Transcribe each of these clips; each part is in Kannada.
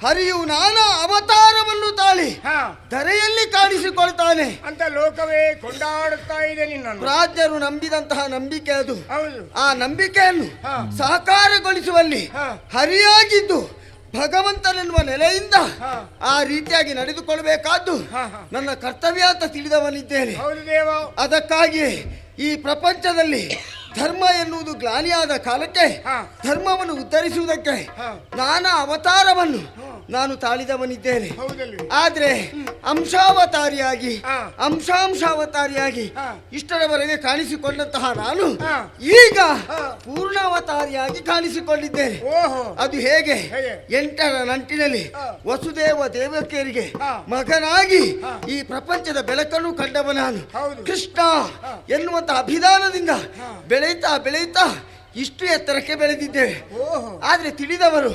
ಹರಿಯು ನಾನಾ ಅವತಾರವನ್ನು ತಾಳಿ ಧರೆಯಲ್ಲಿ ಕಾಣಿಸಿಕೊಳ್ತಾನೆ ಅಂತ ಲೋಕವೇ ಕೊಂಡಾಡುತ್ತಾ ಇದೆ ನಿನ್ನನ್ನು. ಪ್ರಾಜ್ಞರು ನಂಬಿದಂತಹ ನಂಬಿಕೆ ಅದು. ಆ ನಂಬಿಕೆಯನ್ನು ಸಾಕಾರಗೊಳಿಸುವಲ್ಲಿ ಹರಿಯಾಗಿದ್ದು ಭಗವಂತನೆನ್ನುವ ನೆಲೆಯಿಂದ ಆ ರೀತಿಯಾಗಿ ನಡೆದುಕೊಳ್ಳಬೇಕಾದ್ದು ನನ್ನ ಕರ್ತವ್ಯ ಅಂತ ತಿಳಿದವನಿದ್ದೇನೆ. ಅದಕ್ಕಾಗಿ ಈ ಪ್ರಪಂಚದಲ್ಲಿ ಧರ್ಮ ಎನ್ನುವುದು ಗ್ಲಾನಿಯಾದ ಕಾಲಕ್ಕೆ ಧರ್ಮವನ್ನು ಉದ್ಧರಿಸುವುದಕ್ಕೆ ನಾನಾ ಅವತಾರವನ್ನು ನಾನು ತಾಳಿದವನಿದ್ದೇನೆ. ಆದ್ರೆ ಅಂಶಾವತಾರಿಯಾಗಿ ಇಷ್ಟರವರೆಗೆ ಕಾಣಿಸಿಕೊಂಡಂತಹ ನಾನು ಈಗ ಪೂರ್ಣಾವತಾರಿಯಾಗಿ ಕಾಣಿಸಿಕೊಂಡಿದ್ದೇನೆ. ಅದು ಹೇಗೆ? 8ರ ನಂಟಿನಲ್ಲಿ ವಸುದೇವ ದೇವಕಿಯರಿಗೆ ಮಗನಾಗಿ ಈ ಪ್ರಪಂಚದ ಬೆಳಕನ್ನು ಕಂಡವ ನಾನು. ಕೃಷ್ಣ ಎನ್ನುವಂತಹ ಅಭಿಧಾನದಿಂದ ಬೆಳೆಯುತ್ತಾ ಇಷ್ಟು ಎತ್ತರಕ್ಕೆ ಬೆಳೆದಿದ್ದೇವೆ. ಆದ್ರೆ ತಿಳಿದವರು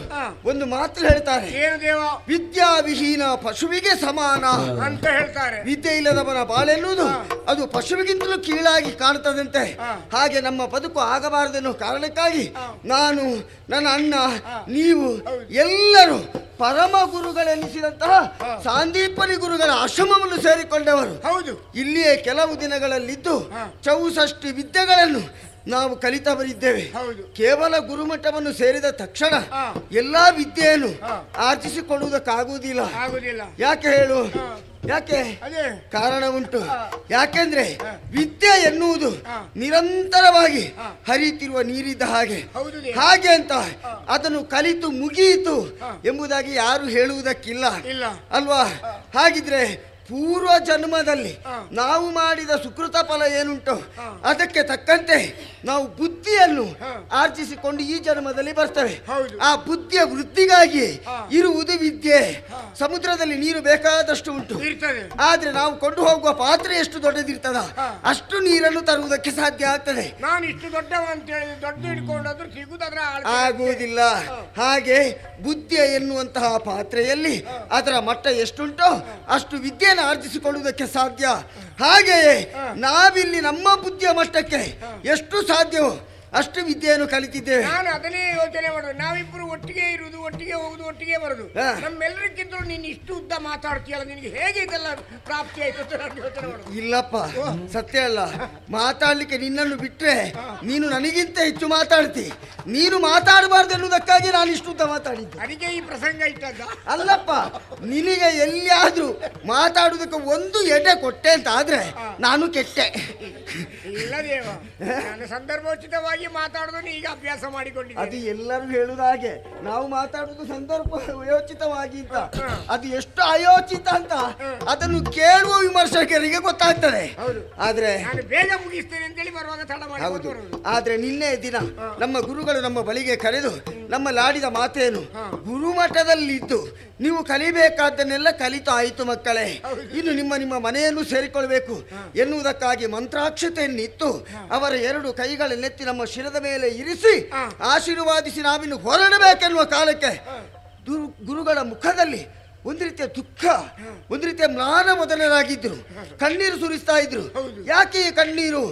ಒಂದು ಮಾತು ಹೇಳ್ತಾರೆ, ವಿದ್ಯಾವಿಹೀನ ಪಶುವಿಗೆ ಸಮಾನ ಅಂತ ಹೇಳ್ತಾರೆ. ವಿದ್ಯೆ ಇಲ್ಲದವನ ಬಾಳೆನ್ನುವುದು ಅದು ಪಶುವಿಗಿಂತಲೂ ಕೀಳಾಗಿ ಕಾಣುತ್ತದಂತೆ. ಹಾಗೆ ನಮ್ಮ ಬದುಕು ಆಗಬಾರದೆನ್ನುವ ಕಾರಣಕ್ಕಾಗಿ ನಾನು, ನನ್ನ ಅಣ್ಣ, ನೀವು ಎಲ್ಲರೂ ಪರಮ ಗುರುಗಳೆನಿಸಿದಂತಹ ಸಾಂದೀಪನಿ ಗುರುಗಳ ಆಶ್ರಮವನ್ನು ಸೇರಿಕೊಂಡವರು. ಇಲ್ಲಿಯೇ ಕೆಲವು ದಿನಗಳಲ್ಲಿದ್ದು 64 ವಿದ್ಯೆಗಳನ್ನು ನಾವು ಕಲಿತವರಿದ್ದೇವೆ. ಕೇವಲ ಗುರುಮಠವನ್ನು ಸೇರಿದ ತಕ್ಷಣ ಎಲ್ಲಾ ವಿದ್ಯೆಯನ್ನು ಆರ್ಜಿಸಿಕೊಳ್ಳುವುದಕ್ಕಾಗುವುದಿಲ್ಲ. ಯಾಕೆ ಹೇಳು? ಯಾಕೆ? ಕಾರಣ ಉಂಟು. ಯಾಕೆಂದ್ರೆ ವಿದ್ಯೆ ಎನ್ನುವುದು ನಿರಂತರವಾಗಿ ಹರಿಯುತ್ತಿರುವ ನೀರಿದ್ದ ಹಾಗೆ ಅಂತ ಅದನ್ನು ಕಲಿತು ಮುಗಿಯಿತು ಎಂಬುದಾಗಿ ಯಾರು ಹೇಳುವುದಕ್ಕಿಲ್ಲ ಅಲ್ವಾ? ಹಾಗಿದ್ರೆ ಪೂರ್ವ ಜನ್ಮದಲ್ಲಿ ನಾವು ಮಾಡಿದ ಸುಕೃತ ಫಲ ಏನುಂಟು ಅದಕ್ಕೆ ತಕ್ಕಂತೆ ನಾವು ಬುದ್ಧಿಯನ್ನು ಆರ್ಜಿಸಿಕೊಂಡು ಈ ಜನ್ಮದಲ್ಲಿ ಬರ್ತೇವೆ. ಆ ಬುದ್ಧಿಯ ವೃದ್ಧಿಗಾಗಿ ಇರುವುದು ವಿದ್ಯೆ. ಸಮುದ್ರದಲ್ಲಿ ನೀರು ಬೇಕಾದಷ್ಟು ಉಂಟು, ಆದ್ರೆ ನಾವು ಕೊಂಡು ಹೋಗುವ ಪಾತ್ರೆ ಎಷ್ಟು ದೊಡ್ಡದಿರ್ತದ ಅಷ್ಟು ನೀರನ್ನು ತರುವುದಕ್ಕೆ ಸಾಧ್ಯ ಆಗ್ತದೆ. ನಾನು ಇಷ್ಟು ದೊಡ್ಡವ ಅಂತ ಹೇಳಿ ದೊಡ್ಡ ಹಿಡ್ಕೊಂಡ್ರು ಸಿಗುವುದಾದ್ರೆ ಆಗುವುದಿಲ್ಲ. ಹಾಗೆ ಬುದ್ಧಿಯ ಎನ್ನುವಂತಹ ಪಾತ್ರೆಯಲ್ಲಿ ಅದರ ಮಟ್ಟ ಎಷ್ಟುಂಟೋ ಅಷ್ಟು ವಿದ್ಯೆಯನ್ನು ಆರ್ಜಿಸಿಕೊಳ್ಳುವುದಕ್ಕೆ ಸಾಧ್ಯ. ಹಾಗೆಯೇ ನಾವಿಲ್ಲಿ ನಮ್ಮ ಬುದ್ಧಿಯ ಮಟ್ಟಕ್ಕೆ ಎಷ್ಟು ಸಾಧ್ಯವೋ ಅಷ್ಟು ವಿದ್ಯೆಯನ್ನು ಕಲಿತಿದ್ದೇವೆ. ನಾನು ಅದನ್ನೇ ಯೋಚನೆ ಮಾಡೋದು. ನಾವಿಬ್ಬರು ಒಟ್ಟಿಗೆ ಇರುವುದು, ಒಟ್ಟಿಗೆ ಹೋಗುದು, ಒಟ್ಟಿಗೆ ಬರುದು. ನಮ್ಮೆಲ್ಲರಿಗಿಂತಲೂ ನೀನು ಇಷ್ಟು ಉದ್ದ ಮಾತಾಡ್ತೀಯಲ್ಲ, ನಿನಗೆ ಹೇಗೆ ಇದೆಲ್ಲ ಪ್ರಾಪ್ತಿ ಆಯ್ತು ಅಂತ ನಾನು ಯೋಚನೆ ಮಾಡೋದು. ಇಲ್ಲಪ್ಪ, ಸತ್ಯ ಅಲ್ಲ. ಮಾತಾಡ್ಲಿಕ್ಕೆ ನಿನ್ನನ್ನು ಬಿಟ್ರೆ ನೀನು ನನಗಿಂತ ಹೆಚ್ಚು ಮಾತಾಡ್ತಿ. ನೀನು ಮಾತಾಡಬಾರ್ದು ಎನ್ನುವುದಕ್ಕಾಗಿ ನಾನು ಇಷ್ಟು ಉದ್ದ ಮಾತಾಡಿದ್ದು. ಅದಕ್ಕೆ ಈ ಪ್ರಸಂಗ ಇಟ್ಟದ್ದ ಅಲ್ಲಪ್ಪ. ನಿನಗೆ ಎಲ್ಲಿಯಾದ್ರೂ ಮಾತಾಡುವುದಕ್ಕೆ ಒಂದು ಎಡೆ ಕೊಟ್ಟೆ ಅಂತ ಆದ್ರೆ ನಾನು ಕೆಟ್ಟೆ. ಇಲ್ಲ ದೇವ, ನಾನು ಸಂದರ್ಭೋಚಿತವಾಗಿ ಮಾತಾಡೋದನ್ನು ಈಗ ಅಭ್ಯಾಸ ಮಾಡಿಕೊಂಡಿದ್ದೆ. ಅದು ಎಲ್ಲರೂ ಹೇಳುದ ಹಾಗೆ ನಾವು ಮಾತಾಡುವುದು ಸಂದರ್ಭ ಯೋಚಿತವಾಗಿ ಅಂತ. ಅದು ಎಷ್ಟು ಅಯೋಚಿತ ಅಂತ ಅದನ್ನು ಕೇಳುವ ವಿಮರ್ಶಕರಿಗೆ ಗೊತ್ತಾಗ್ತದೆ. ಆದ್ರೆ ನಾನು ಬೇಗ ಮುಗಿಸ್ತೇನೆ ಅಂತೇಳಿ ಬರುವಾಗ ತಡ ಮಾಡಿ. ಹೌದು, ಆದ್ರೆ ನಿನ್ನೆ ದಿನ ನಮ್ಮ ಗುರುಗಳು ನಮ್ಮ ಬಳಿಗೆ ಕರೆದು ನಮ್ಮಲ್ಲಾಡಿದ ಮಾತೇನು, ಗುರುಮಠದಲ್ಲಿದ್ದು ನೀವು ಕಲಿಬೇಕಾದ್ದನ್ನೆಲ್ಲ ಕಲಿತಾಯಿತು ಮಕ್ಕಳೇ, ಇನ್ನು ನಿಮ್ಮ ನಿಮ್ಮ ಮನೆಯನ್ನು ಸೇರಿಕೊಳ್ಬೇಕು ಎನ್ನುವುದಕ್ಕಾಗಿ ಮಂತ್ರಾಕ್ಷತೆಯನ್ನಿತ್ತು ಅವರ 2 ಕೈಗಳನ್ನೆತ್ತಿ ನಮ್ಮ ಶಿರದ ಮೇಲೆ ಇರಿಸಿ ಆಶೀರ್ವಾದಿಸಿ ನಾವಿನ್ನು ಹೊರಡಬೇಕೆನ್ನುವ ಕಾಲಕ್ಕೆ ಗುರುಗಳ ಮುಖದಲ್ಲಿ ಒಂದು ರೀತಿಯ ದುಃಖ, ಒಂದು ರೀತಿಯ ಮ್ಲಾನ ಮೊದಲರಾಗಿದ್ರು. ಕಣ್ಣೀರು ಸುರಿಸ್ತಾ ಇದ್ರು. ಯಾಕೆ ಈ ಕಣ್ಣೀರು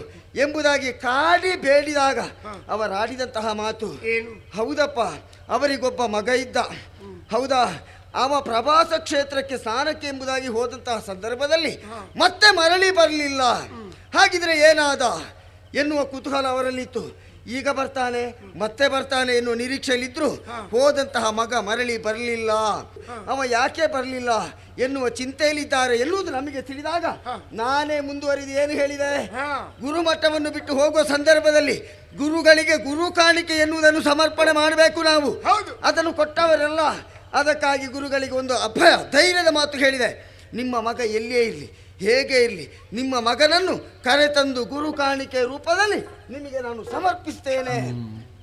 ಎಂಬುದಾಗಿ ಕಾಡಿ ಬೇಡಿದಾಗ ಅವರಾಡಿದಂತಹ ಮಾತು, ಹೌದಪ್ಪ, ಅವರಿಗೊಬ್ಬ ಮಗ ಇದ್ದ. ಹೌದಾ, ಅವ ಪ್ರವಾಸ ಕ್ಷೇತ್ರಕ್ಕೆ ಸ್ನಾನಕ್ಕೆ ಎಂಬುದಾಗಿ ಹೋದಂತಹ ಸಂದರ್ಭದಲ್ಲಿ ಮತ್ತೆ ಮರಳಿ ಬರಲಿಲ್ಲ. ಹಾಗಿದ್ರೆ ಏನಾದ ಎನ್ನುವ ಕುತೂಹಲ ಅವರಲ್ಲಿತ್ತು. ಈಗ ಬರ್ತಾನೆ, ಮತ್ತೆ ಬರ್ತಾನೆ ಎನ್ನುವ ನಿರೀಕ್ಷೆಯಲ್ಲಿದ್ರು. ಹೋದಂತಹ ಮಗ ಮರಳಿ ಬರಲಿಲ್ಲ. ಅವ ಯಾಕೆ ಬರಲಿಲ್ಲ ಎನ್ನುವ ಚಿಂತೆಯಲ್ಲಿದ್ದಾರೆ ಎನ್ನುವುದು ನಮಗೆ ತಿಳಿದಾಗ ನಾನೇ ಮುಂದುವರಿದು ಏನು ಹೇಳಿದೆ, ಗುರುಮಠವನ್ನು ಬಿಟ್ಟು ಹೋಗುವ ಸಂದರ್ಭದಲ್ಲಿ ಗುರುಗಳಿಗೆ ಗುರು ಕಾಣಿಕೆ ಎನ್ನುವುದನ್ನು ಸಮರ್ಪಣೆ ಮಾಡಬೇಕು ನಾವು. ಅದನ್ನು ಕೊಟ್ಟವರೆಲ್ಲ ಅದಕ್ಕಾಗಿ ಗುರುಗಳಿಗೆ ಒಂದು ಅಭಯ ಧೈರ್ಯದ ಮಾತು ಹೇಳಿದೆ. ನಿಮ್ಮ ಮಗ ಎಲ್ಲಿಯೇ ಇರಲಿ, ಹೇಗೆ ಇರಲಿ, ನಿಮ್ಮ ಮಗನನ್ನು ಕರೆತಂದು ಗುರು ಕಾಣಿಕೆ ರೂಪದಲ್ಲಿ ನಿಮಗೆ ನಾನು ಸಮರ್ಪಿಸ್ತೇನೆ.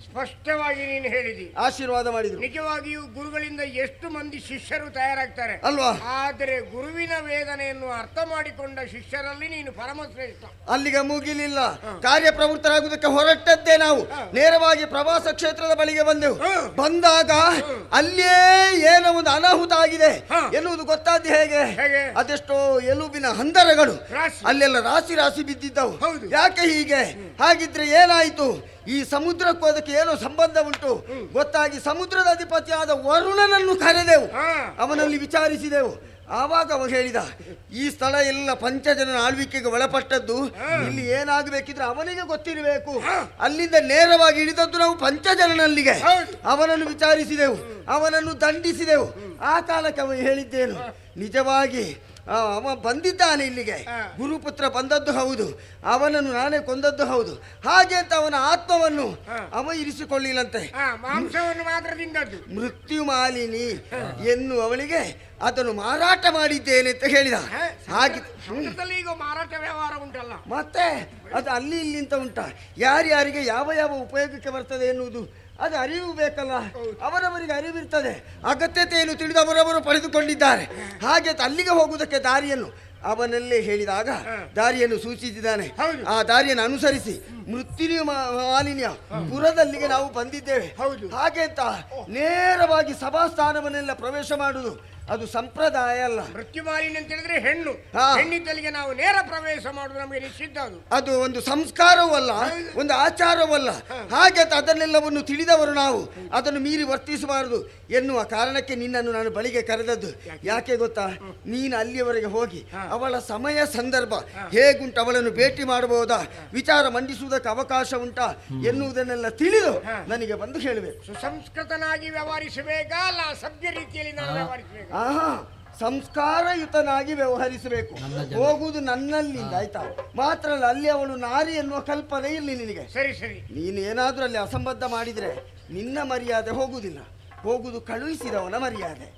ಸ್ಪಷ್ಟವಾಗಿ ನೀನು ಹೇಳಿದಿ, ಆಶೀರ್ವಾದ ಮಾಡಿದ್ರು. ನಿಜವಾಗಿಯೂ ಗುರುಗಳಿಂದ ಎಷ್ಟು ಮಂದಿ ಶಿಷ್ಯರು ತಯಾರಾಗ್ತಾರೆ ಅಲ್ವಾ? ಆದರೆ ಗುರುವಿನ ವೇದನೆಯನ್ನು ಅರ್ಥ ಮಾಡಿಕೊಂಡ ಶಿಷ್ಯರಲ್ಲಿ ನೀನು ಪರಮಶ್ರೇಷ್ಠ. ಅಲ್ಲಿಗೆ ಮುಗಿಲಿಲ್ಲ. ಕಾರ್ಯಪ್ರವೃತ್ತರಾಗುವುದಕ್ಕೆ ಹೊರಟದ್ದೇ ನಾವು ನೇರವಾಗಿ ಪ್ರವಾಸ ಕ್ಷೇತ್ರದ ಬಳಿಗೆ ಬಂದೆವು. ಬಂದಾಗ ಅಲ್ಲಿಯೇ ಏನೋ ಒಂದು ಅನಾಹುತ ಆಗಿದೆ ಎನ್ನುವುದು ಗೊತ್ತಾದ್ದು ಹೇಗೆ? ಅದೆಷ್ಟೋ ಎಲುಬಿನ ಹಂದರಗಳು ಅಲ್ಲೆಲ್ಲ ರಾಶಿ ರಾಶಿ ಬಿದ್ದಿದ್ದವು. ಯಾಕೆ ಹೀಗೆ? ಹಾಗಿದ್ರೆ ಏನಾಯಿತು? ಈ ಸಮುದ್ರಕ್ಕೂ ಅದಕ್ಕೆ ಏನೋ ಸಂಬಂಧ ಉಂಟು ಗೊತ್ತಾಗಿ ಸಮುದ್ರದ ಅಧಿಪತಿಯಾದ ವರುಣನನ್ನು ಕರೆದೆವು. ಅವನಲ್ಲಿ ವಿಚಾರಿಸಿದೆವು. ಆವಾಗ ಅವ ಹೇಳಿದ, ಈ ಸ್ಥಳ ಎಲ್ಲ ಪಂಚಜನನ ಆಳ್ವಿಕೆಗೆ ಒಳಪಟ್ಟದ್ದು, ಇಲ್ಲಿ ಏನಾಗಬೇಕಿದ್ರೆ ಅವನಿಗೆ ಗೊತ್ತಿರಬೇಕು. ಅಲ್ಲಿಂದ ನೇರವಾಗಿ ಇಳಿದದ್ದು ನಾವು ಪಂಚಜನನಲ್ಲಿಗೆ. ಅವನನ್ನು ವಿಚಾರಿಸಿದೆವು, ಅವನನ್ನು ದಂಡಿಸಿದೆವು. ಆ ಕಾಲಕ್ಕೆ ಅವ ಹೇಳಿದ್ದೇನು, ನಿಜವಾಗಿ ಅವ ಬಂದಿದ್ದಾನೆ ಇಲ್ಲಿಗೆ, ಗುರುಪುತ್ರ ಬಂದದ್ದು ಹೌದು, ಅವನನ್ನು ನಾನೇ ಕೊಂದದ್ದು ಹೌದು. ಹಾಗೆ ಅಂತ ಅವನ ಆತ್ಮವನ್ನು ಅವ ಇರಿಸಿಕೊಳ್ಳಿಲ್ಲಂತೆ, ಮಾಂಸವನ್ನು ಮಾತ್ರ ತಿಂದದ್ದು. ಮೃತ್ಯು ಮಾಲಿನಿ ಎನ್ನುವವಳಿಗೆ ಅದನ್ನು ಮಾರಾಟ ಮಾಡಿದ್ದೇನೆ ಅಂತ ಹೇಳಿದ. ಹಾಗೆ ಈಗ ಮಾರಾಟ ವ್ಯವಹಾರ ಉಂಟಲ್ಲ, ಮತ್ತೆ ಅದು ಅಲ್ಲಿ ಇಲ್ಲಿ ಅಂತ ಉಂಟ. ಯಾರ್ಯಾರಿಗೆ ಯಾವ ಯಾವ ಉಪಯೋಗಕ್ಕೆ ಬರ್ತದೆ ಎನ್ನುವುದು ಅದು ಅರಿವು ಬೇಕಲ್ಲ. ಅವರವರಿಗೆ ಅರಿವಿರ್ತದೆ, ಅಗತ್ಯತೆಯನ್ನು ತಿಳಿದು ಅವರವರು ಪಡೆದುಕೊಂಡಿದ್ದಾರೆ. ಹಾಗೆ ಅಲ್ಲಿಗೆ ಹೋಗುವುದಕ್ಕೆ ದಾರಿಯನ್ನು ಅವನಲ್ಲೇ ಹೇಳಿದಾಗ ದಾರಿಯನ್ನು ಸೂಚಿಸಿದ್ದಾನೆ. ಆ ದಾರಿಯನ್ನು ಅನುಸರಿಸಿ ಮೃತ್ಯು ಮಾಲಿನ್ಯ ಪುರದಲ್ಲಿಗೆ ನಾವು ಬಂದಿದ್ದೇವೆ. ಹಾಗೆ ಅಂತ ನೇರವಾಗಿ ಸಭಾಸ್ಥಾನವನ್ನೆಲ್ಲ ಪ್ರವೇಶ ಮಾಡುವುದು ಅದು ಸಂಪ್ರದಾಯ ಅಲ್ಲ. ಮೃತ್ಯು ಮಾಲಿನ್ಯ ಅಂತ ಹೇಳಿದ್ರೆ ಹೆಣ್ಣು, ಹೆಣ್ಣಿದ್ದಲ್ಲಿಗೆ ನಾವು ನೇರ ಪ್ರವೇಶ ಮಾಡುವುದು ನಮಗೆ ನಿಶ್ಚಿತ. ಅದು ಒಂದು ಸಂಸ್ಕಾರವೂ ಅಲ್ಲ, ಒಂದು ಆಚಾರವಲ್ಲ. ಹಾಗೆ ಅದನ್ನೆಲ್ಲವನ್ನು ತಿಳಿದವರು ನಾವು ಅದನ್ನು ಮೀರಿ ವರ್ತಿಸಬಾರದು ಎನ್ನುವ ಕಾರಣಕ್ಕೆ ನಿನ್ನನ್ನು ನಾನು ಬಳಿಗೆ ಕರೆದದ್ದು. ಯಾಕೆ ಗೊತ್ತಾ? ನೀನು ಅಲ್ಲಿಯವರೆಗೆ ಹೋಗಿ ಅವಳ ಸಮಯ ಸಂದರ್ಭ ಹೇಗುಂಟು, ಅವಳನ್ನು ಭೇಟಿ ಮಾಡಬಹುದಾ, ವಿಚಾರ ಮಂಡಿಸುವುದಕ್ಕೆ ಅವಕಾಶ ಉಂಟಾ ಎನ್ನುವುದನ್ನೆಲ್ಲ ತಿಳಿದು ನನಗೆ ಬಂದು ಹೇಳಬೇಕು. ಸುಸಂಸ್ಕೃತನಾಗಿ ವ್ಯವಹರಿಸಬೇಕಾ ಅಲ್ಲ ಸಭ್ಯ ರೀತಿಯಲ್ಲಿ ನಾನು ವ್ಯವಹರಿಸಬೇಕು? ಸಂಸ್ಕಾರಯುತನಾಗಿ ವ್ಯವಹರಿಸಬೇಕು. ಹೋಗುವುದು ನನ್ನಲ್ಲಿಂದ, ಆಯ್ತಾ? ಮಾತ್ರ ಅಲ್ಲ, ಅಲ್ಲಿ ಅವಳು ನಾರಿ ಎನ್ನುವ ಕಲ್ಪನೆ ಇಲ್ಲಿ ನಿನಗೆ. ಸರಿ ಸರಿ. ನೀನು ಏನಾದ್ರೂ ಅಲ್ಲಿ ಅಸಂಬದ್ಧ ಮಾಡಿದ್ರೆ ನಿನ್ನ ಮರ್ಯಾದೆ ಹೋಗುವುದಿಲ್ಲ, ಹೋಗುವುದು ಕಳುಹಿಸಿದವನ ಮರ್ಯಾದೆ.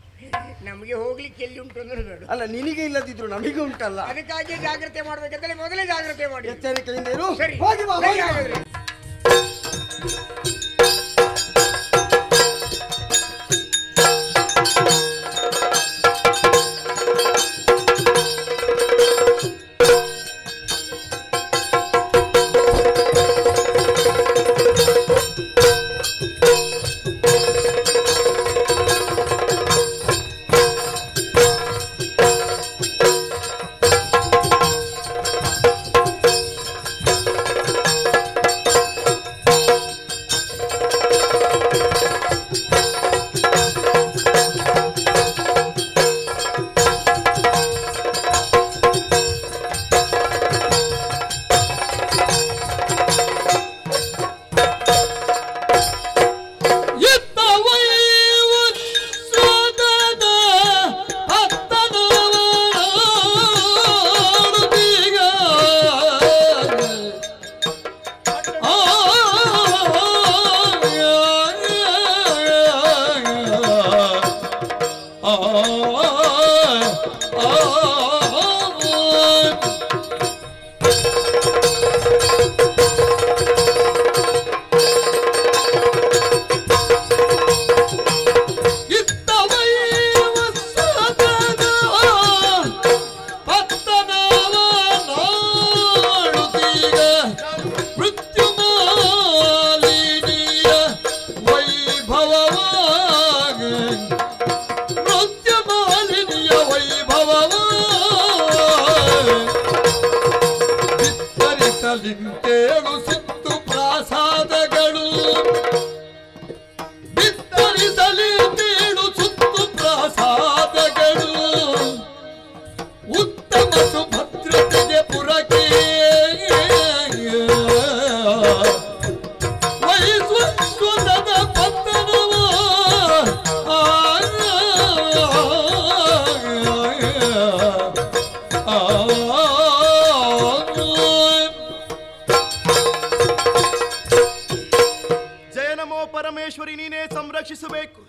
ನಮಗೆ ಹೋಗ್ಲಿಕ್ಕೆ ಎಲ್ಲಿ ಉಂಟು ಅಂದ್ರೆ ಬೇಡ. ಅಲ್ಲ ನಿನಗೆ ಇಲ್ಲದಿದ್ರು ನಮಗೆ ಉಂಟಲ್ಲ. ಅದಕ್ಕಾಗಿ ಜಾಗ್ರತೆ ಮಾಡ್ಬೇಕಂತೇಳಿ ಮೊದಲೇ ಜಾಗ್ರತೆ ಮಾಡಿ. ಎಚ್ಚರಿಕೆಯಿಂದ ಇರು. ಸರಿ ಹೋಗಿ ಬಾ, ಹೋಗಿ ಬಾ. ಹಾಗಾದ್ರೆ. ಬಿತ್ತರಿಸಲಿಂತೇಳು ಸಿತ್ತು ಪ್ರಾಸಾದಗಳು ಬಿತ್ತರಿಸಲಿಂತೇಳು ಸುತ್ತು ಪ್ರಾಸಾದಗಳು ಉತ್ತಮ ಸುಭದ್ರತೆಗೆ ಪುರಕ್ಕೆ ವೈಶ್ವಸ್ವದ ಪತನವೋ ಪರಮೇಶ್ವರಿ ನೀನೇ ಸಂರಕ್ಷಿಸಬೇಕು.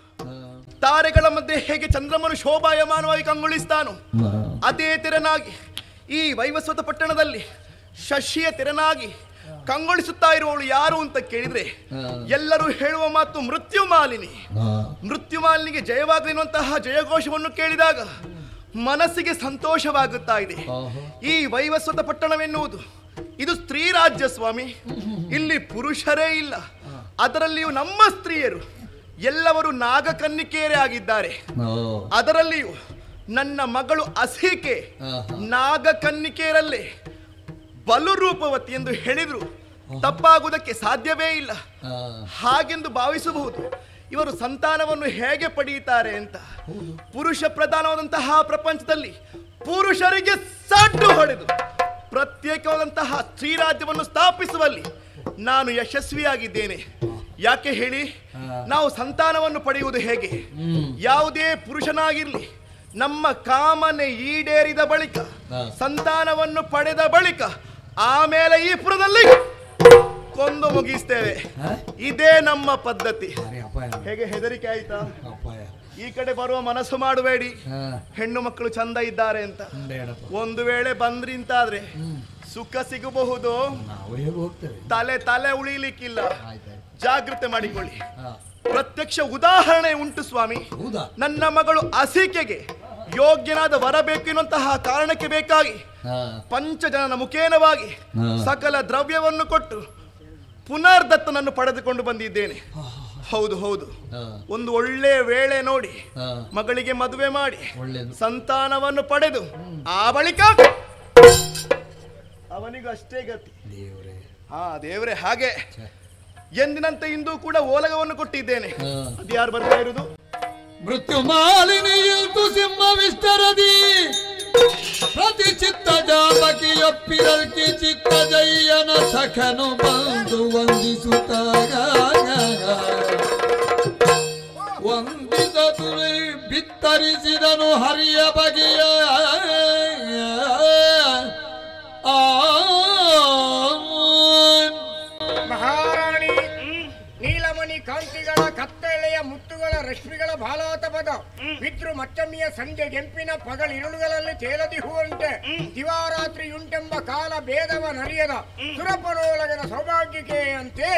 ತಾರೆಗಳ ಮಧ್ಯೆ ಹೇಗೆ ಚಂದ್ರಮನು ಶೋಭಾಯಮಾನವಾಗಿ ಕಂಗೊಳಿಸ್ತಾನು ಅದೇ ತೆರನಾಗಿ ಈ ವೈವಸ್ವತ ಪಟ್ಟಣದಲ್ಲಿ ಶಶಿಯ ತೆರನಾಗಿ ಕಂಗೊಳಿಸುತ್ತಾ ಇರುವವಳು ಯಾರು ಅಂತ ಕೇಳಿದ್ರೆ ಎಲ್ಲರೂ ಹೇಳುವ ಮಾತು ಮೃತ್ಯು ಮಾಲಿನಿ. ಮೃತ್ಯು ಮಾಲಿನಿಗೆ ಜಯವಾಗಲಿ ಎನ್ನುವಂತಹ ಜಯಘೋಷವನ್ನು ಕೇಳಿದಾಗ ಮನಸ್ಸಿಗೆ ಸಂತೋಷವಾಗುತ್ತಾ ಇದೆ. ಈ ವೈವಸ್ವತ ಪಟ್ಟಣವೆನ್ನುವುದು ಇದು ಸ್ತ್ರೀ ರಾಜ್ಯ ಸ್ವಾಮಿ. ಇಲ್ಲಿ ಪುರುಷರೇ ಇಲ್ಲ. ಅದರಲ್ಲಿಯೂ ನಮ್ಮ ಸ್ತ್ರೀಯರು ಎಲ್ಲವರು ನಾಗಕನ್ನಿಕೆಯರೇ ಆಗಿದ್ದಾರೆ. ಅದರಲ್ಲಿಯೂ ನನ್ನ ಮಗಳು ಅಸಿಕೆ ನಾಗಕನ್ನಿಕೆಯರಲ್ಲೇ ಬಲು ರೂಪವತಿ ಎಂದು ಹೇಳಿದ್ರು ತಪ್ಪಾಗುವುದಕ್ಕೆ ಸಾಧ್ಯವೇ ಇಲ್ಲ. ಹಾಗೆಂದು ಭಾವಿಸಬಹುದು. ಇವರು ಸಂತಾನವನ್ನು ಹೇಗೆ ಪಡೆಯುತ್ತಾರೆ ಅಂತ. ಪುರುಷ ಪ್ರಧಾನವಾದಂತಹ ಪ್ರಪಂಚದಲ್ಲಿ ಪುರುಷರಿಗೆ ಸಡ್ಡು ಹೊಡೆದು ಪ್ರತ್ಯೇಕವಾದಂತಹ ಸ್ತ್ರೀ ರಾಜ್ಯವನ್ನು ಸ್ಥಾಪಿಸುವಲ್ಲಿ ನಾನು ಯಶಸ್ವಿಯಾಗಿದ್ದೇನೆ. ಯಾಕೆ ಹೇಳಿ, ನಾವು ಸಂತಾನವನ್ನು ಪಡೆಯುವುದು ಹೇಗೆ? ಯಾವುದೇ ಪುರುಷನಾಗಿರ್ಲಿ ನಮ್ಮ ಕಾಮನೆ ಈಡೇರಿದ ಬಳಿಕ ಸಂತಾನವನ್ನು ಪಡೆದ ಬಳಿಕ ಆಮೇಲೆ ಈ ಪುರದಲ್ಲಿ ಕೊಂದು ಮುಗಿಸ್ತೇವೆ. ಇದೇ ನಮ್ಮ ಪದ್ಧತಿ. ಹೇಗೆ ಹೆದರಿಕೆ ಆಯ್ತಾ? ಈ ಕಡೆ ಬರುವ ಮನಸ್ಸು ಮಾಡಬೇಡಿ. ಹೆಣ್ಣು ಮಕ್ಕಳು ಚಂದ ಇದ್ದಾರೆ ಅಂತ. ಒಂದು ವೇಳೆ ಬಂದ್ರಿ ಅಂತಾದ್ರೆ ಸುಖ ಸಿಗಬಹುದು, ತಲೆ ತಲೆ ಉಳಿಲಿಕ್ಕಿಲ್ಲ. ಜಾಗ್ರತೆ ಮಾಡಿಕೊಳ್ಳಿ. ಪ್ರತ್ಯಕ್ಷ ಉದಾಹರಣೆ ಉಂಟು ಸ್ವಾಮಿ. ನನ್ನ ಮಗಳು ಅಸಿಕೆಗೆ ಯೋಗ್ಯನಾದ ವರ ಬೇಕು ಎನ್ನುವಂತಹ ಕಾರಣಕ್ಕೆ ಬೇಕಾಗಿ ಪಂಚಜನನ ಮುಖೇನವಾಗಿ ಸಕಲ ದ್ರವ್ಯವನ್ನು ಕೊಟ್ಟು ಪುನರ್ದತ್ತನನ್ನು ಪಡೆದುಕೊಂಡು ಬಂದಿದ್ದೇನೆ. ಹೌದು ಹೌದು, ಒಂದು ಒಳ್ಳೆ ವೇಳೆ ನೋಡಿ ಮಗಳಿಗೆ ಮದುವೆ ಮಾಡಿ ಸಂತಾನವನ್ನು ಪಡೆದು ಆ ಬಳಿಕ ಅವನಿಗೂ ಅಷ್ಟೇ ಗತಿ. ಹಾ ದೇವ್ರೆ, ಹಾಗೆ ಎಂದಿನಂತೆ ಇಂದು ಕೂಡ ಓಲಗವನ್ನು ಕೊಟ್ಟಿದ್ದೇನೆ. ಅದು ಯಾರು ಬರ್ತಾ ಇರುವುದು? ಮೃತ್ಯು ಮಾಲಿನಿಯಿಲ್ತು ಸಿಂಹ ವಿಸ್ತರದಿ ಪ್ರತಿ ಚಿತ್ತ ಜಾಪಕಿಯೊಪ್ಪಿರಲ್ಕಿ ಚಿತ್ತ ಜಯ್ಯನ ಸಖನು ಬಂದು ವಂದಿಸುತ್ತಾಗ ವಂದಿಸದು ಬಿತ್ತರಿಸಿದನು ಹರಿಯ ಬಗೆಯ ಮಹಾರಾಣಿ ನೀಲಮಣಿ ಕಾಂತಿಗಳ ಕತ್ತಳೆಯ ಮುತ್ತುಗಳ ರಶ್ಮಿಗಳ ಬಾಲಾತ ಪದ ಪಿತೃ ಮಚ್ಚಮ್ಮಿಯ ಸಂಜೆ ಗೆಂಪಿನ ಪಗಲಿರುಳುಗಳಲ್ಲಿ ತೇಲದಿಹುವಂತೆ ದಿವಾರಾತ್ರಿಯುಂಟೆಂಬ ಕಾಲ ಭೇದವ ನರಿಯದ ಸುರಪರೋಲಗನ ಸೌಭಾಗ್ಯಕ್ಕೆ ಅಂತೆ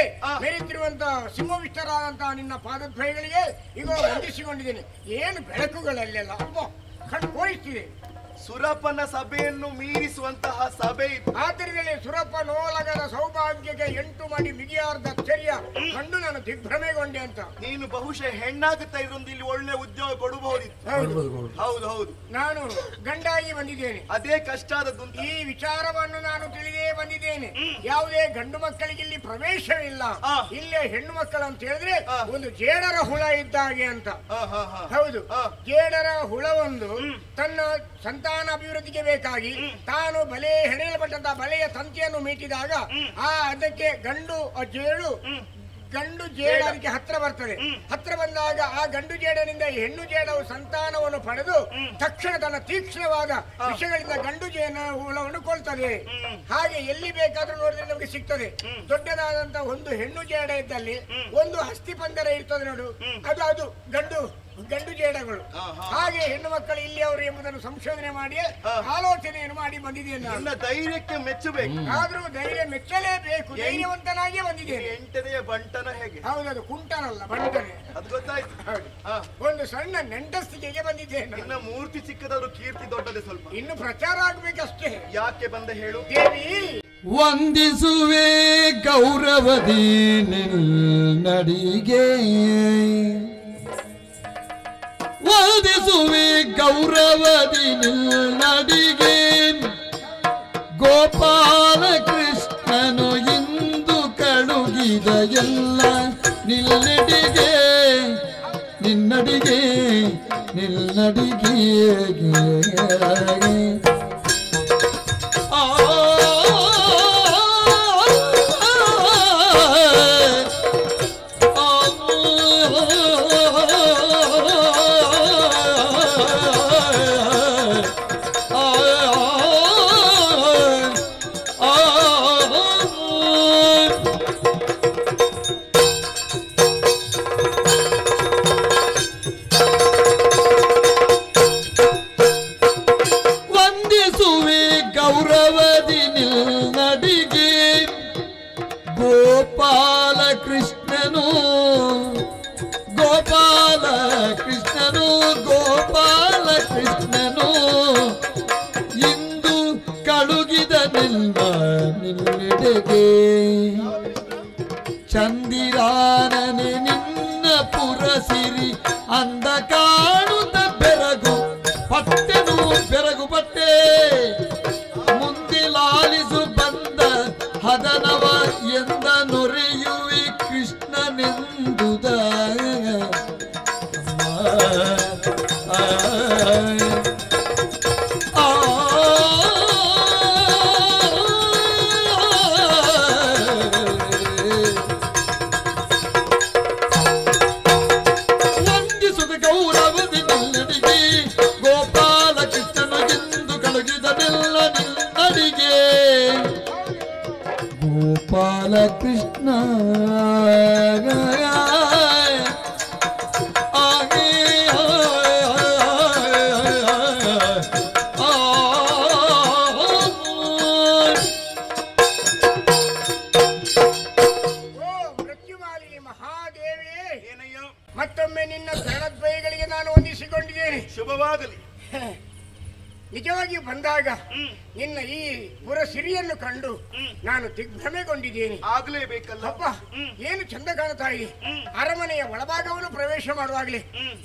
ಮೆರೆತಿರುವಂತ ಸಿಂಹವಿಷ್ಟರಾದಂತಹ ನಿನ್ನ ಪಾದದ್ವಯಗಳಿಗೆ ಈಗ ವಂದಿಸಿಕೊಂಡಿದ್ದೇನೆ. ಏನು ಬೆಳಕುಗಳಲ್ಲೆಲ್ಲ ಅಬ್ಬ ಕಣ್ಣು ಕೋರಿಸ್ತಿದೆ. ಸುರಪನ ಸಭೆಯನ್ನು ಮೀರಿಸುವಂತಹ ಸಭೆ ಇದು. ಆದ್ದರಿಂದಲೇ ಸುರಪನೋಲಗನ ಸೌಭಾಗ್ಯಕ್ಕೆ 8 ಮಾಡಿ ಮಿಗಿಯಾರ್ಧ ಆಶ್ಚರ್ಯ ಕಂಡು ನಾನು ದಿಗ್ಭ್ರಮೆಗೊಂಡೆ ಅಂತ. ನೀನು ಬಹುಶಃ ಹೆಣ್ಣಾಗುತ್ತಾ ಇರೋದು ಇಲ್ಲಿ ಒಳ್ಳೆ ಉದ್ಯೋಗ ಕೊಡಬಹುದಿತ್ತು. ಹೌದು ಹೌದು, ನಾನು ಗಂಡಾಗಿ ಬಂದಿದ್ದೇನೆ. ಅದೇ ಕಷ್ಟ ಆದದ್ದು. ಈ ವಿಚಾರವನ್ನು ನಾನು ತಿಳಿದೇ ಬಂದಿದ್ದೇನೆ. ಯಾವುದೇ ಗಂಡು ಮಕ್ಕಳಿಗೆ ಇಲ್ಲಿ ಪ್ರವೇಶವಿಲ್ಲ. ಇಲ್ಲೇ ಹೆಣ್ಣು ಮಕ್ಕಳು ಅಂತ ಹೇಳಿದ್ರೆ ಒಂದು ಜೇಡರ ಹುಳ ಇದ್ದಾಗೆ ಅಂತ. ಹೌದು, ಜೇಡರ ಹುಳವೊಂದು ತನ್ನ ಸಂತಾನ ಅಭಿವೃದ್ಧಿಗೆ ಬೇಕಾಗಿ ತಾನು ಬಲೆ ಹೆಣೆಯಲ್ಪಟ್ಟಂತಹ ಬಲೆಯ ತಂತಿಯನ್ನು ಮೀಟಿದಾಗ ಅದಕ್ಕೆ ಗಂಡು ಜೇಡ ಅದಕ್ಕೆ ಹತ್ರ ಬರ್ತದೆ. ಹತ್ರ ಬಂದಾಗ ಆ ಗಂಡು ಜೇಡನಿಂದ ಹೆಣ್ಣು ಜೇಡವು ಸಂತಾನವನ್ನು ಪಡೆದು ತಕ್ಷಣ ತನ್ನ ತೀಕ್ಷ್ಣವಾದ ವಿಷಯಗಳಿಂದ ಗಂಡು ಜೇನ ಹುಳವನ್ನು ಕೊಳ್ತದೆ. ಹಾಗೆ ಎಲ್ಲಿ ಬೇಕಾದ್ರೂ ನೋಡಿದ್ರೆ ನಮಗೆ ಸಿಗ್ತದೆ. ದೊಡ್ಡದಾದಂತಹ ಒಂದು ಹೆಣ್ಣು ಜೇಡ ಇದ್ದಲ್ಲಿ ಒಂದು ಹಸ್ತಿ ಪಂದರ ಇರ್ತದೆ ನೋಡು, ಅದು ಗಂಡು ಜೇಡಗಳು. ಹಾಗೆ ಹೆಣ್ಣು ಮಕ್ಕಳು ಇಲ್ಲಿ ಅವರು ಎಂಬುದನ್ನು ಸಂಶೋಧನೆ ಮಾಡಿ ಆಲೋಚನೆಯನ್ನು ಮಾಡಿ ಬಂದಿದ್ದೇನೆ. ನನ್ನ ಧೈರ್ಯಕ್ಕೆ ಮೆಚ್ಚಬೇಕು. ಆದ್ರೂ ಧೈರ್ಯ ಮೆಚ್ಚಲೇಬೇಕು. ಧೈರ್ಯವಂತನಾಗಿಯೇ ಬಂದಿದ್ದೇನೆ. ಎಂಟನೆಯ ಬಂಟನ ಹೇಗೆ? ಹೌದದು, ಕುಂಟನಲ್ಲ ಬಂಟನೆ. ಅದು ಗೊತ್ತಾಯ್ತು. ಒಂದು ಸಣ್ಣ ನೆಂಟಸ್ತಿಗೆಗೆ ಬಂದಿದ್ದೇನೆ. ಇನ್ನ ಮೂರ್ತಿ ಚಿಕ್ಕದಾದ್ರು ಕೀರ್ತಿ ದೊಡ್ಡದೇ. ಸ್ವಲ್ಪ ಇನ್ನು ಪ್ರಚಾರ ಆಗ್ಬೇಕಷ್ಟೇ. ಯಾಕೆ ಬಂದ ಹೇಳು? ದೇವಿ ವಂದಿಸುವೆ ಗೌರವದಿ ನಿನ್ನಡಿಗೆ, ವಂದಿಸುವೆ ಗೌರವದಿ ನಿನ್ನಡಿಗೆ. ಗೋಪಾಲ ಕೃಷ್ಣನು ಇಂದು ಕಳುಗಿದ ಎಲ್ಲ ನಿನ್ನಡಿಗೆ, ನಿನ್ನಡಿಗೆ ನಿನ್ನಡಿಗೆ. ಚಂದಿರಾನನೆ ನಿನ್ನ ಪುರಸಿರಿ ಅಂದ ಕಾಣುತ್ತ ಬೆರಗು ಪಟ್ಟೆನು ಬೆರಗು ಪಟ್ಟೆ. ಮುಂದೆ ಲಾಲಿಸು ಬಂದ ಹದನವ ಎಂದ ನೊರೆಯುವಿ ಕೃಷ್ಣನೆಂದುದ. ಗೋಪಾಲ ಕೃಷ್ಣ ಮೃತ್ಯುಮಾಲಿನಿ ಮಹಾದೇವಿ, ಮತ್ತೊಮ್ಮೆ ನಿನ್ನ ಶರಣದ್ವಯಗಳಿಗೆ ನಾನು ವಂದಿಸಿಕೊಂಡಿದ್ದೇನೆ. ಶುಭವಾಗಲಿ. ನಿಜವಾಗಿಯೂ ಬಂದಾಗ ನಿನ್ನ ಈ ಪುರಸಿರಿಯನ್ನು ಕಂಡು ನಾನು ದಿಗ್ಭ್ರಮೆಗೊಂಡಿದ್ದೇನೆ. ಆಗ್ಲೇಬೇಕಲ್ಲ. ಅಪ್ಪ, ಏನು ಚಂದ ಕಾಣ್ತಾ ಇದೆ. ಅರಮನೆಯ ಒಳಭಾಗವನ್ನು ಪ್ರವೇಶ ಮಾಡುವಾಗಲೇ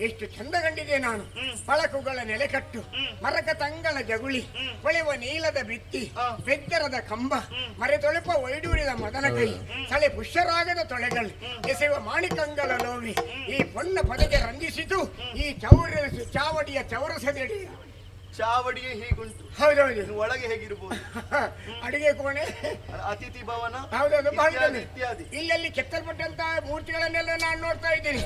ಎಷ್ಟು ಚಂದ ಕಂಡಿದೆ ನಾನು. ಪಳಕುಗಳ ನೆಲೆಕಟ್ಟು, ಮರಕ ತಂಗಳ ಜಗುಳಿ, ಹೊಳೆವ ನೀಲದ ಬಿತ್ತಿ, ಬೆದ್ದರದ ಕಂಬ, ಮರೆತೊಳೆಪ ವೈಡೂರಿದ ಮದನ ಕೈ, ತಲೆ ಪುಷ್ಯರಾಗದ ತೊಳೆಗಳು, ಎಸೆಯುವ ಮಾಣಿಕಂಗಲ ಲೋವಿ, ಈ ಪೊನ್ನ ಪದಗೆ ರಂಜಿಸಿತು ಈ ಚಾವಡಿಯ ಚೌರಸದೆಡೆಯ ಚಾವಡಿಯೇ ಹೀಗುಂಟು, ಹೌದೌದು. ಇನ್ನು ಒಳಗೆ ಹೇಗಿರ್ಬೋದು? ಅಡಿಗೆ ಕೋಣೆ, ಅತಿಥಿ ಭವನ, ಹೌದೌದು, ಇತ್ಯಾದಿ. ಇಲ್ಲಲ್ಲಿ ಕೆತ್ತಲ್ಪಟ್ಟಂತಹ ಮೂರ್ತಿಗಳನ್ನೆಲ್ಲ ನಾನು ನೋಡ್ತಾ ಇದ್ದೀನಿ.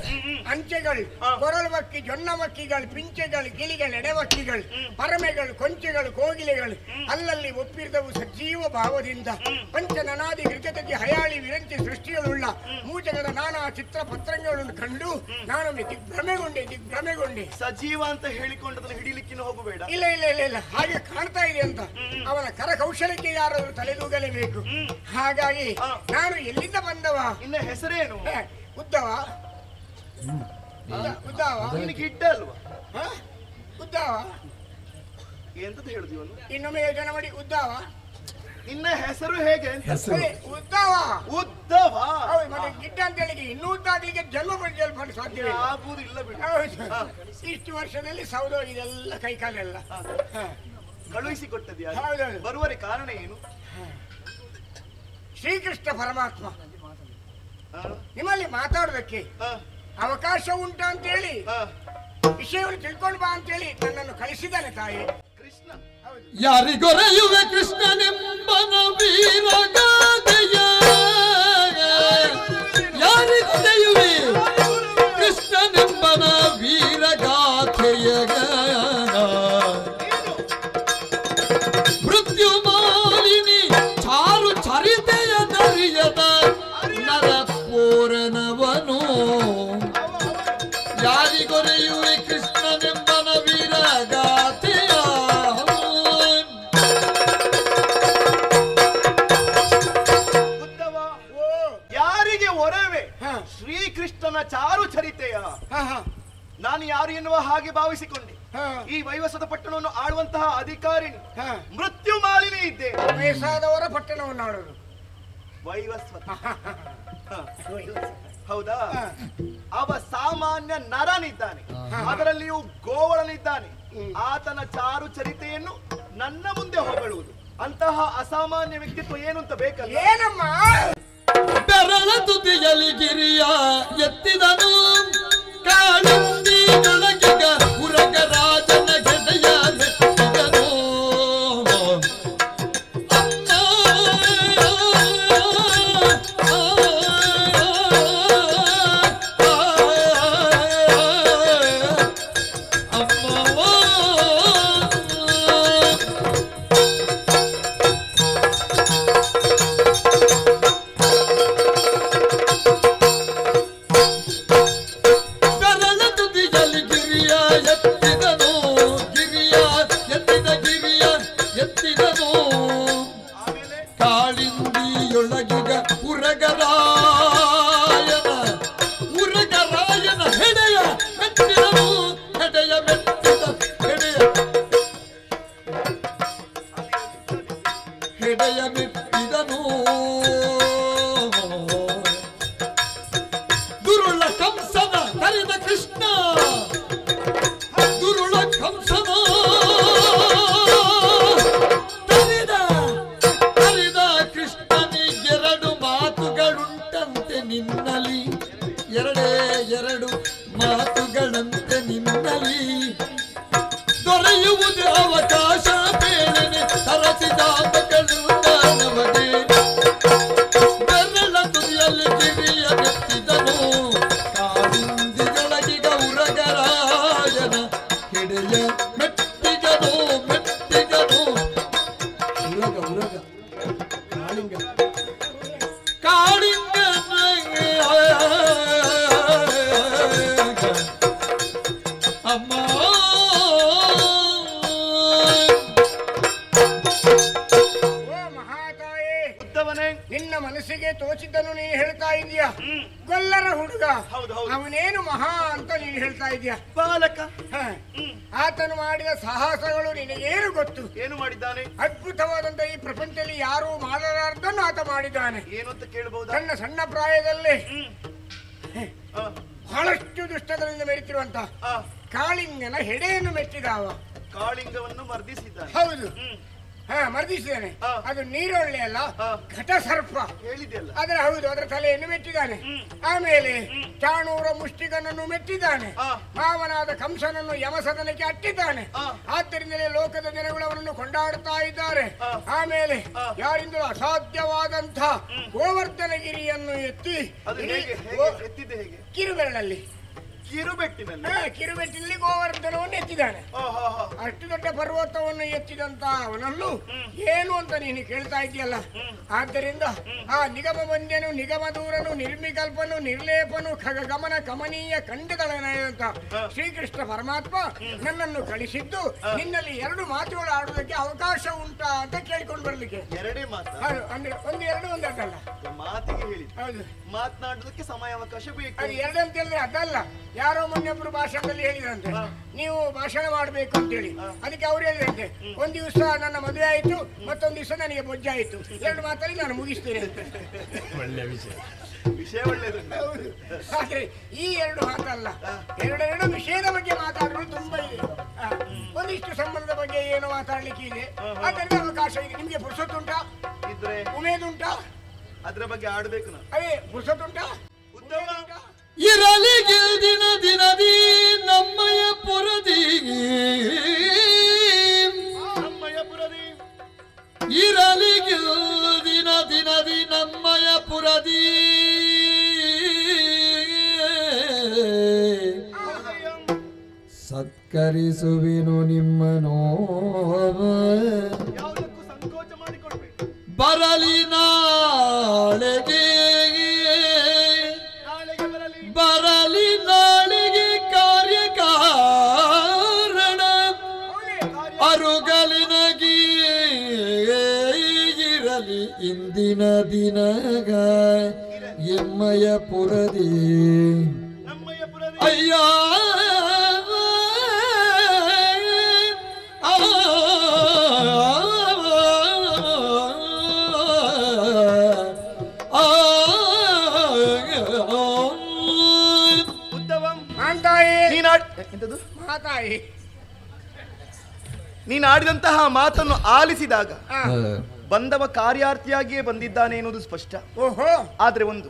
ಅಂಚೆಗಳು, ಕೊರಳು ಮಕ್ಕಿ, ಜೊನ್ನ ಮಕ್ಕಿಗಳು, ಪಿಂಚೆಗಳು, ಗಿಳಿಗಳು, ಎಡೆಮಕ್ಕಿಗಳು, ಪರಮೆಗಳು, ಕೊಂಚೆಗಳು, ಕೋಗಿಲೆಗಳು ಅಲ್ಲಲ್ಲಿ ಒಪ್ಪಿರಿದವು ಸಜೀವ ಭಾವದಿಂದ. ಪಂಚನನಾದಿ ಗೃಜತತಿ ಹಯಾಳಿ ವಿರಂಚಿ ಸೃಷ್ಟಿಗಳುಳ್ಳ ಮೂಜಗದ ನಾನಾ ಚಿತ್ರ ಪತ್ರಂಗಗಳನ್ನು ಕಂಡು ನಾನು ದಿಗ್ಭ್ರಮೆಗೊಂಡೆ. ಸಜೀವ ಅಂತ ಹೇಳಿಕೊಂಡದನ್ನು ಹಿಡಿಲಿಕ್ಕಿನ ಹೋಗಬೇಡ. ಇಲ್ಲ ಇಲ್ಲ ಇಲ್ಲ ಇಲ್ಲ, ಹಾಗೆ ಕಾಣ್ತಾ ಇದೆ ಅಂತ ಅವನ ಕರಕೌಶಲಕ್ಕೆ ಯಾರಾದ್ರೂ ತಲೆದೂಗಲೇಬೇಕು. ಹಾಗಾಗಿ ನಾನು ಎಲ್ಲಿಂದ ಬಂದವ? ಇನ್ನ ಹೆಸರೇನು? ಉದ್ದವ, ಉದ್ದವ, ಗಿಡ್ಡ ಅಲ್ವಾ? ಉದ್ದವ ಎಂತದ್ದು ಹೇಳುದು ಇವನು? ಇನ್ನೊಮ್ಮೆ ಯೋಚನೆ ಮಾಡಿ. ಉದ್ದವ, ಇನ್ನ ಹೆಸರು ಹೇಗೆ? ಉದ್ದವ. ಉದ್ದವ? ಹೌದು, ಮತ್ತೆ ಗಿಡ್ಡ ಅಂತ ಹೇಳಿ ಇನ್ನೂ ಉದ್ದಾಗ್ಲಿಕ್ಕೆ ಜನ್ಮ ಪಡೆದು ಸಾಧ್ಯವಿಲ್ಲ. ಆಗುವುದಿಲ್ಲ ಬಿಡು. ಇಷ್ಟು ವರ್ಷದಲ್ಲಿ ಸೌದೋಗಿದೆ ಎಲ್ಲ ಕೈಕಾಲೆಲ್ಲ. ಕಳುಹಿಸಿಕೊಟ್ಟದ್ಯಾ? ಹೌದೌದು. ಬರುವರೆ ಕಾರಣ ಏನು? ಶ್ರೀಕೃಷ್ಣ ಪರಮಾತ್ಮ ನಿಮ್ಮಲ್ಲಿ ಮಾತಾಡೋದಕ್ಕೆ ಅವಕಾಶ ಉಂಟು ಅಂತೇಳಿ, ವಿಷಯವನ್ನು ತಿಳ್ಕೊಂಡು ಬಾ ಅಂತೇಳಿ ನನ್ನನ್ನು ಕಳಿಸಿದ್ದಾನೆ ತಾಯಿ. ಕೃಷ್ಣ ಯಾರಿಗೊರೆಯುವೆ ಕೃಷ್ಣನೆಂಬನ ವೀರಗಾದೆಯ, ಯಾರಿಗೊರೆಯುವೆ ಕೃಷ್ಣನೆಂಬನ ವೀರಗಾಥೆಯ, ಮೃತ್ಯು ಮಾಲಿನಿ ಚಾರು ಚರಿತೆಯ ನರಿಯದ ನರಪೂರನವನು. ಯಾರಿಗೊರೆಯುವೆ ಕೃಷ್ಣನೆಂಬನ ವೀರಗಾಥೆಯ. ಯಾರಿಗೆ ಒರವೆ ಶ್ರೀಕೃಷ್ಣನ ಚಾರು ಚರಿತೆಯ? ನಾನು ಯಾರು ಎನ್ನುವ ಹಾಗೆ ಭಾವಿಸಿಕೊಂಡೆ. ಈ ವೈವಸ್ವತ ಪಟ್ಟಣವನ್ನು ಆಳುವಂತಹ ಅಧಿಕಾರಿಣಿ ಮೃತ್ಯು ಮಾಲಿನಿ ಇದ್ದೆ. ವಯಸ್ಸಾದವರ ಪಟ್ಟಣವನ್ನು ಆಡೋದು ವೈವಸ್ವತ. ಹೌದಾ? ಅವ ಸಾಮಾನ್ಯ ನರನಿದ್ದಾನೆ, ಅದರಲ್ಲಿಯೂ ಗೋವಳನಿದ್ದಾನೆ. ಆತನ ಚಾರು ಚರಿತೆಯನ್ನು ನನ್ನ ಮುಂದೆ ಹೊಗಳುವುದು ಅಂತಹ ಅಸಾಮಾನ್ಯ ವ್ಯಕ್ತಿತ್ವ ಏನು ಅಂತ ಬೇಕಲ್ಲ? ಏನಮ್ಮ? ಬೆರಳ ತುದಿಯಲ್ಲಿ ಗಿರಿಯ ಎತ್ತಿದನು, ಕಾಳಿಂದಿಯೊಳಗಿಗ ಉರಗ ರಾಜನ ಗೆಡೆಯ ಮೆಟ್ಟಿದನು. ನಿನ್ನ ಮನಸ್ಸಿಗೆ ತೋಚಿದ್ದನ್ನು ನೀನು ಹೇಳ್ತಾ ಇದೀಯ. ಗೊಲ್ಲರ ಹುಡುಗ ಅವನೇನು ಮಹಾ ಅಂತ ನೀನು ಹೇಳ್ತಾ ಇದೀಯ. ಬಾಲಕ ಆತನು ಮಾಡಿದ ಸಾಹಸಗಳು ನಿನಗೇನು ಗೊತ್ತು? ಏನು ಮಾಡಿದ್ದಾನೆ? ಅದ್ಭುತವಾದಂತ ಈ ಪ್ರಪಂಚದಲ್ಲಿ ಯಾರು ಮಾಡಲಾರದನ್ನು ಆತ ಮಾಡಿದ್ದಾನೆ. ಏನು ಅಂತ ಕೇಳಬಹುದು? ಸಣ್ಣ ಸಣ್ಣ ಪ್ರಾಯದಲ್ಲಿ ಬಹಳಷ್ಟು ದುಷ್ಟಗಳಿಂದ ಮೆರೆತಿರುವಂತ ಕಾಳಿಂಗನ ಹೆಡೆಯನ್ನು ಮೆಟ್ಟಿದಾವ. ಕಾಳಿಂಗವನ್ನು ಮರ್ದಿಸಿದ್ದಾನೆ. ಹೌದು. ಮರ್ದಿಸಿದ್ದಾನೆ. ಅದು ನೀರೊಳ್ಳೆ ಅಲ್ಲ, ಘಟ ಸರ್ಪ ಹೇಳಿದೆಯಲ್ಲ. ಅದರ ಹೌದು, ಅದರ ತಲೆಯನ್ನು ಮೆಟ್ಟಿದ್ದಾನೆ. ಆಮೇಲೆ ಚಾಣೂರ ಮುಷ್ಟಿಕನನ್ನು ಮೆಟ್ಟಿದ್ದಾನೆ. ಮಾವನಾದ ಕಂಸನನ್ನು ಯಮಸದನಕ್ಕೆ ಅಟ್ಟಿದ್ದಾನೆ. ಆದ್ದರಿಂದಲೇ ಲೋಕದ ಜನಗಳು ಅವನನ್ನು ಕೊಂಡಾಡುತ್ತಾ ಇದ್ದಾರೆ. ಆಮೇಲೆ ಯಾರಿಂದಲೂ ಅಸಾಧ್ಯವಾದಂಥ ಗೋವರ್ಧನಗಿರಿಯನ್ನು ಎತ್ತಿ ಕಿರುಬೆರಳಲ್ಲಿ ಕಿರುಬೆಟ್ಟಿನಲ್ಲಿ ಗೋವರ್ಧನವನ್ನು ಎತ್ತಿದ್ದಾನೆ. ಅಷ್ಟು ದೊಡ್ಡ ಪರ್ವತವನ್ನು ಎತ್ತಿದಂತ ಅವನನ್ನು ಏನು ಅಂತ ನೀನು ಕೇಳ್ತಾ ಇದೆಯಲ್ಲ. ಆದ್ದರಿಂದ ಆ ನಿಗಮ ಬಂದ್ಯನು, ನಿಗಮ ದೂರನು, ನಿರ್ಮಿಕಲ್ಪನು, ನಿರ್ಲೇಪನು, ಖಗಮನ ಕಮನೀಯ ಖಂಡಿತಳನಾದಂತ ಶ್ರೀಕೃಷ್ಣ ಪರಮಾತ್ಮ ನನ್ನನ್ನು ಕಳಿಸಿದ್ದು ನಿನ್ನಲ್ಲಿ 2 ಮಾತುಗಳು ಆಡುವುದಕ್ಕೆ ಅವಕಾಶ ಉಂಟಾ ಅಂತ ಕೇಳಿಕೊಂಡು ಬರ್ಲಿಕ್ಕೆ. ಎರಡೇ ಮಾತು ಅಂದ್ರೆ ಒಂದಲ್ಲ ಮಾತಿಗೆ ಹೇಳಿ. ಹೌದು, ಮಾತನಾಡುವುದಕ್ಕೆ ಸಮಯ ಅವಕಾಶ ಬೇಕು. ಅದು 2 ಅಂತ ಹೇಳಿದ್ರೆ ಅದಲ್ಲ. ಯಾರೋ ಮೊನ್ನೆಬ್ರು ಭಾಷಣದಲ್ಲಿ ಹೇಳಿದ್ರಂತೆ, ನೀವು ಭಾಷಣ ಮಾಡ್ಬೇಕು ಅಂತೇಳಿ. ಅದಕ್ಕೆ ಅವ್ರು ಹೇಳಿದಂತೆ, ಒಂದ್ ದಿವಸ ನನ್ನ ಮದುವೆ ಆಯ್ತು, ಮತ್ತೊಂದು ದಿವಸ ನನಗೆ ಬೊಜ್ಜ ಆಯ್ತು. 2 ಮಾತಲ್ಲಿ ನಾನು ಮುಗಿಸ್ತೇನೆ ಅಂತ. ಒಳ್ಳೆ ವಿಷಯ ಒಳ್ಳೆಯದು. ಆದ್ರೆ ಈ 2 ಮಾತಲ್ಲ, 2 ವಿಷಯದ ಬಗ್ಗೆ ಮಾತಾಡೋದು ತುಂಬಾ ಇದೆ. ಒಂದಿಷ್ಟು ಸಂಬಂಧದ ಬಗ್ಗೆ ಏನು ಮಾತಾಡ್ಲಿಕ್ಕೆ ಇದೆ. ಅದರಿಂದ ಅವಕಾಶ ಇದೆ. ನಿಮ್ಗೆ ಪುರುಷತ್ತುಂಟಾ, ಇದ್ರೆ ಉಮೇದುಂಟಾ, ಅದ್ರ ಬಗ್ಗೆ ಆಡ್ಬೇಕು ನಾವು. ಅದೇ ಪುರುಷತ್ತುಂಟಾ, ಉತ್ತಮ ಇರಲಿ ಗೆಲ್ದಿನ ದಿನದಿ ನಮ್ಮಯ ಪುರದಿ, ಇರಲಿ ಗೆಲ್ದಿನ ದಿನದಿ ನಮ್ಮಯ ಪುರದಿ, ಸತ್ಕರಿಸುವಿನು ನಿಮ್ಮನೋ ಯಾವುದಕ್ಕೂ ಸಂಕೋಚ ಮಾಡಿಕೊಡ್ಬೇಕು. ಬರಲಿ ನಾಳೆಗೆ, ಬರಲಿ ನಾಳೆಗೆ ಕಾರ್ಯಕಾರಣ ಅರುಗಲಿನಗಿ, ಇರಲಿ ಇಂದಿನ ದಿನಗ ಎಮ್ಮಯ ಪುರದಿ ಅಯ್ಯ ನೀನು ಆಡಿದಂತಹ ಮಾತನ್ನು ಆಲಿಸಿದಾಗ ಬಂದವ ಕಾರ್ಯಾರ್ಥಿಯಾಗಿಯೇ ಬಂದಿದ್ದಾನೆ ಎನ್ನುವುದು ಸ್ಪಷ್ಟ. ಆದ್ರೆ ಒಂದು,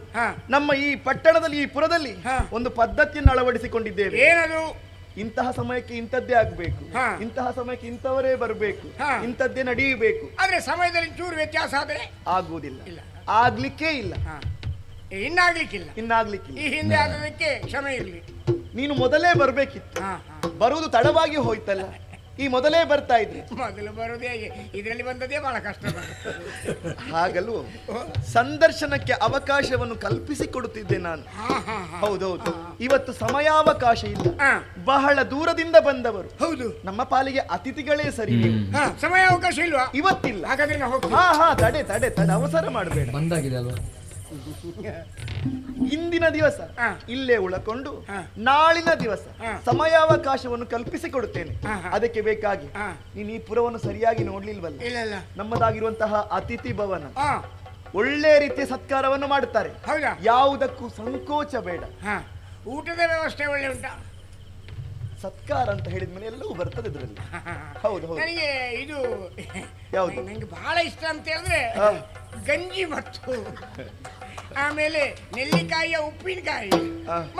ನಮ್ಮ ಈ ಪಟ್ಟಣದಲ್ಲಿ, ಈ ಪುರದಲ್ಲಿ ಒಂದು ಪದ್ಧತಿಯನ್ನು ಅಳವಡಿಸಿಕೊಂಡಿದ್ದೇವೆ. ಏನದು? ಇಂತಹ ಸಮಯಕ್ಕೆ ಇಂಥದ್ದೇ ಆಗ್ಬೇಕು, ಇಂತಹ ಸಮಯಕ್ಕೆ ಇಂಥವರೇ ಬರಬೇಕು, ಇಂಥದ್ದೇ ನಡೆಯಬೇಕು. ಆದ್ರೆ ಸಮಯದಲ್ಲಿ ಚೂರು ವ್ಯತ್ಯಾಸ ಆದ್ರೆ ಆಗುವುದಿಲ್ಲ, ಆಗ್ಲಿಕ್ಕೇ ಇಲ್ಲ, ಇನ್ನಾಗ್ಲಿಕ್ಕಿಲ್ಲ. ಈ ಹಿಂದೆ ಆದದಕ್ಕೆ ಕ್ಷಮೆ ಇರಲಿ. ನೀನು ಮೊದಲೇ ಬರ್ಬೇಕಿತ್ತು, ಬರುವುದು ತಡವಾಗಿ ಹೋಯ್ತಲ್ಲ. ಈ ಮೊದಲೇ ಬರ್ತಾ ಇದ್ರಿ. ಮೊದಲು ಬರುವುದು ಹೇಗೆ? ಇದರಲ್ಲಿ ಬಂದದೇ ಬಹಳ ಕಷ್ಟ. ಹಾಗಲ್ವ, ಸಂದರ್ಶನಕ್ಕೆ ಅವಕಾಶವನ್ನು ಕಲ್ಪಿಸಿಕೊಡುತ್ತಿದ್ದೆ ನಾನು. ಹೌದೌದು, ಇವತ್ತು ಸಮಯಾವಕಾಶ ಇಲ್ಲ. ಬಹಳ ದೂರದಿಂದ ಬಂದವರು. ಹೌದು, ನಮ್ಮ ಪಾಲಿಗೆ ಅತಿಥಿಗಳೇ ಸರಿ. ಸಮಯಾವಕಾಶ ಇಲ್ವಾ? ಇವತ್ತಿಲ್ಲ. ಹಾಗಾದ್ರೆ ತಡೆ ತಡೆ ತಡೆ, ಅವಸರ ಮಾಡಬೇಡ. ಬಂದಾಗಿದೆ ಅಲ್ವಾ? ಇಂದಿನ ದಿವಸ ಇಲ್ಲೇ ಉಳಕೊಂಡು ನಾಳಿನ ದಿವಸ ಸಮಯಾವಕಾಶವನ್ನು ಕಲ್ಪಿಸಿಕೊಡುತ್ತೇನೆ. ಅದಕ್ಕೆ ಬೇಕಾಗಿ ನೀನು ಈ ಪುರವನ್ನು ಸರಿಯಾಗಿ ನೋಡ್ಲಿಲ್ವಲ್ಲ? ನಮ್ಮದಾಗಿರುವಂತಹ ಅತಿಥಿ ಭವನ ಒಳ್ಳೆ ರೀತಿಯ ಸತ್ಕಾರವನ್ನು ಮಾಡುತ್ತಾರೆ. ಯಾವುದಕ್ಕೂ ಸಂಕೋಚ ಬೇಡ. ಊಟದ ವ್ಯವಸ್ಥೆ ಒಳ್ಳೆ ಉಂಟಾ? ಸತ್ಕಾರ ಅಂತ ಹೇಳಿದ್ಮೇಲೆ ಎಲ್ಲವೂ ಬರ್ತದೆ ಇದರಲ್ಲಿ. ಹೌದು ಹೌದು. ನನಗೆ ಇದು ಯಾವುದು ನಂಗೆ ಬಹಳ ಇಷ್ಟ ಅಂತ ಹೇಳಿದ್ರೆ ಗಂಜಿ ಮತ್ತು ಆಮೇಲೆ ನೆಲ್ಲಿಕಾಯಿಯ ಉಪ್ಪಿನಕಾಯಿ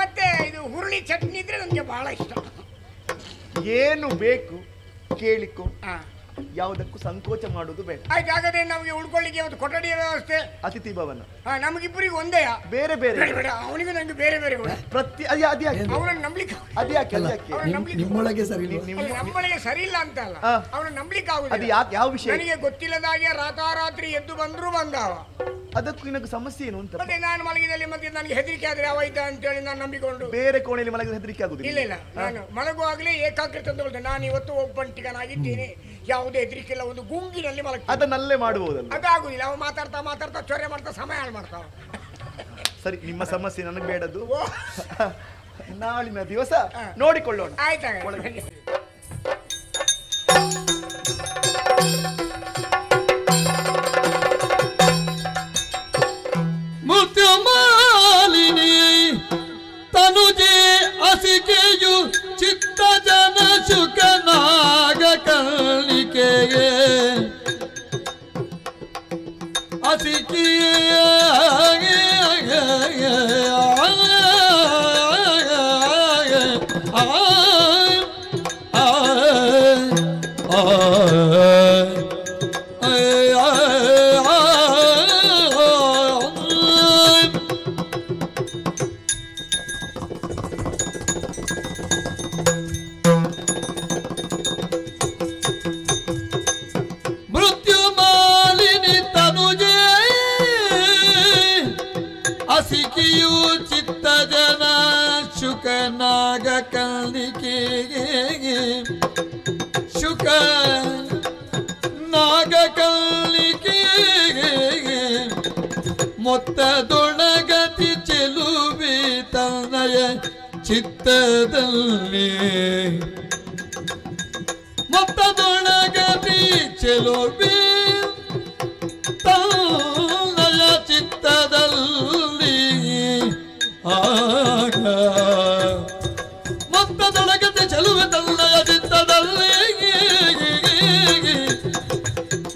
ಮತ್ತೆ ಇದು ಹುರುಳಿ ಚಟ್ನಿ ಇದ್ರೆ ನನಗೆ ಬಹಳ ಇಷ್ಟ. ಏನು ಬೇಕು ಕೇಳಿಕೊ, ಯಾವುದಕ್ಕೂ ಸಂಕೋಚ ಮಾಡುವುದು ಬೇಡ. ಆಯ್ತು, ಹಾಗಾದ್ರೆ ನಮಗೆ ಉಳ್ಕೊಳ್ಳಿಕ್ಕೆ ಒಂದು ಕೊಠಡಿಯ ವ್ಯವಸ್ಥೆ, ಅತಿಥಿ ಭವನ ನಮಗಿಬ್ಬರಿಗೆ ಒಂದೇ? ಬೇರೆ ಬೇರೆ ಅವನಿಗೂ ನಂಗೆ ಬೇರೆ ಬೇರೆ ಕೂಡ ಪ್ರತಿ ಅವನನ್ನು ನಂಬಲಿಕ್ಕೆ ನಿಮ್ಮೊಳಗೆ ಸರಿ ನಮ್ಮೊಳಗೆ ಸರಿ ಇಲ್ಲ ಅಂತ ಅಲ್ಲ, ಅವನು ನಂಬಲಿಕ್ಕೆ ಆಗುದಿಲ್ಲ. ಯಾವ ವಿಷಯ ನನಗೆ ಗೊತ್ತಿಲ್ಲದಾಗೆ ರಾತಾರಾತ್ರಿ ಎದ್ದು ಬಂದ್ರು ಬಂದಾವ. ಅದಕ್ಕೂ ನಿನಗೆ ಸಮಸ್ಯೆ ಏನು ಅಂತ? ಮತ್ತೆ ನಾನು ಮಲಗಿದಲ್ಲಿ ಮತ್ತೆ ನನಗೆ ಹೆದರಿಕೆ ಆದ್ರೆ ಅವ ಇದ್ದ ಅಂತೇಳಿ ನಾನು ನಂಬಿಕೊಂಡು ಬೇರೆ ಕೋಣೆಯಲ್ಲಿ ಮಲಗಿದ ಹೆದರಿಕೆ ಆಗುದಿಲ್ಲ. ಇಲ್ಲ, ನಾನು ಮಲಗುವಾಗಲೇ ಏಕಾಗ್ರತೆ ತಂದು ನಾನು ಇವತ್ತು ಒಬ್ಬಂಟಿಗನಾಗಿದ್ದೇನೆ, ಯಾವುದೇ ಹೆದರಿಕೆ ಇಲ್ಲ, ಒಂದು ಗುಂಗಿನಲ್ಲಿ ಅದನ್ನಲ್ಲೇ ಮಾಡಬಹುದಲ್ಲ? ಅದಾಗುದಿಲ್ಲ. ಅವ ಮಾತಾಡ್ತಾ ಮಾತಾಡ್ತಾ ಚೊರೆ ಮಾಡ್ತಾ ಸಮಯ ಹಾಳು ಮಾಡ್ತಾವ. ಸರಿ, ನಿಮ್ಮ ಸಮಸ್ಯೆ ನನಗೆ ಬೇಡದು. ನಾಳಿನ ದಿವಸ ನೋಡಿಕೊಳ್ಳೋಣ. ಆಯ್ತಾ? ಮುತ್ಯಮಾಲಿನಿ ತನುಜೆ ಅಸಿಕೆಯು ಚಿತ್ತ ಜನ ಸುಖನಾಗ ಕಲಿಕೆಗೆ ಅಸಿಕಿಯ ಅಸಿಕಿಯು ಚಿತ್ತ ಜನ ಶುಕ ನಾಗ ಕಲಿಕೆಗೆ ಶುಕ ನಾಗ ಕಲಿಕೆಗೆ ಮೊತ್ತದೊಳಗತಿ ಚೆಲುವೆ ತನ್ನಯ ಚಿತ್ತದಲ್ಲಿ ಮೊತ್ತದೊಳಗತಿ ಚೆಲುವೆ ತನ್ನಯ ಚಿತ್ತದಲ್ಲಿ ಆಗ ಮೊತ್ತದೊಳಗತಿ ಚೆಲುವೆ ತನ್ನಯ ಚಿತ್ತದಲ್ಲಿ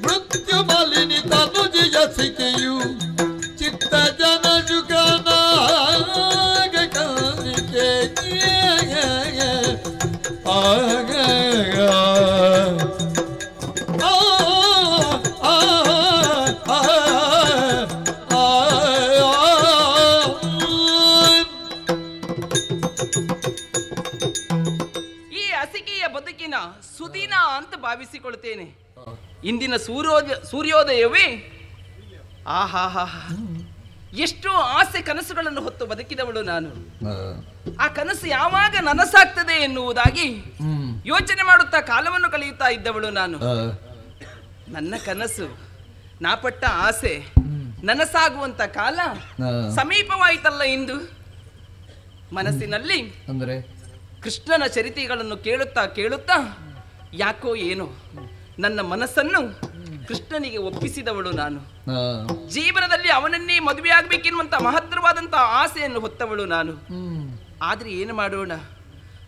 ಮೃತ್ಯು ಮಾಲಿನಿ ತನುಜಿಯ ಸಿಕೆಯು ಚಿತ್ತ ಜನ ಜುಗನಾಗ ಕಲಿಕೆ ಆಗ ಬದುಕಿನ ಸುದಿನ ಅಂತ ಭಾವಿಸಿಕೊಳ್ತೇನೆ. ಇಂದಿನ ಸೂರ್ಯೋದಯವೇ ಆಹಾ ಎಷ್ಟು ಆಸೆ ಕನಸುಗಳನ್ನು ಹೊತ್ತು ಬದುಕಿದವಳು ನಾನು. ಆ ಕನಸು ಯಾವಾಗ ನನಸಾಗ್ತದೆ ಎನ್ನುವುದಾಗಿ ಯೋಚನೆ ಮಾಡುತ್ತಾ ಕಾಲವನ್ನು ಕಳೆಯುತ್ತಾ ಇದ್ದವಳು ನಾನು. ನನ್ನ ಕನಸು, ನಾ ಪಟ್ಟ ಆಸೆ ನನಸಾಗುವಂತ ಕಾಲ ಸಮೀಪವಾಯಿತಲ್ಲ ಇಂದು. ಮನಸ್ಸಿನಲ್ಲಿ ಅಂದ್ರೆ ಕೃಷ್ಣನ ಚರಿತೆಗಳನ್ನು ಕೇಳುತ್ತಾ ಕೇಳುತ್ತಾ ಯಾಕೋ ಏನೋ ನನ್ನ ಮನಸ್ಸನ್ನು ಕೃಷ್ಣನಿಗೆ ಒಪ್ಪಿಸಿದವಳು ನಾನು. ಜೀವನದಲ್ಲಿ ಅವನನ್ನೇ ಮದುವೆ ಆಗ್ಬೇಕೆನ್ನುವಂತ ಮಹತ್ತರವಾದಂತಹ ಆಸೆಯನ್ನು ಹೊತ್ತವಳು ನಾನು. ಆದ್ರೆ ಏನು ಮಾಡೋಣ,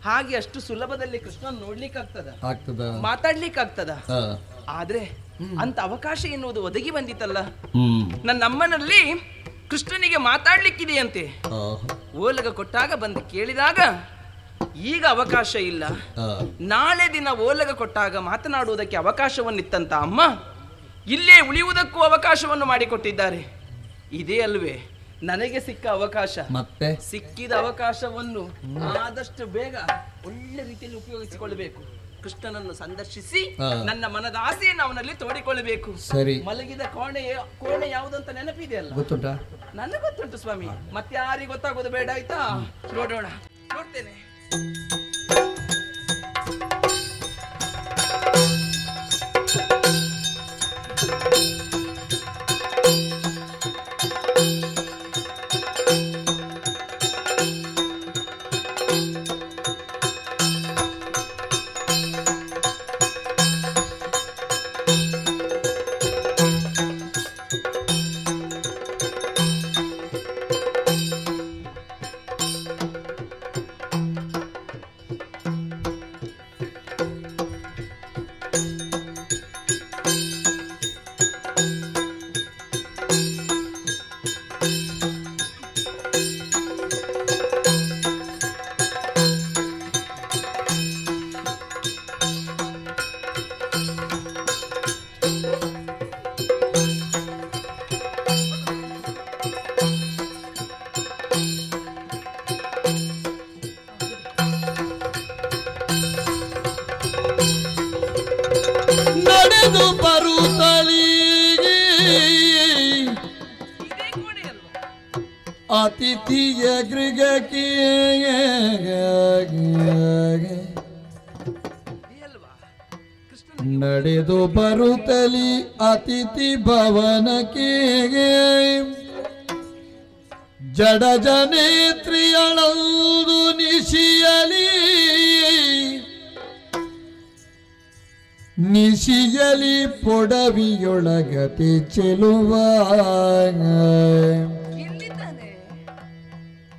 ಹಾಗೆ ಅಷ್ಟು ಸುಲಭದಲ್ಲಿ ಕೃಷ್ಣನ ನೋಡ್ಲಿಕ್ಕಾಗ್ತದ, ಮಾತಾಡ್ಲಿಕ್ಕಾಗ್ತದ? ಆದ್ರೆ ಅಂತ ಅವಕಾಶ ಎನ್ನುವುದು ಒದಗಿ ಬಂದಿತ್ತಲ್ಲ. ನನ್ನ ಅಮ್ಮನಲ್ಲಿ ಕೃಷ್ಣನಿಗೆ ಮಾತಾಡ್ಲಿಕ್ಕಿದೆಯಂತೆ. ಓಲಗ ಕೊಟ್ಟಾಗ ಬಂದು ಕೇಳಿದಾಗ ಈಗ ಅವಕಾಶ ಇಲ್ಲ, ನಾಳೆ ದಿನ ಓಲಗ ಕೊಟ್ಟಾಗ ಮಾತನಾಡುವುದಕ್ಕೆ ಅವಕಾಶವನ್ನಿತ್ತಂತ ಅಮ್ಮ ಇಲ್ಲೇ ಉಳಿಯುವುದಕ್ಕೂ ಅವಕಾಶವನ್ನು ಮಾಡಿಕೊಟ್ಟಿದ್ದಾರೆ. ಇದೇ ಅಲ್ವೇ ನನಗೆ ಸಿಕ್ಕ ಅವಕಾಶ. ಮತ್ತೆ ಸಿಕ್ಕಿದ ಅವಕಾಶವನ್ನು ಆದಷ್ಟು ಬೇಗ ಒಳ್ಳೆ ರೀತಿಯಲ್ಲಿ ಉಪಯೋಗಿಸಿಕೊಳ್ಳಬೇಕು. ಕೃಷ್ಣನನ್ನು ಸಂದರ್ಶಿಸಿ ನನ್ನ ಮನದ ಆಸೆಯನ್ನು ಅವನಲ್ಲಿ ತೋಡಿಕೊಳ್ಳಬೇಕು. ಮಲಗಿದ ಕೋಣೆ ಯಾವುದಂತ ನೆನಪಿದೆಯಲ್ಲ? ಗೊತ್ತುಂಟಾ? ನನಗೆ ಗೊತ್ತುಂಟು ಸ್ವಾಮಿ, ಮತ್ತೆ ಯಾರಿಗೆ ಗೊತ್ತಾಗೋದು ಬೇಡ ಆಯ್ತಾ? ನೋಡೋಣ, ನೋಡ್ತೇನೆ. ನಡೆದು ಬರುತ್ತಲಿಗೆ ಅತಿಥಿಯ ಗೃಹಕ್ಕೆ ನಡೆದು ಬರುತ್ತಲಿ ಅತಿಥಿ ಭವನಕ್ಕೆ ಜಡ ಜನೇತ್ರಿಯಳದು ನಿಶಿಯಲಿ ನಿಶಿಯಲಿ ಪೊಡವಿಯೊಳಗತಿ ಚೆಲುವ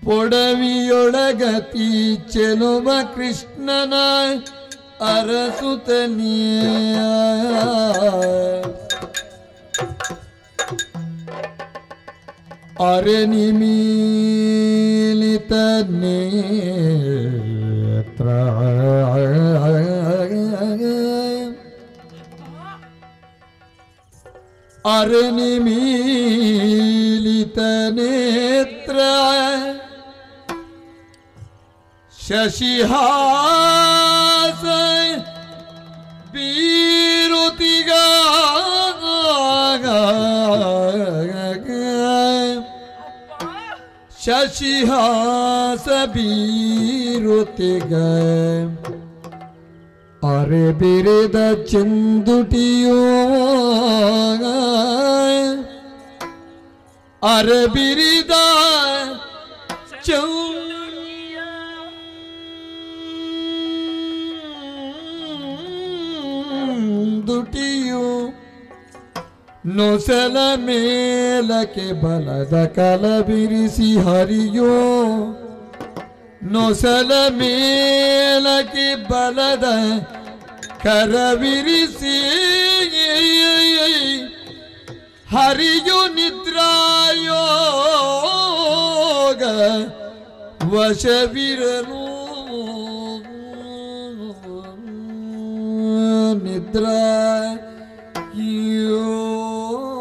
ಪೊಡವಿಯೊಳಗತಿ ಚೆಲುವ ಕೃಷ್ಣನ ಅರಸುತನಿಯ ಅರೆ ನಿಮೀಲಿತ ನೇತ್ರ ಅರೆ ನಿಮೀಲಿತ ನೇತ್ರ ಶಶಿಹಾಸ ಬೀರುತಿಗ ಶಶಿಹಾಸ ಬೀರುತಿಗ ಅರೆ ಬಿರಿದ ಚಂದುಟಿಯೋ ಅರೆ ಬಿರಿದ ಚಂದುಟಿಯು ನೊಸಲ ಮೇಲಕ್ಕೆ ಬಲದ ಕಲ ಬಿರಿಸಿ ಹರಿಯೋ ನೊಸಲ ಮೇಲಕ್ಕೆ ಬಲದ ಕರವಿರಿಸಿ ಹರಿಯು ನಿದ್ರಾಯೋಗ ವಶವಿರಲು ನಿದ್ರಾ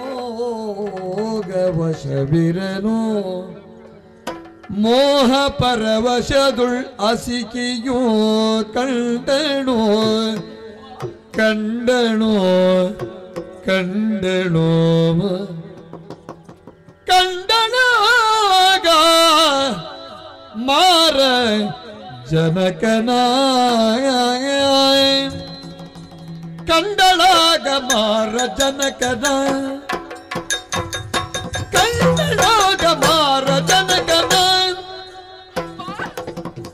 ಯೋಗ ವಶವಿರಲು ಮೋಹ ಪರವಶದುಳ್ ಅಸಿಕೆಯೋ ಕಂಡಣೋ ಕಂಡಣೋ ಕಂಡಣೋ ಕಂಡಣಾಗ ಮಾರ ಜನಕನ ಕಂಡಳಾಗ ಮಾರ ಜನಕನ ಕಂಡಳಾಗ ಮಾರ ಜನಕನ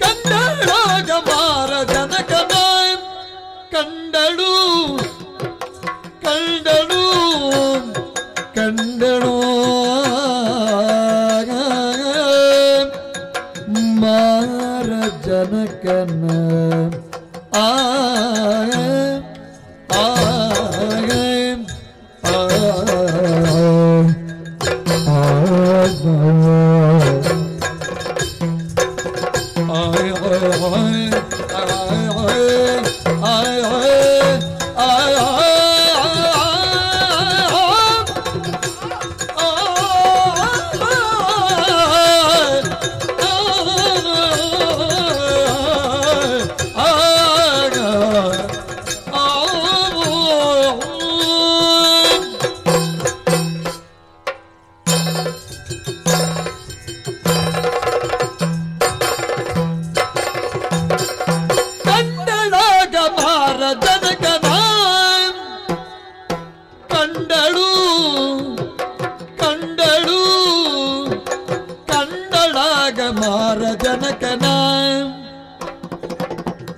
ಕಂಡಳಾಗ ಮಾರ ಜನಕನ ಕಂಡಳು ಕಂಡಳು ಕಂಡಳು ಮಾರ ಜನಕನ ಆ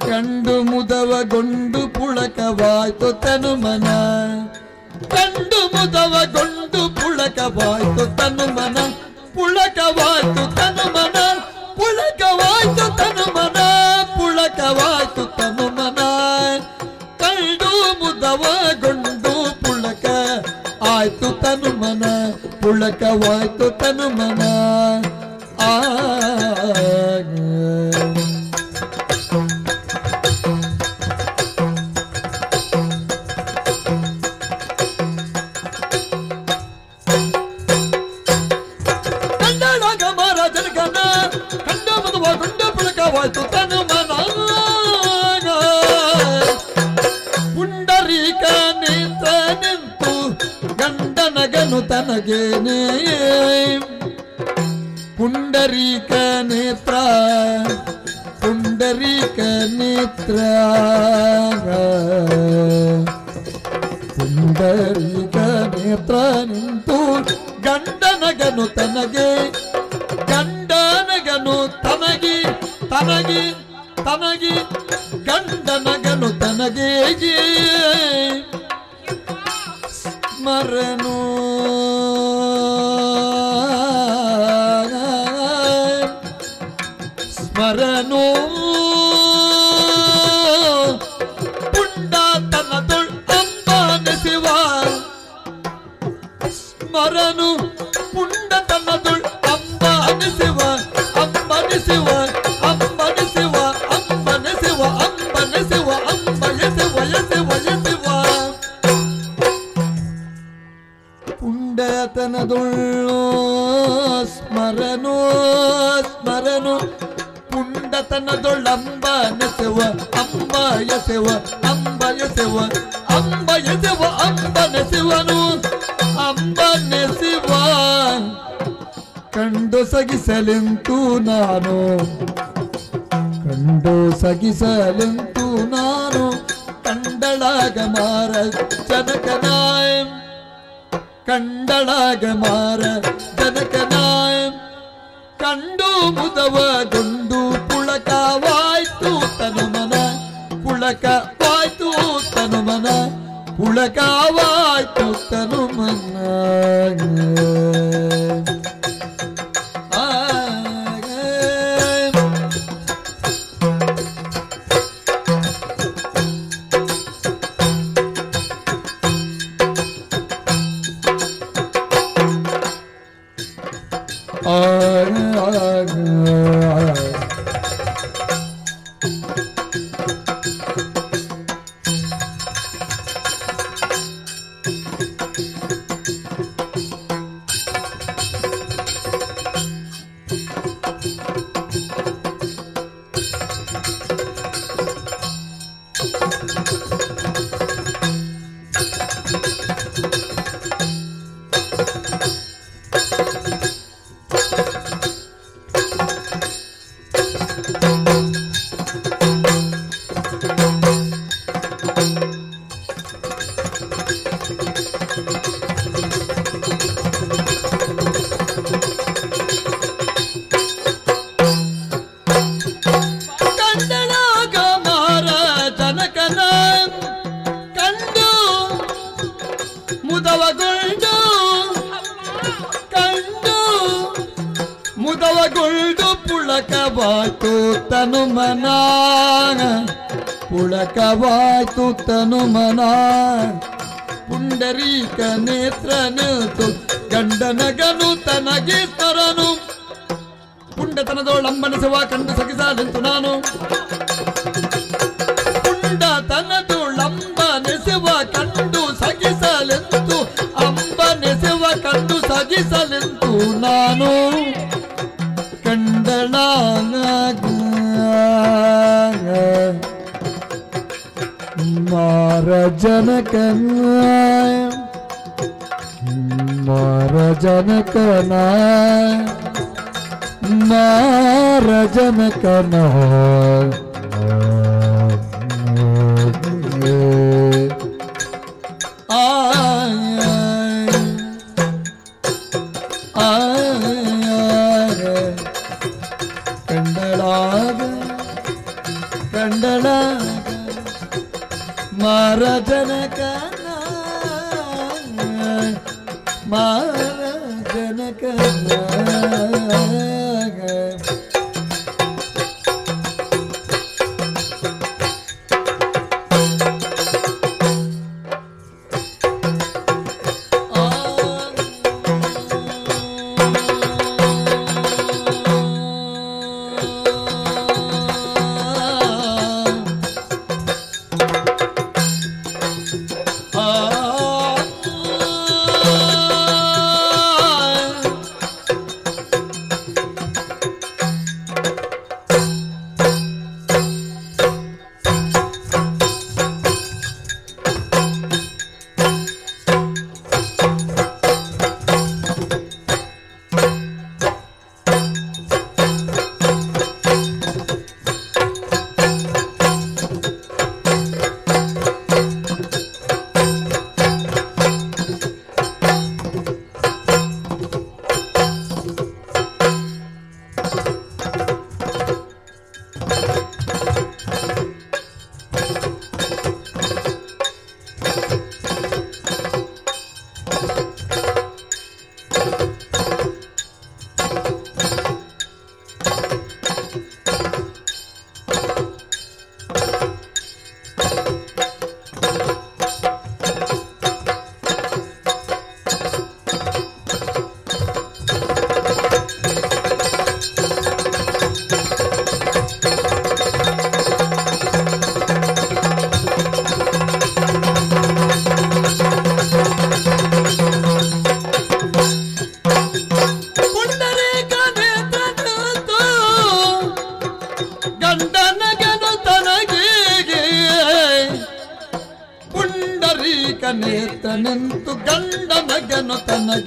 ಕಂಡು ಮುದವಗೊಂಡು ಪುಳಕವಾಯ್ತು ತನು ಮನ ಕಂಡು ಮುದವಗೊಂಡು ಪುಳಕವಾಯ್ತು ತನು ಮನ ಪುಳಕವಾಯ್ತು ತನು ಮನ ಪುಳಕವಾಯ್ತು ತನು ಮನ ಪುಳಕವಾಯ್ತು ತನು ಮನ ಕಂಡು ಮುದವಗೊಂಡು ಪುಳಕ ಆಯ್ತು ತನು ಮನ ಪುಳಕವಾಯ್ತು ತನು ಮನ ಆ ಪುಂಡರೀಕ ನೇತ್ರ ನಿಂತು ಗಂಡನಗನು ತನಗೇನೆ ಪುಂಡರೀಕ ನೇತ್ರ ಪುಂಡರೀಕ ನೇತ್ರ ಪುಂಡರೀಕ ನೇತ್ರ ನಿಂತು ಗಂಡನಗನು ತನಗೆ ಗಂಡನಗನು ತನಗಿ ತನಗಿ ತನಗಿ ಗಂಡನಗನು ತನಗೆ ಸ್ಮರನು ಸ್ಮರನು ಪುಂಡ ತನ್ನದೊಳ್ ಅಂಬಾನೆಸಿವ ಸ್ಮರನು ಪುಂಡ ತನ್ನದೊಳ್ ಪುಂಡತನದುಳ್ಳು ಸ್ಮರನು ಸ್ಮರನು ಪುಂಡತನದೊಳ್ಳಂಬ ನೆಸೆವ ಅಂಬ ಎಸೆವ ಅಂಬ ಎಸೆವ ಅಂಬ ಎಸೆವ ಅಂಬ ನೆಸೆವನು ಅಂಬ ನೆಸೆವ ಕಂಡು ಸಗಿಸಲೆಂತು ನಾನು ಕಂಡು ಸಗಿಸಲೆಂತು ನಾನು ಕಂಡಳಾಗ ಮಾರ ಜನಕನಾಯ ಕಂಡಳಾಗ ಮಾರ ಜನಕನಾಯ ಕಂಡು ಮುದವಗೊಂಡು ಪುಳಕವಾಯ್ತು ತನು ಮನ ಪುಳಕವಾಯ್ತು ತನು ಮನ ಪುಳಕವಾಯ್ತು ತನು ಮನ ಮುದವಗೊಂಡು ಪುಳಕವಾಯ್ತು ತನು ಮನ ಪುಳಕವಾಯ್ತು ತನು ಮನ ಪುಂಡರೀಕ ನೇತ್ರ ನಿಲ್ತು ಗಂಡನಗನು ತನಗೆ ಸ್ವರನು ಪುಂಡತನದೋಳಂಬನಿಸುವ ಕಂಡು ಸಗಿಸಲೆಂತು ನಾನು ಪುಂಡತನದೋಳಂಬನಿಸುವ ಕಂಡು ಸಗಿಸಲೆಂತು ಅಂಬನಿಸುವ ಕಂಡು ಸಗಿಸಲೆಂತು ನಾನು ಕಂಡಳಾಗ ಮಾರ ಜನಕನಾಯ ಮಾರ ಜನಕನಾಯ ಮಾರ ಜನಕನಾಯ ಕಂಡಳಾಗ ಕಂಡಳಾಗ ಮಾರ ಜನಕನ ಮಾರ ಜನಕನ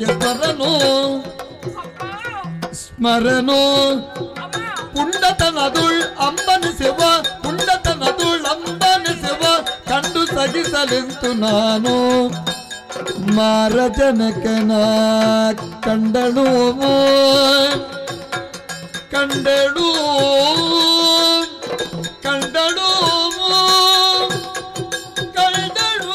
ಸ್ಮರನು ಸ್ಮರನು ಪುಂಡತನದುಳ್ ಅಂಬನಿಸುವ ಪುಂಡತನದುಳ್ ಅಂಬನಿಸುವ ಕಂಡು ಸಗಿಸಲೆಂತು ನಾನು ಮಾರಜನಕನ ಕಂಡಳು ಕಂಡಳು ಕಂಡಳು ಕಂಡಳು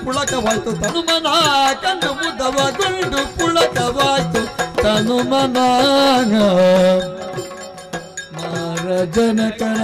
ಪುಳಕವಾಯ್ತು ತನುಮನ ಕಂಡು ಮುದವಗೊಂಡು ಪುಳಕವಾಯ್ತು ತನುಮನ ಮಾರ ಜನಕನ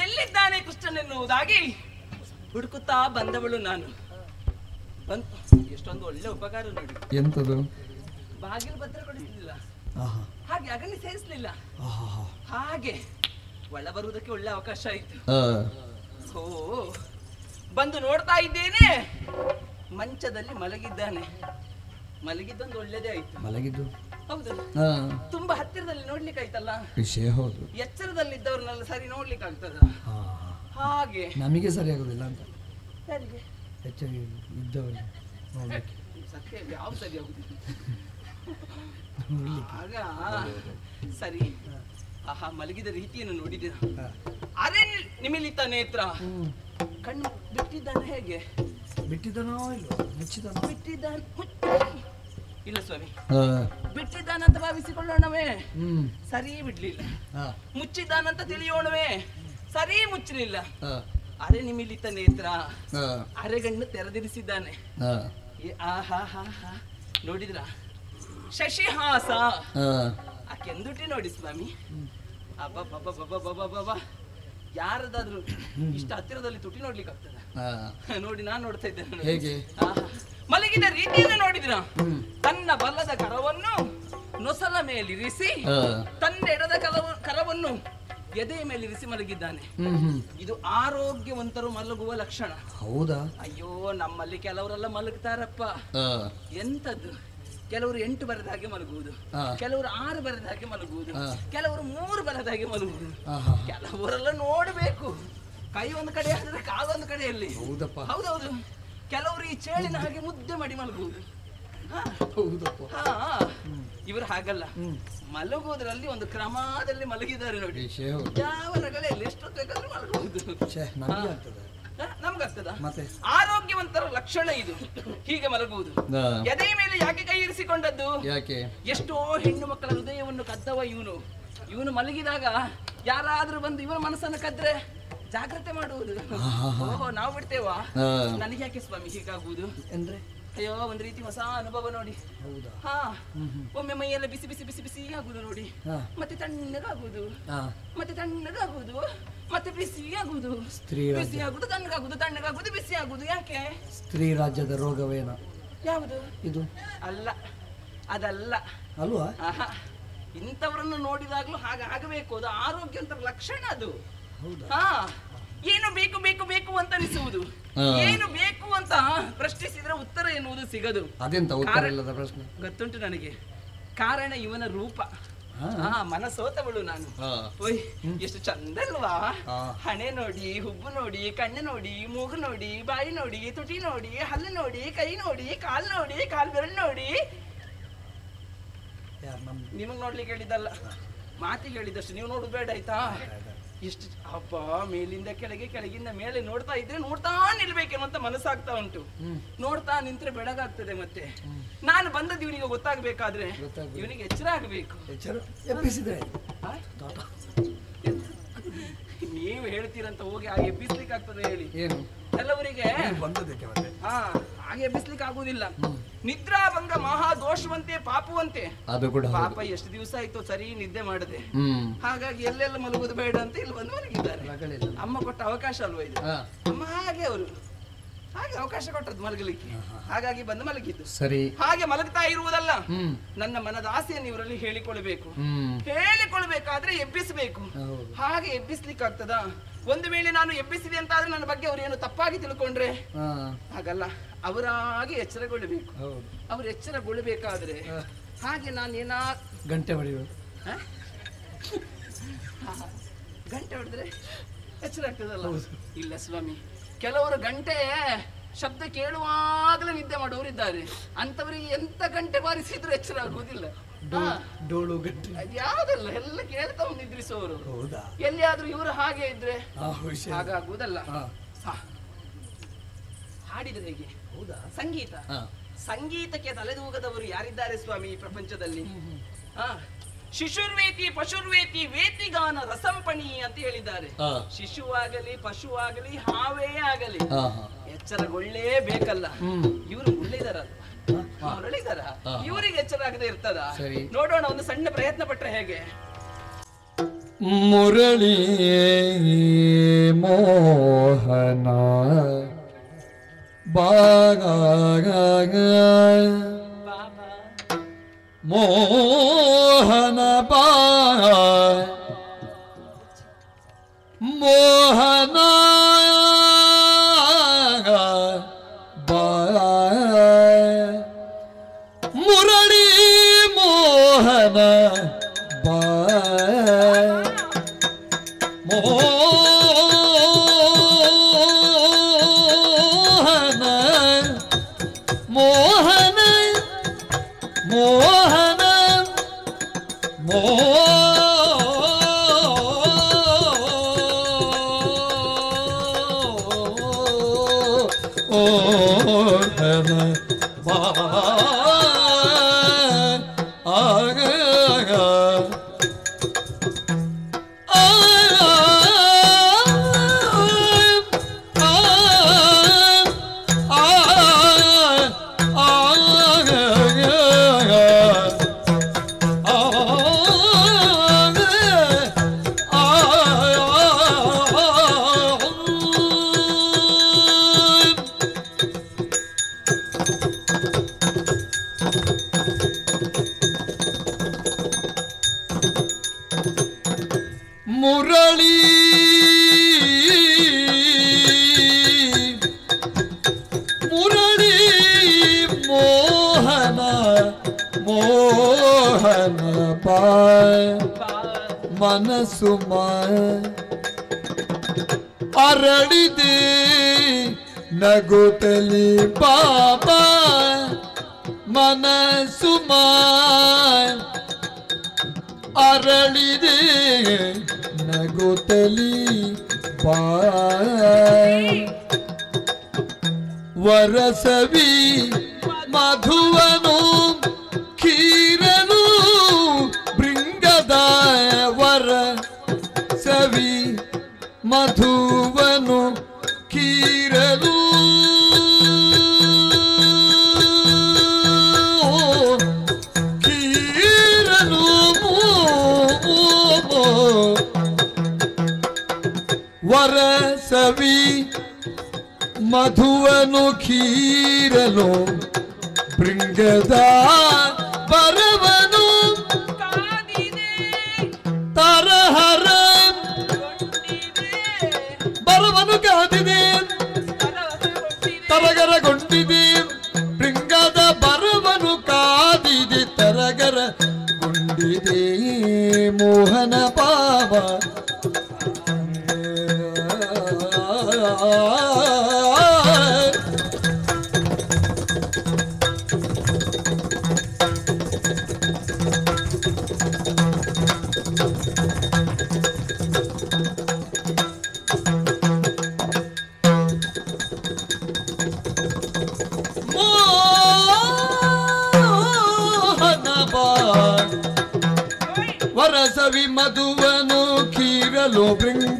ಎಲ್ಲಿದ್ದಾನೆ ಕೃಷ್ಣನೆನ್ನುವುದಾಗಿ ಹುಡುಕುತ್ತಾ ಬಂದವಳು ನಾನು. ಎಷ್ಟೊಂದು ಒಳ್ಳೆ ಉಪಕಾರ ನೋಡಿ. ಎಂತದು? ಬಾಗಿಲು ಭದ್ರಗೊಳಿಸಲಿಲ್ಲ, ಹಾಗೆ ಅಗಲಿ ಸೇರಿಸಲಿಲ್ಲ, ಹಾಗೆ ಒಳ ಬರುವುದಕ್ಕೆ ಒಳ್ಳೆ ಅವಕಾಶ ಆಯ್ತು. ಓ ಬಂದು ನೋಡ್ತಾ ಇದ್ದೇನೆ, ಮಂಚದಲ್ಲಿ ಮಲಗಿದ್ದಾನೆ. ಮಲಗಿದ್ದೊಂದು ಒಳ್ಳೇದೇ ಆಯ್ತು. ಮಲಗಿದ್ದು ಹೌದು, ತುಂಬಾ ಹತ್ತಿರದಲ್ಲಿ ನೋಡ್ಲಿಕ್ಕೆ ಆಯ್ತಲ್ಲ. ವಿಷಯ ಹೌದು. ಎಚ್ಚರದಲ್ಲಿದ್ದವ್ರನ್ನೆಲ್ಲ ಸರಿ ನೋಡ್ಲಿಕ್ಕೆ ಆಗ್ತದ. ಹಾಗೆ ನಮಗೆ ಸರಿ ಆಗುದಿಲ್ಲ ಅಂತ ಯಾರಿಗೆ ಎಚ್ಚರಿ ಇದ್ದವರಿಗೆ ನೋಡ್ಲಿಕ್ಕೆ ಸತ್ಯ ಯಾವ ಸರಿ ಆಗುದಿಲ್ಲ. ಆಗ ಸರಿ, ಆಹಾ ಮಲಗಿದ ರೀತಿಯನ್ನು ನೋಡಿದ್ದೀರ. ಅದೇ ನಿಮಿಲಿತ ನೇತ್ರ ಕಣ್ಣು ಬಿಟ್ಟಿದ್ದಾನೆ. ಹೇಗೆ ಬಿಟ್ಟಿದ್ದಾನೋ ಇಲ್ಲೋ? ಮುಚ್ಚಿದಾನೋ? ಬಿಟ್ಟಿದ್ದಾನೆ ಇಲ್ಲ ಸ್ವಾಮಿ, ಬಿಟ್ಟಿದ್ದಾನಂತ ಭಾವಿಸಿಕೊಳ್ಳೋಣವೇ, ಸರಿ ಬಿಡ್ಲಿಲ್ಲ. ಮುಚ್ಚಿದ್ದಾನಂತ ತಿಳಿಯೋಣವೇ, ಸರಿ ಮುಚ್ಚಲಿಲ್ಲ. ಅರೆ ನಿಮಿಲಿತ ನೇತ್ರ, ಅರೆಗಣ್ಣು ತೆರೆದಿರಿಸಿದ್ದಾನೆ. ಆಹಾ ಹಾ ಹಾ ನೋಡಿದ್ರ ಶಶಿಹಾಸ ಆ ಕೆಂದುಟಿ ನೋಡಿ ಸ್ವಾಮಿ. ಅಬ್ಬಬ್ಬಬ್ಬಬ್ಬಬ್ಬಬ್ಬ, ಯಾರದಾದ್ರೂ ಇಷ್ಟ ಹತ್ತಿರದಲ್ಲಿ ತುಟಿ ನೋಡ್ಲಿಕ್ಕೆ ಆಗ್ತದ? ನೋಡಿ ನಾನು ನೋಡ್ತಾ ಇದ್ದೇನೆ. ಹೇಗೆ ಮಲಗಿದ ರೀತಿಯನ್ನು ನೋಡಿದ್ರ, ತನ್ನ ಬಲದ ಕರವನ್ನು ನೊಸಲ ಮೇಲಿರಿಸಿ ತನ್ನ ಎಡದ ಕರವನ್ನು ಎದೆಯ ಮೇಲಿರಿಸಿ ಮಲಗಿದ್ದಾನೆ. ಇದು ಆರೋಗ್ಯವಂತರು ಮಲಗುವ ಲಕ್ಷಣ. ಹೌದಾ? ಅಯ್ಯೋ, ನಮ್ಮಲ್ಲಿ ಕೆಲವರೆಲ್ಲ ಮಲಗ್ತಾರಪ್ಪ. ಎಂತದ್ದು, ಕೆಲವರು 8 ಬರದ ಹಾಗೆ ಮಲಗುವುದು, ಕೆಲವರು 6 ಬರದ ಹಾಗೆ ಮಲಗುವುದು, ಕೆಲವರು 3 ಬರದ ಹಾಗೆ ಮಲಗುವುದು. ಕೆಲವರೆಲ್ಲ ನೋಡ್ಬೇಕು, ಕೈ ಒಂದು ಕಡೆ ಆದ್ರೆ ಕಾಲೊಂದು ಕಡೆಯಲ್ಲಿ. ಹೌದೌದು. ಕೆಲವರು ಈ ಚೇಳಿನ ಹಾಗೆ ಮುದ್ದೆ ಮಾಡಿ ಮಲಗುವುದು. ಇವರು ಹಾಗಲ್ಲ, ಮಲಗುವುದರಲ್ಲಿ ಒಂದು ಕ್ರಮದಲ್ಲಿ ಮಲಗಿದ್ದಾರೆ ನೋಡಿ. ಯಾವ ರಗಳೆಯಲ್ಲಿ ಎಷ್ಟೊತ್ತು ಬೇಕಾದ್ರೂ ಮಲಗುವುದು. ನಮ್ಗಾಗ್ತದ? ಆರೋಗ್ಯವಂತರ ಲಕ್ಷಣ ಇದು, ಹೀಗೆ ಮಲಗುವುದು. ಎದೆಯ ಮೇಲೆ ಯಾಕೆ ಕೈ ಇರಿಸಿಕೊಂಡದ್ದು? ಎಷ್ಟೋ ಹೆಣ್ಣು ಮಕ್ಕಳ ಹೃದಯವನ್ನು ಕದ್ದವ ಇವನು ಮಲಗಿದಾಗ ಯಾರಾದ್ರೂ ಬಂದು ಇವನ ಮನಸ್ಸನ್ನು ಕದ್ರೆ ಜಾಗ್ರತೆ ಮಾಡುವುದು. ಓಹೋ, ನಾವು ಬಿಡ್ತೇವಾ? ನನಗೆ ಯಾಕೆ ಸ್ವಾಮಿ ಹೀಗಾಗುವುದು ಅಂದ್ರೆ, ಅಯ್ಯೋ ಒಂದ್ ರೀತಿ ಹೊಸ ಅನುಭವ ನೋಡಿ. ಹಾ, ಒಮ್ಮೆ ಮೈಯೆಲ್ಲ ಬಿಸಿ ಬಿಸಿ ಬಿಸಿ ಬಿಸಿ ಆಗುದು ನೋಡಿ, ಮತ್ತೆ ತಣ್ಣಗಾಗುದು, ಮತ್ತೆ ತಣ್ಣಗಾಗುದು, ಮತ್ತೆ ಬಿಸಿ ಆಗುದು, ಬಿಸಿ ಆಗುದು, ತಣ್ಣಗಾಗುದು, ತಣ್ಣಗಾಗುದು, ಬಿಸಿ ಆಗುದು. ಯಾಕೆ? ಸ್ತ್ರೀ ರಾಜ್ಯದ ರೋಗವೇನ? ಯಾವುದು ಇದು? ಅಲ್ಲ, ಅದಲ್ಲ ಅಲ್ವಾ? ಇಂಥವರನ್ನು ನೋಡಿದಾಗ್ಲೂ ಆಗಬೇಕು, ಅದು ಆರೋಗ್ಯವಂತರ ಲಕ್ಷಣ ಅದು. ಹಾ, ಏನು ಬೇಕು ಬೇಕು ಬೇಕು ಅಂತ ಅನಿಸುವುದು, ಏನು ಬೇಕು ಅಂತ ಪ್ರಶ್ನಿಸಿದ್ರೆ ಉತ್ತರ ಎನ್ನುವುದು ಸಿಗದು. ಅದೆಂತ ಉತ್ತರ ಇಲ್ಲದ ಪ್ರಶ್ನೆ? ಗೊತ್ತುಂಟು ನನಗೆ. ಕಾರಣ ಇವನ ರೂಪ. ಮನ ಸೋತವಳು ನಾನು. ಓಯ್ ಎಷ್ಟು ಚಂದ ಅಲ್ವಾ? ಹಣೆ ನೋಡಿ, ಹುಬ್ಬು ನೋಡಿ, ಕಣ್ಣು ನೋಡಿ, ಮೂಗು ನೋಡಿ, ಬಾಯಿ ನೋಡಿ, ತುಟಿ ನೋಡಿ, ಹಲ್ಲು ನೋಡಿ, ಕೈ ನೋಡಿ, ಕಾಲ್ ನೋಡಿ, ಕಾಲ್ ಬೆರಳು ನೋಡಿ. ನಿಮಗ್ ನೋಡ್ಲಿಕ್ಕೆ ಹೇಳಿದ್ದಲ್ಲ, ಮಾತಿಗೆ ಹೇಳಿದಷ್ಟು. ನೀವು ನೋಡುದು ಬೇಡ ಆಯ್ತಾ? ಎಷ್ಟು ಹಬ್ಬ, ಮೇಲಿಂದ ಕೆಳಗೆ, ಕೆಳಗಿಂದ ಮೇಲೆ ನೋಡ್ತಾ ಇದ್ರೆ ನೋಡ್ತಾ ನಿಲ್ಬೇಕೇನಂತ ಮನಸ್ಸಾಗ್ತಾ ಉಂಟು. ನೋಡ್ತಾ ನಿಂತ್ರೆ ಬೆಳಗಾಗ್ತದೆ. ಮತ್ತೆ ನಾನು ಬಂದದ್ದು ಇವನಿಗೆ ಗೊತ್ತಾಗ್ಬೇಕಾದ್ರೆ ಇವನಿಗೆ ಎಚ್ಚರ ಆಗಬೇಕು. ನೀವು ಹೇಳ್ತೀರಂತ ಹೋಗಿ ಹಾಗೆ ಎಬ್ಬಿಸ್ಲಿಕ್ಕೆ ಆಗ್ತದೆ ಹೇಳಿ? ಕೆಲವರಿಗೆ ಹಾಗೆ ಎಬ್ಬಿಸ್ಲಿಕ್ಕೆ ಆಗುದಿಲ್ಲ. ನಿದ್ರಾಭಂಗ ಮಹಾ ದೋಷವಂತೆ ಪಾಪವಂತೆ. ಅದು ಕೂಡ ಪಾಪ ಎಷ್ಟು ದಿವಸ ಆಯ್ತು ಸರಿ ನಿದ್ದೆ ಮಾಡದೆ, ಹಾಗಾಗಿ ಎಲ್ಲೆಲ್ಲ ಮಲಗುದು ಬೇಡ ಅಂತ ಇಲ್ಲಿ ಬಂದು ಮಲಗಿದ್ದಾರೆ. ಅಮ್ಮ ಕೊಟ್ಟ ಅವಕಾಶ ಅಲ್ವಾ ಇದು? ಅಮ್ಮ ಹಾಗೆ ಅವರು ಹಾಗೆ ಅವಕಾಶ ಕೊಟ್ಟದ್ದು ಮಲಗಲಿಕ್ಕೆ, ಹಾಗಾಗಿ ಬಂದು ಮಲಗಿದ್ದು. ಸರಿ, ಹಾಗೆ ಮಲಗ್ತಾ ಇರುವುದಲ್ಲ, ನನ್ನ ಮನದ ಆಸೆಯನ್ನು ಇವರಲ್ಲಿ ಹೇಳಿಕೊಳ್ಬೇಕು. ಹೇಳಿಕೊಳ್ಬೇಕಾದ್ರೆ ಎಬ್ಬಿಸಬೇಕು. ಹಾಗೆ ಎಬ್ಬಿಸ್ಲಿಕ್ಕೆ ಆಗ್ತದ? ಒಂದು ವೇಳೆ ನಾನು ಎಬ್ಬಿಸಿದೆ ಅಂತ ಆದ್ರೆ ನನ್ನ ಬಗ್ಗೆ ಅವ್ರು ಏನು ತಪ್ಪಾಗಿ ತಿಳ್ಕೊಂಡ್ರೆ ಹಾಗಲ್ಲ, ಅವರಾಗಿ ಎಚ್ಚರಗೊಳ್ಳಬೇಕು. ಅವ್ರು ಎಚ್ಚರಗೊಳ್ಳಬೇಕಾದ್ರೆ ಹಾಗೆ ನಾನು ಗಂಟೆ ಹೊಡೆಯುವುದು, ಗಂಟೆ ಹೊಡೆದ್ರೆ ಎಚ್ಚರ ಆಗ್ತದಲ್ಲ? ಇಲ್ಲ ಸ್ವಾಮಿ, ಕೆಲವರು ಗಂಟೆ ಶಬ್ದ ಕೇಳುವಾಗಲೇ ನಿದ್ದೆ ಮಾಡೋರಿದ್ದಾರೆ. ಅಂತವರಿಗೆ ಎಂತ ಗಂಟೆ ಬಾರಿಸಿದ್ರು ಎಚ್ಚರ ಆಗುವುದಿಲ್ಲ. ಡೋಳು ಗಂಟೆ ಯಾವ್ದಲ್ಲ, ಎಲ್ಲ ಕೇಳ್ತಾ ನಿದ್ರಿಸುವವರು. ಎಲ್ಲಿಯಾದ್ರೂ ಇವರು ಹಾಗೆ ಇದ್ರೆ ಹಾಗಾಗುವುದಲ್ಲ. ಹಾಡಿದ್ರೆ ಹೇಗೆ? ಸಂಗೀತ, ಸಂಗೀತಕ್ಕೆ ತಲೆದೂಗದವರು ಯಾರಿದ್ದಾರೆ ಸ್ವಾಮಿ ಈ ಪ್ರಪಂಚದಲ್ಲಿ? ಶಿಶುರ್ವೇತಿ ಪಶುರ್ವೇತಿ ವೇತಿಗಾನ ರಸಂಪಣಿ ಅಂತ ಹೇಳಿದ್ದಾರೆ. ಶಿಶುವಾಗಲಿ ಪಶುವಾಗಲಿ ಹಾವೇ ಆಗಲಿ ಎಚ್ಚರಗೊಳ್ಳೇಬೇಕಲ್ಲ. ಇವರು ಮುರಳಿದಾರಲ್ಲ, ಮುರಳಿದಾರ, ಇವರಿಗೆ ಎಚ್ಚರ ಆಗದೆ ಇರ್ತದ? ನೋಡೋಣ, ಒಂದು ಸಣ್ಣ ಪ್ರಯತ್ನ ಪಟ್ರೆ ಹೇಗೆ? ಮುರಳಿ ಮೋಹನ ಬಾಗ ಮೋಹನ ಬಾ ಮೋಹನ ಬಾ ಮುರಳಿ ಮೋಹನ ಬಾ ಮೋಹನ ಮೋಹನ ಮೋಹನ ಮೋಹನ ಬಾ ಮುರಳಿ ಮುರಳಿ ಮೋಹನ ಮೋಹನ ಬಾ ಮನಸ್ಸು ಅರಳಿದೆ ನಗುತ್ತಲಿ ಬಾಬಾ ಮನಸ್ಸು ಅರಳಿದೆ ನಗುತ್ತಲಿ ಬಾ ವರಸವಿ ಮಧುವನು ಖೀರನು ಬೃಂಗದ ವರ ಸವಿ ಮಧುವನು ಖೀರನು ಖೀರನು ವರಸವಿ ಮಧುವನು ಖೀರನು ಬೃಂಗದ ಬರವನು ತರಹರ ಬರವನು ಕಾದಿದೆ ತರಗರಗೊಂಡಿದೆ ಬೃಂಗದ ಬರವನು ಕಾದಿದೆ ತರಗರಗೊಂಡಿದೆ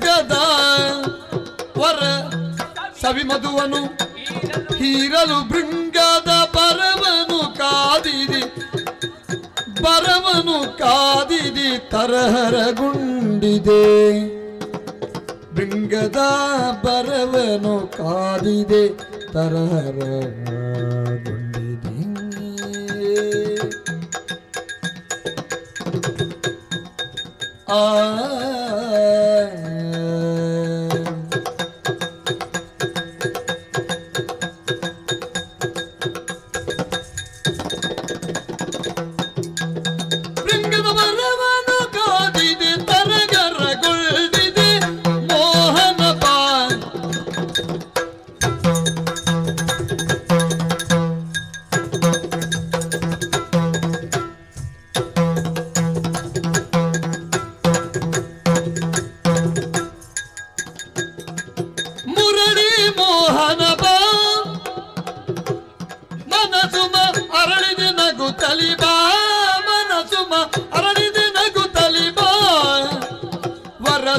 ಭೃಂಗದ ವರ ಸವಿ ಮಧುವನು ಹೀರಲು ಭೃಂಗದ ಬರವನು ಕಾದಿದಿ ತರಹರಗುಂಡಿದೆ ಭೃಂಗದ ಬರವನು ಕಾದಿದೆ ತರಹರಗುಂಡಿದೆ ಆ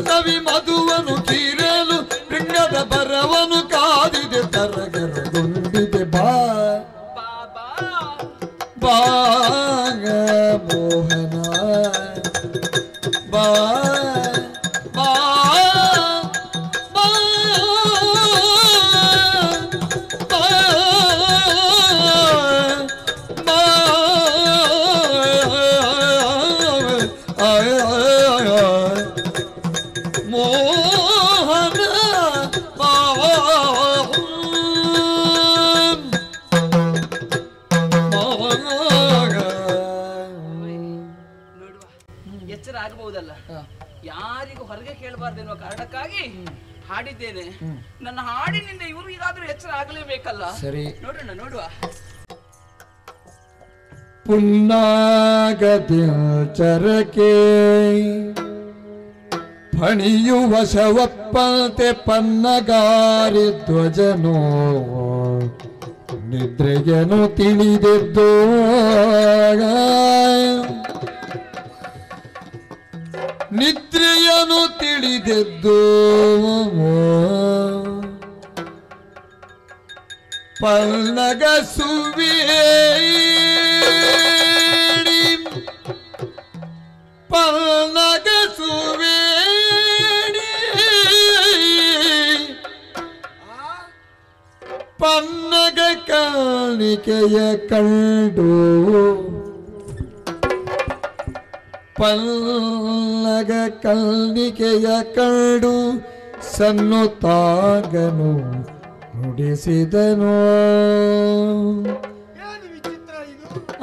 ಸವಿ ಮಧುವನು ಕೀರಲು ಭೃಂಗದ ಬರವನು ಕಾದಿದೆ ತರಗರಗುಂಡಿದೆ ಬಾಗ ಮೋಹನ ಬಾ ಎಚ್ಚರ ಆಗಬಹುದಲ್ಲ, ಯಾರಿಗೂ ಹೊರಗೆ ಕೇಳಬಾರ್ದೆನ್ನುವ ಕಾರಣಕ್ಕಾಗಿ ಹಾಡಿದ್ದೇನೆ. ನನ್ನ ಹಾಡಿನಿಂದ ಇವರು ಈಗಾದ್ರೂ ಎಚ್ಚರ ಆಗಲೇಬೇಕಲ್ಲ. ಸರಿ, ನೋಡೋಣ, ನೋಡುವ. ಪುನ್ನಾಗದಿಚರಕೆ ಫಣಿಯುವ ಶವಪ್ಪಂತೆ ಪನ್ನಗಾರಿ ಧ್ವಜನೋ ನಿದ್ರೆಗೆನು ತಿಳಿದೆದ್ದು ನಿದ್ರೆಯನು ತಿಳಿದೆದ್ದು ಪನ್ನಗ ಸುವೇಡಿ ಪನ್ನಗ ಸುವೇಡಿ ಪನ್ನಗ ಕಾಣಿಕೆಯ ಕಂಡು ಪಲ್ಲಗ ಕಲ್ಲಿಕೆಯ ಕಂಡು ಸನ್ನುತ್ತಾಗನು ನುಡಿಸಿದನು.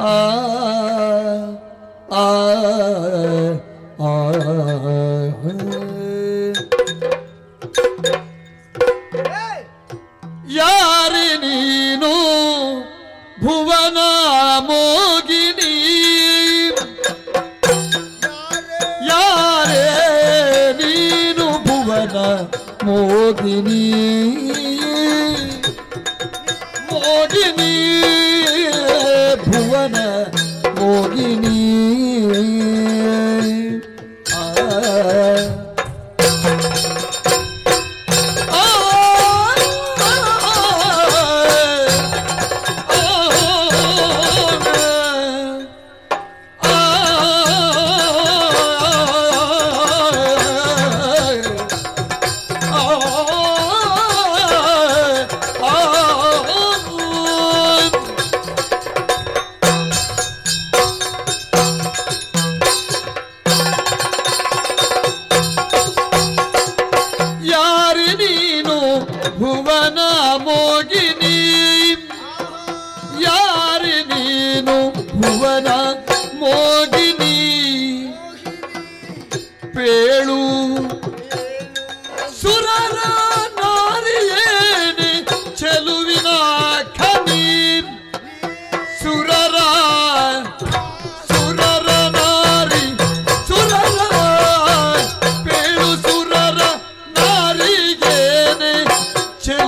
ಆ ಆ ಆ ಯಾರಿ ನೀನು ಭುವನ ಮೋಗಿನಿ, ಯಾರೇ ನೀನು ಭುವನ ಮೋಗಿನಿ, ಮೋಗಿನಿ ಭುವನ ಮೋಗಿನಿ. ಭುವನ ಮೋಗಿನಿ, ಯಾರಿ ನೀನು ಭುವನ ಮೋಗಿನಿ, ಪೇಳು ಸುರರ ನಾರಿಯೇನೆ ಚೆಲುವಿನ ಖನಿ, ಸುರರ ಸುರರ ನಾರಿ ಸುರರ ಪೇಳು ಸುರರ ನಾರಿಗೇನೆ ಚೆಲುವಿನ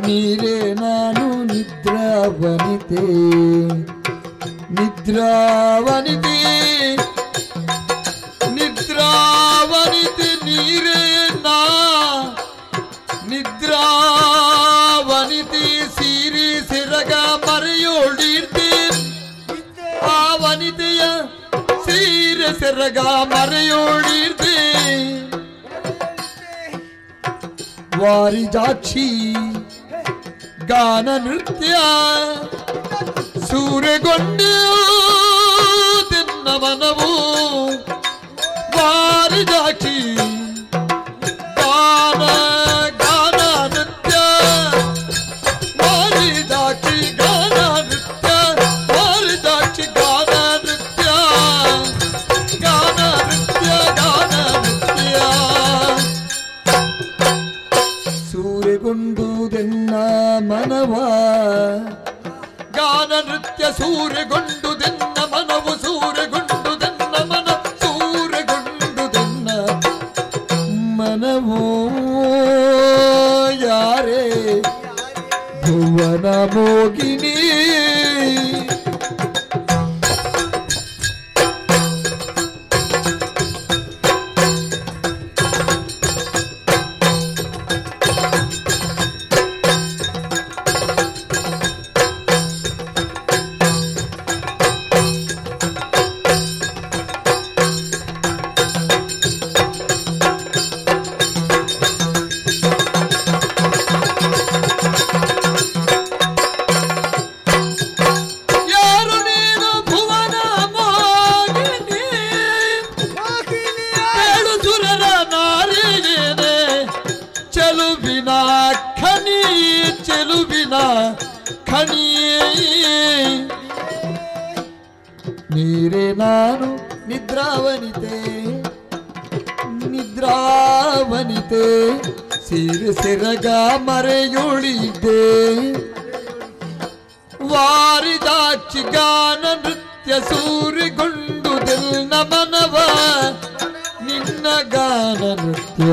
ನೀರೇ ನಾನು ನಿದ್ರಾವನಿತೆ ನಿದ್ರಾವನಿತೆ ನಿದ್ರಾವನಿತೆ ನೀರೇ ನಾ ನಿದ್ರಾವನಿತೆ ಸೀರೆ ಸೆರಗ ಮರೆಯೋಳಿರ್ತೆ ಆ ವನಿತೆಯ ಸೀರೆ ಸೆರಗ ಮರೆಯೋಳಿರ್ತೆ ವಾರಿಜಾಕ್ಷಿ ಗಾನ ನೃತ್ಯ ಸೂರ್ಯಗೊಂಡು ತಿನ್ನ ಮನವು ವಾರಿಜಾಕ್ಷಿ ಗಾನ ಗಾನ ನೃತ್ಯ ವಾರಿಜಾಕ್ಷಿ ಗಾನ ನೃತ್ಯ ವಾರಿಜಾಕ್ಷಿ ಗಾನ ನೃತ್ಯ ಗಾನ ನೃತ್ಯ ಗಾನ ನೃತ್ಯ ಸೂರ್ಯಗೊಂಡುದೆನ್ನ ಮನವ ಗಾನ ನೃತ್ಯ ಸೂರ್ಯಗೊಂಡುದೆನ್ನ ಮನವು ಸೂರ್ಯಗೊಂಡುದೆನ್ನ ಮನ ಸೂರ್ಯಗೊಂಡುದೆನ್ನ ಮನವೋ ಯಾರೇ ಭುವನ ಮೋಗಿನಿ ನೀರೇ ನಾನು ನಿದ್ರಾವನಿತೆ ನಿದ್ರಾವನಿತೆ ಸೀರೆ ಸೆರಗ ಮರೆಯುಳಿದೆ ವಾರಿದಾಚಿ ಗಾನ ನೃತ್ಯ ಸೂರಿಗೊಂಡುದೆಲ್ಲ ಮನವ ನಿನ್ನ ಗಾನ ನೃತ್ಯ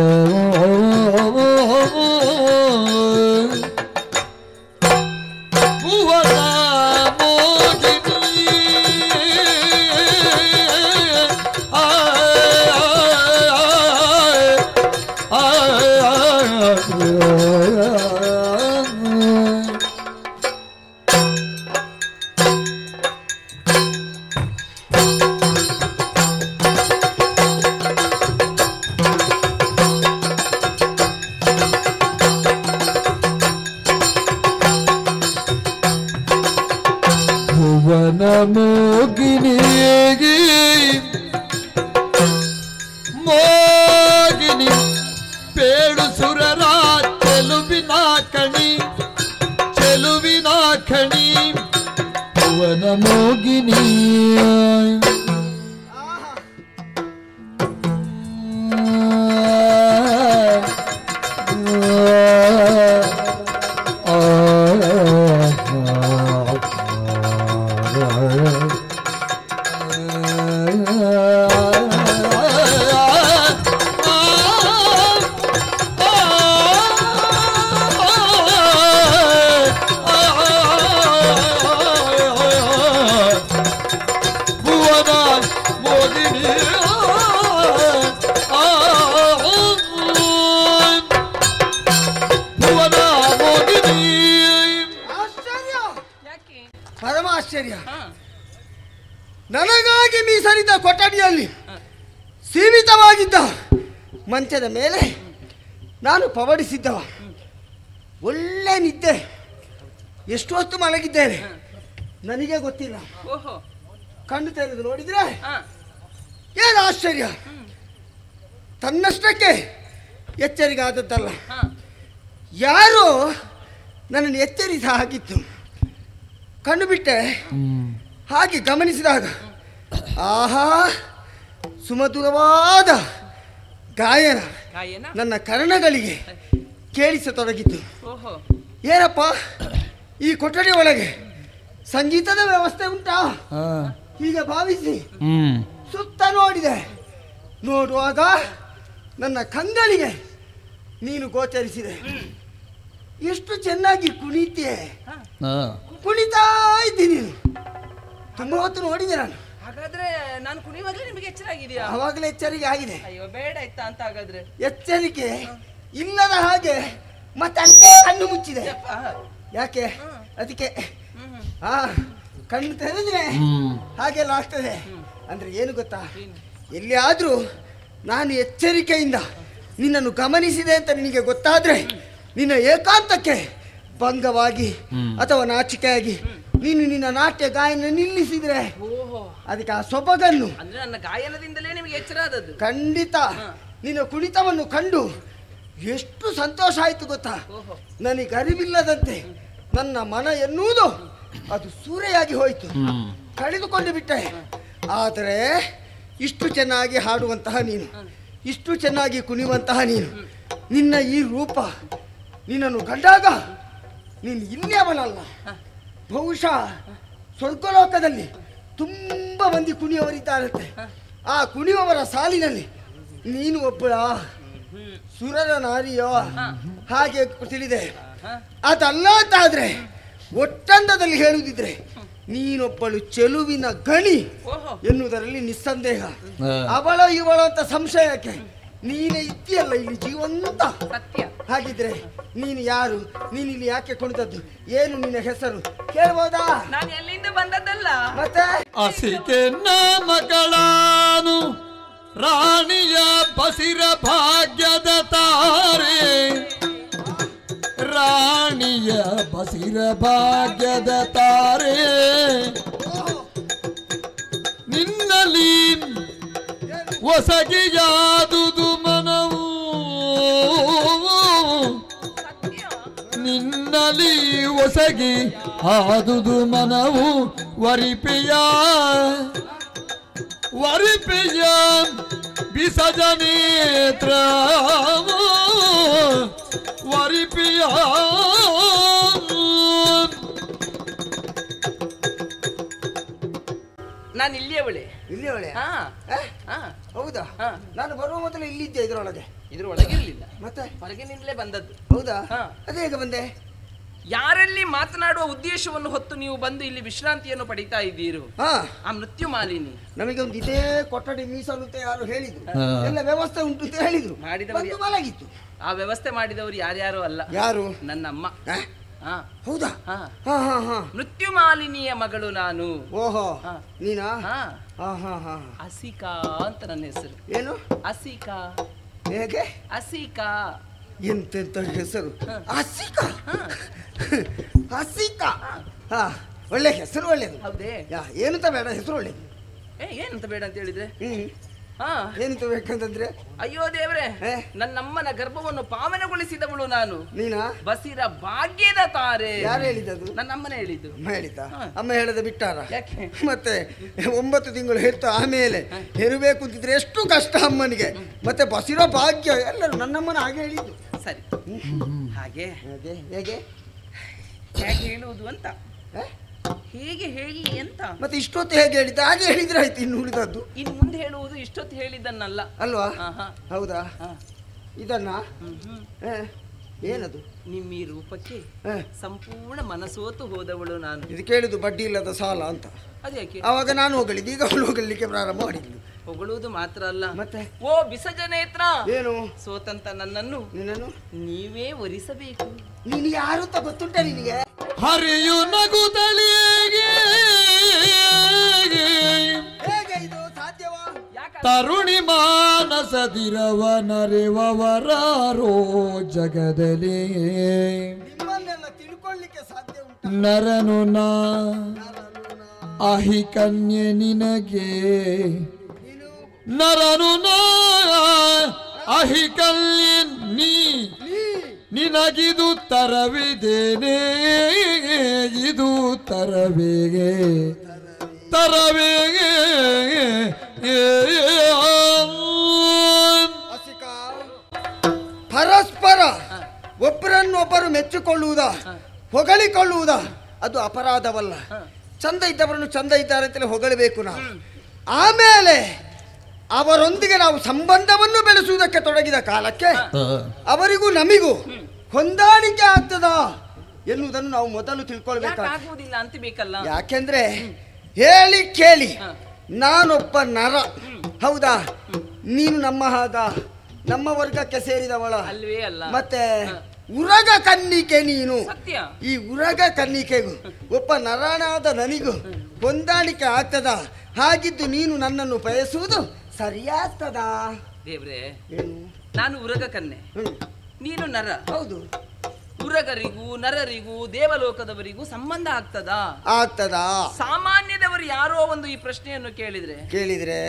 ಭುವನ ಮೋಗಿನಿ ಭುವನ ಮೋಗಿನಿ ಮೋಗಿನಿ ಪೇಳು ಸುರರ ಚೆಲುವಿನ ಕಣಿ ಚೆಲುವಿನ ಖಣಿ ಭುವನ ಮೋಗಿನಿ ಪರಮಾಶ್ಚರ್ಯ. ನನಗಾಗಿ ಮೀಸಲಿದ್ದ ಕೊಠಡಿಯಲ್ಲಿ ಸೀಮಿತವಾಗಿದ್ದ ಮಂಚದ ಮೇಲೆ ನಾನು ಪವಡಿಸಿದ್ದವ. ಒಳ್ಳೆ ನಿದ್ದೆ, ಎಷ್ಟು ಹೊತ್ತು ಮಲಗಿದ್ದೇನೆ ನನಗೆ ಗೊತ್ತಿಲ್ಲ. ಕಣ್ಣು ತೆರೆದು ನೋಡಿದ್ರೆ ಏನು ಆಶ್ಚರ್ಯ, ತನ್ನಷ್ಟಕ್ಕೆ ಎಚ್ಚರಿಕೆ ಆದದ್ದಲ್ಲ, ಯಾರೋ ನನ್ನನ್ನು ಎಚ್ಚರಿಸ ಹಾಗಿತ್ತು. ಕಣ್ಣು ಬಿಟ್ಟೆ, ಹಾಗೆ ಗಮನಿಸಿದಾಗ ಆಹಾ, ಸುಮಧುರವಾದ ಗಾಯನ ನನ್ನ ಕರ್ಣಗಳಿಗೆ ಕೇಳಿಸತೊಡಗಿತ್ತು. ಏನಪ್ಪ, ಈ ಕೊಠಡಿ ಒಳಗೆ ಸಂಗೀತದ ವ್ಯವಸ್ಥೆ ಉಂಟಾ ಹೀಗೆ ಭಾವಿಸಿ ಸುತ್ತ ನೋಡಿದೆ. ನೋಡುವಾಗ ನನ್ನ ಕಂಗಳಿಗೆ ನೀನು ಗೋಚರಿಸಿದೆ. ಎಷ್ಟು ಚೆನ್ನಾಗಿ ಕುಣಿತೆ. ಹಾ. ಕುಣಿತಾ ಇದ್ದೀನಿ. ತುಂಬಾ ಹೊತ್ತು ನೋಡಿದೆ ನಾನು. ಹಾಗಾದ್ರೆ ನಾನು ಕುಣಿಯುವಾಗಲೇ ನಿಮಗೆ ಎಚ್ಚರ ಆಗಿದೆಯಾ? ಅವಾಗಲೇ ಎಚ್ಚರಿಕೆ ಆಗಿದೆ. ಅಯ್ಯೋ ಬೇಡ ಇತ್ತಾ ಅಂತ ಹಾಗಾದ್ರೆ. ಎಚ್ಚರಿಕೆ ಇಲ್ಲದ ಹಾಗೆ ಮತ್ತೆ ಅಲ್ಲೇ ಕಣ್ಣು ಮುಚ್ಚಿದೆ. ಯಾಕೆ? ಅದಕ್ಕೆ ಹಾ, ಕಣ್ಣು ತೆರೆದ್ರೆ ಹಾಗೆಲ್ಲ ಆಗ್ತದೆ. ಅಂದ್ರೆ ಏನು ಗೊತ್ತಾ, ಎಲ್ಲಿಯಾದ್ರೂ ನಾನು ಎಚ್ಚರಿಕೆಯಿಂದ ನಿನ್ನನ್ನು ಗಮನಿಸಿದೆ ಅಂತ ನಿನಗೆ ಗೊತ್ತಾದ್ರೆ ನಿನ್ನ ಏಕಾಂತಕ್ಕೆ ಭಂಗವಾಗಿ ಅಥವಾ ನಾಚಿಕೆಯಾಗಿ ನೀನು ನಿನ್ನ ನಾಟ್ಯ ಗಾಯನ ನಿಲ್ಲಿಸಿದ್ರೆ ಅದಕ್ಕೆ ಆ ಸೊಬಗನ್ನು ಅಂದ್ರೆ ನನ್ನ ಗಾಯನದಿಂದಲೇ ನಿಮಗೆ ಎಚ್ಚರ ಆದದ್ದು. ಖಂಡಿತ ನಿನ್ನ ಕುಣಿತವನ್ನು ಕಂಡು ಎಷ್ಟು ಸಂತೋಷ ಆಯ್ತು ಗೊತ್ತಾ. ನನಗೆ ಅರಿವಿಲ್ಲದಂತೆ ನನ್ನ ಮನ ಎನ್ನುವುದು ಅದು ಸೂರೆಯಾಗಿ ಹೋಯಿತು, ಕಳೆದುಕೊಂಡು ಬಿಟ್ಟೆ. ಆದರೆ ಇಷ್ಟು ಚೆನ್ನಾಗಿ ಹಾಡುವಂತಹ ನೀನು, ಇಷ್ಟು ಚೆನ್ನಾಗಿ ಕುಣಿಯುವಂತಹ ನೀನು, ನಿನ್ನ ಈ ರೂಪ ನಿನ್ನನ್ನು ಕಂಡಾಗ ನೀನು ಇಲ್ಲಿ ಅವನಲ್ಲ, ಬಹುಶಃ ಸ್ವರ್ಗಲೋಕದಲ್ಲಿ ತುಂಬ ಮಂದಿ ಕುಣಿಯವರಿದ್ದಾರಂತೆ. ಆ ಕುಣಿಯುವವರ ಸಾಲಿನಲ್ಲಿ ನೀನು ಒಬ್ಬಳ ಸುರರ ನಾರಿಯೋ ಹಾಗೆ ತಿಳಿದೆ. ಅದಲ್ಲ ಅಂತಾದ್ರೆ ಒಟ್ಟಂದದಲ್ಲಿ ಹೇಳುವುದಿದ್ರೆ ನೀನೊಬ್ಬಳು ಚೆಲುವಿನ ಗಣಿ ಎನ್ನುವುದರಲ್ಲಿ ನಿಸ್ಸಂದೇಹ. ಅವಳ ಇವಳ ಅಂತ ಸಂಶಯಕ್ಕೆ ನೀನೇ ಇದ್ದೀಯಲ್ಲ ಇಲ್ಲಿ ಜೀವಂತ. ಹಾಗಿದ್ರೆ ನೀನು ಯಾರು? ನೀನು ಇಲ್ಲಿ ಯಾಕೆ ಕುಣಿದದ್ದು? ಏನು ನಿನ್ನ ಹೆಸರು ಕೇಳ್ಬೋದಾ? ನಾನು ಎಲ್ಲಿಂದ ಬಂದದ್ದಲ್ಲ. ಮತ್ತೆ ಅಸಿಕೆ ಮಗಳಾನು ರಾಣಿಯ ಬಸಿರ ಭಾಗ್ಯದ ತಾರೆ, ರಾಣಿಯ ಬಸಿರ ಭಾಗ್ಯದ ತಾರೆ, ನಿನ್ನಲ್ಲಿ ಒಸಗಿಯಾದುದು ಮನವು, ನಿನ್ನಲ್ಲಿ ಒಸಗಿ ಆದುದು ಮನವು, ವರಿಪೆಯ ವರಿಪೆಯ ಬಿಸಜನೇತ್ರ ವರಿಪೆಯ. ನಾನು ಇಲ್ಲಿಯವಳೆ. ಇಲ್ಲಿ ಒಳ್ಳೆ. ಹಾ. ಹೌದಾ? ಹಾ. ನಾನು ಬರುವ ಮೊದಲು ಇಲ್ಲಿದ್ದೆ ಇದರೊಳಗೆ. ಇದ್ರೊಳಗಿರ್ಲಿಲ್ಲ, ಮತ್ತೆ ಹೊರಗಿನಿಂದಲೇ ಬಂದದ್ದು. ಹೌದಾ? ಹಾ. ಅದೇ ಹೇಗೆ ಬಂದೆ? ಯಾರಲ್ಲಿ ಮಾತನಾಡುವ ಉದ್ದೇಶವನ್ನು ಹೊತ್ತು ನೀವು ಬಂದು ಇಲ್ಲಿ ವಿಶ್ರಾಂತಿಯನ್ನು ಪಡಿತಾ ಇದ್ದೀರು, ಹಾ, ಆ ಮೃತ್ಯು ಮಾಲಿನಿ ನಮಗೆ ಒಂದು ಇದೇ ಕೊಠಡಿ ಮೀಸಲು ಅಂತ ಯಾರು ಹೇಳಿದ್ರು, ಎಲ್ಲ ವ್ಯವಸ್ಥೆ ಉಂಟು ಅಂತ ಹೇಳಿದ್ರು. ಮಾಡಿದವರು ಬಂದು ಮಲಗಿತ್ತು. ಆ ವ್ಯವಸ್ಥೆ ಮಾಡಿದವರು ಯಾರ್ಯಾರು ಅಲ್ಲ, ಯಾರು? ನನ್ನಮ್ಮ. ಹಾ? ಹೌದಾ? ಹಾ. ಹಾ ಹಾ ಹಾ. ಮೃತ್ಯು ಮಾಲಿನಿಯ ಮಗಳು ನಾನು. ಓಹೋ, ಹಾ. ನೀನಾ? ಹಾ. ಹಾ ಹಾ ಹಾ. ಅಸಿಕಾ ಅಂತ ನನ್ನ ಹೆಸರು. ಏನು? ಅಸಿಕಾ. ಹೇಗೆ? ಅಸಿಕಾ. ಎಂತೆಂತ ಹೆಸರು? ಅಸಿಕಾ. ಹಾ. ಅಸಿಕಾ. ಹಾ, ಒಳ್ಳೆ ಹೆಸರು, ಒಳ್ಳೇದು. ಹೌದೇ? ಏನಂತ ಬೇಡ, ಹೆಸರು ಒಳ್ಳೇದು. ಏನಂತ ಬೇಡ ಅಂತ ಹೇಳಿದ್ರೆ? ಹಾ. ಏನಂತ ಬೇಕಂತಂದ್ರೆ? ಅಯ್ಯೋ ದೇವ್ರೆ, ನನ್ನಮ್ಮನ ಗರ್ಭವನ್ನು ಪಾವನಗೊಳಿಸಿದವಳು ನಾನು. ನೀನಾ? ಬಸಿರ ಭಾಗ್ಯದ ತಾರೆ. ಯಾರು ಹೇಳಿದ್ದದು? ನನ್ನಮ್ಮನೇ ಹೇಳಿದ್ದು. ಅಮ್ಮ ಹೇಳಿದ್ದ? ಅಮ್ಮ ಹೇಳದೆ ಬಿಟ್ಟಾರ? ಯಾಕೆ? ಮತ್ತೆ 9 ತಿಂಗಳು ಹೆತ್ತು ಆಮೇಲೆ ಹೆರಬೇಕು ಅಂತಿದ್ರೆ ಎಷ್ಟು ಕಷ್ಟ ಅಮ್ಮನಿಗೆ. ಮತ್ತೆ ಬಸಿರೋ ಭಾಗ್ಯ ಎಲ್ಲರೂ ನನ್ನಮ್ಮನ ಹಾಗೆ ಹೇಳಿದ್ದು. ಸರಿ, ಹಾಗೆ ಹೇಗೆ ಹೇಗೆ ಹೇಗೆ ಹೇಳುವುದು ಅಂತ, ಹೇಗೆ ಹೇಳಿ ಅಂತ. ಮತ್ತೆ ಇಷ್ಟೊತ್ತು ಹೇಗೆ ಹೇಳಿದ್ದ? ಹಾಗೆ ಹೇಳಿದ್ರೆ ಆಯ್ತು. ಇನ್ನು ಉಳಿದದ್ದು ಇನ್ನು ಮುಂದೆ ಹೇಳುವುದು ಇಷ್ಟೊತ್ತು ಹೇಳಿದ್ದನ್ನಲ್ಲ ಅಲ್ವಾ? ಆಹಾ. ಹೌದಾ? ಹಾ. ಇದನ್ನ ಏನದು? ನಿಮ್ಮ ಈ ರೂಪಕ್ಕೆ ಸಂಪೂರ್ಣ ಮನಸೋತು ಹೋದವಳು ನಾನು. ಇದು ಕೇಳುದು ಬಡ್ಡಿ ಇಲ್ಲದ ಸಾಲ ಅಂತ. ಅದ್ಯಾಕೆ? ಅವಾಗ ನಾನು ಹೋಗಲಿದ್ದು, ಈಗ ಅವಳು ಹೋಗಲಿಕ್ಕೆ ಪ್ರಾರಂಭ ಮಾಡಿದ್ಲು. ಹೊಗಳುವುದು ಮಾತ್ರ ಅಲ್ಲ, ಮತ್ತೆ ಓ ಬಿಸಜನೇತ್ರ, ಏನು ಸೋತಂತ ನನ್ನನ್ನು ನಿನ್ನನ್ನು ನೀವೇ ಒರಿಸಬೇಕು. ನೀನು ಯಾರು ಅಂತ ಗೊತ್ತುಂಟ ನಿನಗೆ? ಹರಿಯು ನಗುತ್ತಲಿಗೆ ಹೇಗೆ ಇದು ಸಾಧ್ಯವಾ? ತರುಣಿ ಮಾನಸದಿರವ ನರೆವವರಾರೋ ಜಗದಲ್ಲಿ, ನಿಮ್ಮನ್ನೆಲ್ಲ ತಿಳ್ಕೊಳ್ಳಿಕ್ಕೆ ಸಾಧ್ಯ ಉಂಟು? ನರನು ನಾ ಅಹಿ ಕನ್ಯೆ ನಿನಗೆ, ನರನು ನಾ ಅಹಿ ಕನ್ಯೆ ನಿನಗಿದು ತರವಿದೇನೆ, ಇದು ತರಬೇಗೆ ತರಬೇಗೆ. ಅಸಿಕಾ, ಪರಸ್ಪರ ಒಬ್ಬರನ್ನೊಬ್ಬರು ಮೆಚ್ಚಿಕೊಳ್ಳುವುದ, ಹೊಗಳಿಕೊಳ್ಳುವುದ ಅದು ಅಪರಾಧವಲ್ಲ. ಚಂದ ಇದ್ದವರನ್ನು ಚಂದ ಇದ್ದಾರೆ ಅಂತಲೇ ಹೊಗಳಬೇಕು ನಾವು. ಆಮೇಲೆ ಅವರೊಂದಿಗೆ ನಾವು ಸಂಬಂಧವನ್ನು ಬೆಳೆಸುವುದಕ್ಕೆ ತೊಡಗಿದ ಕಾಲಕ್ಕೆ ಅವರಿಗೂ ನಮಿಗೂ ಹೊಂದಾಣಿಕೆ ಆಗ್ತದಾ ಎನ್ನುವುದನ್ನು ನಾವು ಮೊದಲು ತಿಳ್ಕೊಳ್ಬೇಕಾಗ್ತದೆ. ಆಗುವುದಿಲ್ಲ ಅಂತ ಬೇಕಲ್ಲ. ಯಾಕೆಂದ್ರೆ ಹೇಳಿ ಕೇಳಿ ಹ. ನಾನೊಬ್ಬ ನರ, ಹೌದಾ? ನೀನು ನಮ್ಮ ವರ್ಗಕ್ಕೆ ಸೇರಿದವಳ ಅಲ್ವೇ ಅಲ್ಲ. ಮತ್ತೆ ಉರಗ ಕನ್ನಿಕೆ ನೀನು. ಸತ್ಯ. ಈ ಉರಗ ಕನ್ನಿಕೆಗೂ ಒಬ್ಬ ನರನಾದ ನನಗೂ ಹೊಂದಾಣಿಕೆ ಆಗ್ತದ? ಹಾಗಿದ್ದು ನೀನು ನನ್ನನ್ನು ಬಯಸುವುದು ಸರಿಯಾಗ್ತದಾ? ದೇವ್ರೆ, ಏನು? ನಾನು ಉರಗ ಕನ್ನೆ, ನೀನು ನರ. ಹೌದು. ಉರಗರಿಗೂ ನರರಿಗೂ ದೇವಲೋಕದವರಿಗೂ ಸಂಬಂಧ ಆಗ್ತದಾ? ಆಗ್ತದಾ? ಸಾಮಾನ್ಯದವರು ಯಾರೋ ಒಂದು ಈ ಪ್ರಶ್ನೆಯನ್ನು ಕೇಳಿದ್ರೆ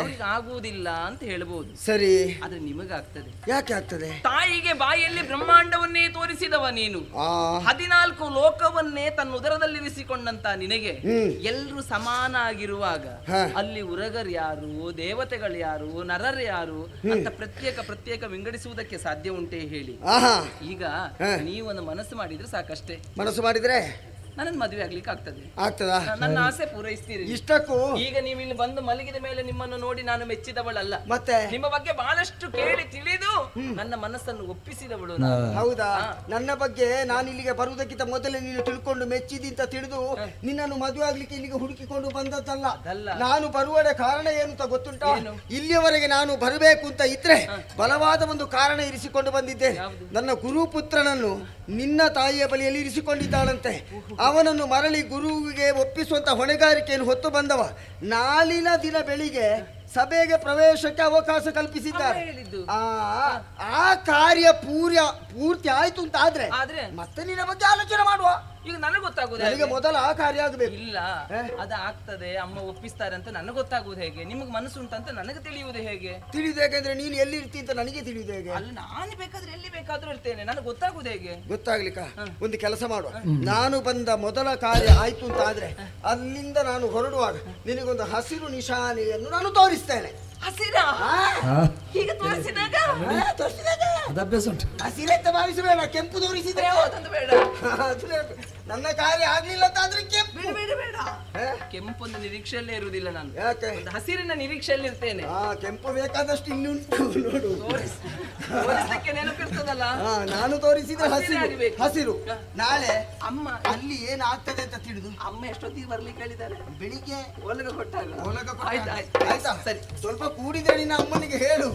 ಅವ್ರಿಗೆ ಆಗುವುದಿಲ್ಲ ಅಂತ ಹೇಳ್ಬೋದು. ಸರಿ, ಆದ್ರೆ ನಿಮಗಾಗ್ತದೆ. ಯಾಕೆ ಆಗ್ತದೆ? ತಾಯಿಗೆ ಬಾಯಲ್ಲಿ ಬ್ರಹ್ಮಾಂಡವನ್ನೇ ತೋರಿಸಿದವ ನೀನು. 14 ಲೋಕವನ್ನೇ ತನ್ನ ಉದರದಲ್ಲಿರಿಸಿಕೊಂಡಂತ ನಿನಗೆ ಎಲ್ರು ಸಮಾನ ಆಗಿರುವಾಗ ಅಲ್ಲಿ ಉರಗರು ಯಾರು, ದೇವತೆಗಳು ಯಾರು, ನರರು ಯಾರು ಅಂತ ಪ್ರತ್ಯೇಕ ವಿಂಗಡಿಸುವುದಕ್ಕೆ ಸಾಧ್ಯ ಉಂಟೆ ಹೇಳಿ? ಈಗ ನೀವೊಂದು ಮನಸ್ಸು ಮಾಡಿದ್ರೆ ಸಾಕಷ್ಟೇ. ಮನಸ್ಸು ಮಾಡಿದ್ರೆ ನನ್ನ ಮದುವೆ ಆಗ್ಲಿಕ್ಕೆ ಆಗ್ತದಾ? ನನ್ನ ಆಸೆ ಪೂರೈಸ್ತೀರಿ ಇಷ್ಟಕ್ಕೂ. ಈಗ ನೀವು ಇಲ್ಲಿ ಬಂದು ಮಲಗಿದ ಮೇಲೆ ನಿಮ್ಮನ್ನು ನೋಡಿ ನಾನು ಮೆಚ್ಚಿದವಳಲ್ಲ, ಮತ್ತೆ ನಿಮ್ಮ ಬಗ್ಗೆ ಬಹಳಷ್ಟು ಕೇಳಿ ತಿಳಿದು ನನ್ನ ಮನಸ್ಸನ್ನು ಒಪ್ಪಿಸಿದವಳು ನಾನು. ಹೌದಾ? ನನ್ನ ಬಗ್ಗೆ ನಾನು ಇಲ್ಲಿಗೆ ಬರುವುದಕ್ಕಿಂತ ಮೊದಲೇ ನೀನು ತಿಳ್ಕೊಂಡು ಮೆಚ್ಚಿದಿ ಅಂತ ತಿಳಿದು ನಿನ್ನನ್ನು ಮದುವೆ ಆಗ್ಲಿಕ್ಕೆ ಇಲ್ಲಿಗೆ ಹುಡುಕಿಕೊಂಡು ಬಂದದ್ದಲ್ಲ. ನಾನು ಬರುವಡೆ ಕಾರಣ ಏನು ಅಂತ ಗೊತ್ತುಂಟ? ಇಲ್ಲಿಯವರೆಗೆ ನಾನು ಬರಬೇಕು ಅಂತ ಇದ್ರೆ ಬಲವಾದ ಒಂದು ಕಾರಣ ಇರಿಸಿಕೊಂಡು ಬಂದಿದ್ದೆ. ನನ್ನ ಗುರುಪುತ್ರನನ್ನು ನಿನ್ನ ತಾಯಿಯ ಬಳಿಯಲ್ಲಿ ಇರಿಸಿಕೊಂಡಿದ್ದಾಳಂತೆ. ಅವನನ್ನು ಮರಳಿ ಗುರುವಿಗೆ ಒಪ್ಪಿಸುವಂತ ಹೊಣೆಗಾರಿಕೆಯನ್ನು ಹೊತ್ತು ಬಂದವ. ನಾಳಿನ ದಿನ ಬೆಳಿಗ್ಗೆ ಸಭೆಗೆ ಪ್ರವೇಶಕ್ಕೆ ಅವಕಾಶ ಕಲ್ಪಿಸಿದ್ದಾರೆ. ಆ ಕಾರ್ಯ ಪೂರ್ತಿ ಆಯ್ತು ಅಂತ ಆದ್ರೆ ಮತ್ತೆ ನಿನ್ನ ಬಗ್ಗೆ ಆಲೋಚನೆ ಮಾಡುವ. ಈಗ ನನಗೆ ಗೊತ್ತಾಗುದು ನನಗೆ ಮೊದಲ ಆ ಕಾರ್ಯ ಆಗಬೇಕು. ಇಲ್ಲ, ಅದು ಆಗ್ತದೆ, ಅಮ್ಮ ಒಪ್ಪಿಸ್ತಾರೆ ಅಂತ ನನಗೆ ಗೊತ್ತಾಗುವುದು ಹೇಗೆ? ನಿಮಗೆ ಮನಸ್ಸು ಉಂಟಂತ ನನಗೆ ತಿಳಿಯುವುದು ಹೇಗೆ? ತಿಳಿಯುದು ಹೇಗೆಂದ್ರೆ ನೀನು ಎಲ್ಲಿ ಇರ್ತಿ ಅಂತ ನನಗೆ ತಿಳಿಯುದು ಹೇಗೆ? ಅಲ್ಲ, ನಾನು ಬೇಕಾದ್ರೆ ಎಲ್ಲಿ ಬೇಕಾದ್ರೂ ಇರ್ತೇನೆ, ನನಗೆ ಗೊತ್ತಾಗುವುದು ಹೇಗೆ? ಗೊತ್ತಾಗ್ಲಿಕ್ಕ ಒಂದು ಕೆಲಸ ಮಾಡುವ. ನಾನು ಬಂದ ಮೊದಲ ಕಾರ್ಯ ಆಯ್ತು ಅಂತ ಆದ್ರೆ ಅಲ್ಲಿಂದ ನಾನು ಹೊರಡುವಾಗ ನಿನಗೊಂದು ಹಸಿರು ನಿಶಾನೆಯನ್ನು ನಾನು ತೋರಿಸ್ತೇನೆ. ಹಸಿರ ಈಗ ತೋರಿಸಿದಾಗ ಅಭ್ಯಾಸ ಉಂಟು. ಹಸಿರೆಂತ ಭಾವಿಸಬೇಡ, ಕೆಂಪು ತೋರಿಸಿದ್ರೆ ಬೇಡ. ನನ್ನ ಕಾರ್ಯ ಆಗ್ಲಿಲ್ಲ ಅಂತ ಆದ್ರೆ ಕೆಂಪು ಬೇಡ. ಕೆಂಪೊಂದು ನಿರೀಕ್ಷೆಯಲ್ಲೇ ಇರುವುದಿಲ್ಲ ನಾನು. ಯಾಕೆ? ಹಸಿರಿನ ನಿರೀಕ್ಷೆಯಲ್ಲಿ ಇರ್ತೇನೆ. ಕೆಂಪು ಬೇಕಾದಷ್ಟು ಇನ್ನುಂಟು ನೋಡು. ತೋರಿಸಲಿಕ್ಕೆ ನೆನಪಿರ್ತದಲ್ಲ. ನಾನು ತೋರಿಸಿದ್ರೆ ಹಸಿರು. ನಾಳೆ ಅಮ್ಮ ಅಲ್ಲಿ ಏನಾಗ್ತದೆ ಅಂತ ತಿಳಿದು ಅಮ್ಮ ಎಷ್ಟೊತ್ತಿಗೆ ಬರ್ಲಿಕ್ಕೆ ಹೇಳಿದ್ದಾರೆ? ಬೆಳಿಗ್ಗೆ ಒಳಗ ಕೊಟ್ಟಾಗ. ಆಯ್ತಾ? ಸರಿ, ಸ್ವಲ್ಪ ಕೂಡಿದ್ರೆ ನಿನ್ನ ಅಮ್ಮನಿಗೆ ಹೇಳು,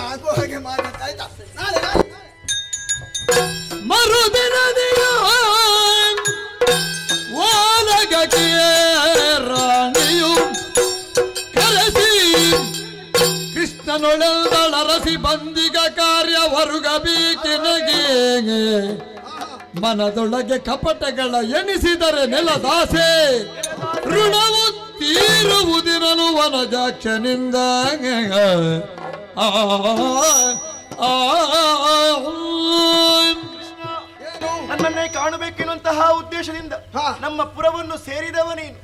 ಆಗುವ ಹಾಗೆ ಮಾಡಿ. ಆಯ್ತಾ? ನಾಳೆ ಮರುದಿನದಿಯೋ ಓಲಗಕ್ಕೆ ರಾಣಿಯು ಕರೆಸಿ ಕೃಷ್ಣನೊಳೆದಳರಸಿ ಬಂದಿಗ ಕಾರ್ಯ ಹೊರುಗಬೇಕೆನಗೆ ಮನದೊಳಗೆ ಕಪಟಗಳ ಎಣಿಸಿದರೆ ನೆಲದಾಸೆ ಋಣವು ತೀರುವುದಿರಲು ವನಜಾಕ್ಷನಿಂದ ನನ್ನನ್ನೇ ಕಾಣಬೇಕೆನ್ನುವಂತಹ ಉದ್ದೇಶದಿಂದ ನಮ್ಮ ಪುರವನ್ನು ಸೇರಿದವ ನೀನು.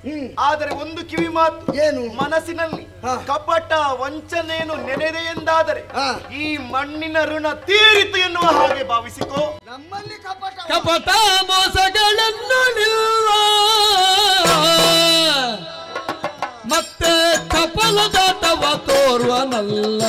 ಆದರೆ ಒಂದು ಕಿವಿ ಮಾತು, ಏನು? ಮನಸ್ಸಿನಲ್ಲಿ ಕಪಟ ವಂಚನೆಯನ್ನು ನೆನೆದೆ ಎಂದಾದರೆ ಈ ಮಣ್ಣಿನ ಋಣ ತೀರಿತು ಎನ್ನುವ ಹಾಗೆ ಭಾವಿಸಿಕೋ. ನಮ್ಮಲ್ಲಿ ಕಪಟ ಮೋಸಗಳನ್ನು ನಿಲ್ಲ ಮತ್ತೆ ಕಪಲದಾಟವ ತೋರುವನಲ್ಲ.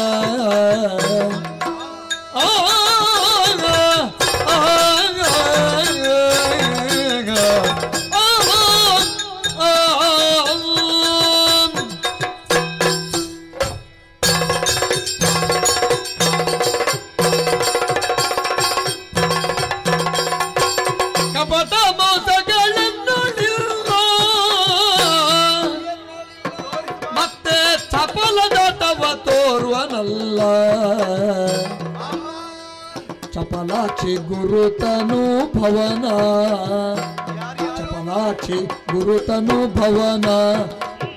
ಕಪಟ ಮೋಸಗಳನ್ನು ನಿಲ್ಲ ಮತ್ತೆ ಚಪಲದಾಟವ ತೋರುವನಲ್ಲ. ಚಪಲಾಕ್ಷಿ ಗುರುತನು ಭವನ, ಚಪಲಾಕ್ಷಿ ಗುರುತನು ಭವನ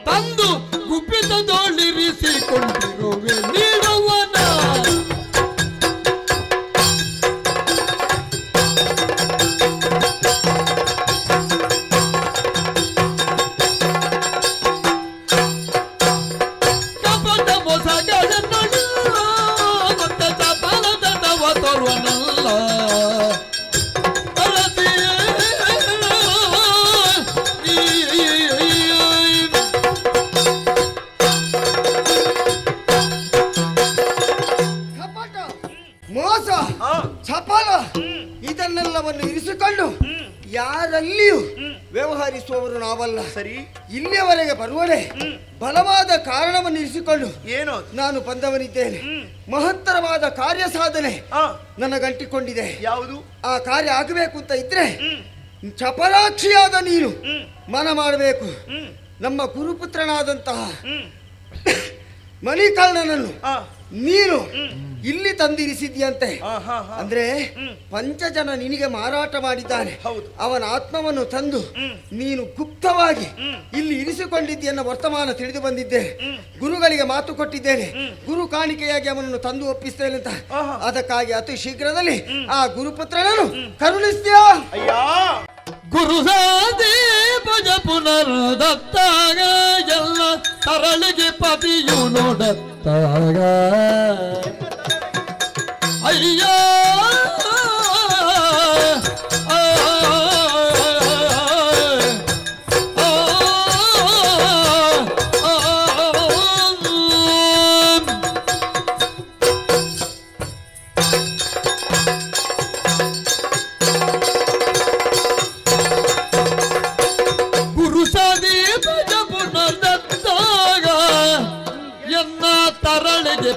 ತಂದು ಗುಪ್ಪಿತದೊಳಿರಿಸಿಕೊಂಡಿರುವೆ ನೀಡುವನ. ಕಪಟ ಮೋಸಗಳನ್ನು ನಿಲ್ಲ ಮತ್ತೆ ಚಪಲದಾಟವ ತೋರುವನಲ್ಲ. ಇರಿಸಿಕೊಂಡು ಯಾರಲ್ಲಿಯೂ ವ್ಯವಹರಿಸುವವರು ನಾವಲ್ಲ. ಸರಿ, ಇಲ್ಲಿಯವರೆಗೆ ಬರುವಡೆ ಬಲವಾದ ಕಾರಣವನ್ನು ಇರಿಸಿಕೊಂಡು ಏನೋ ನಾನು ಬಂದವನಿದ್ದೇನೆ. ಮಹತ್ತರವಾದ ಕಾರ್ಯ ಸಾಧನೆ ನನಗಂಟಿಕೊಂಡಿದೆ. ಯಾವುದು? ಆ ಕಾರ್ಯ ಆಗಬೇಕು ಅಂತ ಇದ್ರೆ ಚಪರಾಕ್ಷಿಯಾದ ನೀನು ಮನ ಮಾಡಬೇಕು. ನಮ್ಮ ಗುರುಪುತ್ರನಾದಂತಹ ಮಣಿಕರ್ಣನನ್ನು ನೀನು ಇಲ್ಲಿ ತಂದಿರಿಸಿದ್ಯಂತೆ. ಅಂದ್ರೆ ಪಂಚಜನ ನಿನಗೆ ಮಾರಾಟ ಮಾಡಿದ್ದಾನೆ. ಅವನ ಆತ್ಮವನ್ನು ತಂದು ನೀನು ಗುಪ್ತವಾಗಿ ಇಲ್ಲಿ ಇರಿಸಿಕೊಂಡಿದ್ದೀಯನ್ನ ವರ್ತಮಾನ ತಿಳಿದು ಬಂದಿದ್ದೆ. ಗುರುಗಳಿಗೆ ಮಾತು ಕೊಟ್ಟಿದ್ದೇನೆ, ಗುರು ಕಾಣಿಕೆಯಾಗಿ ಅವನನ್ನು ತಂದು ಒಪ್ಪಿಸ್ತೇನೆ ಅಂತ. ಅದಕ್ಕಾಗಿ ಅತಿ ಶೀಘ್ರದಲ್ಲಿ ಆ ಗುರುಪುತ್ರನನ್ನು ಕರುಣಿಸ್ತೀಯಾ? ಗುರು ಸಾದೀಪಜ ಪುನರ್ದತ್ತಾಗ ಎಲ್ಲ ತರಳಿಗೆ ಪತಿಯು ನೋಡತ್ತಾಗ ಅಯ್ಯ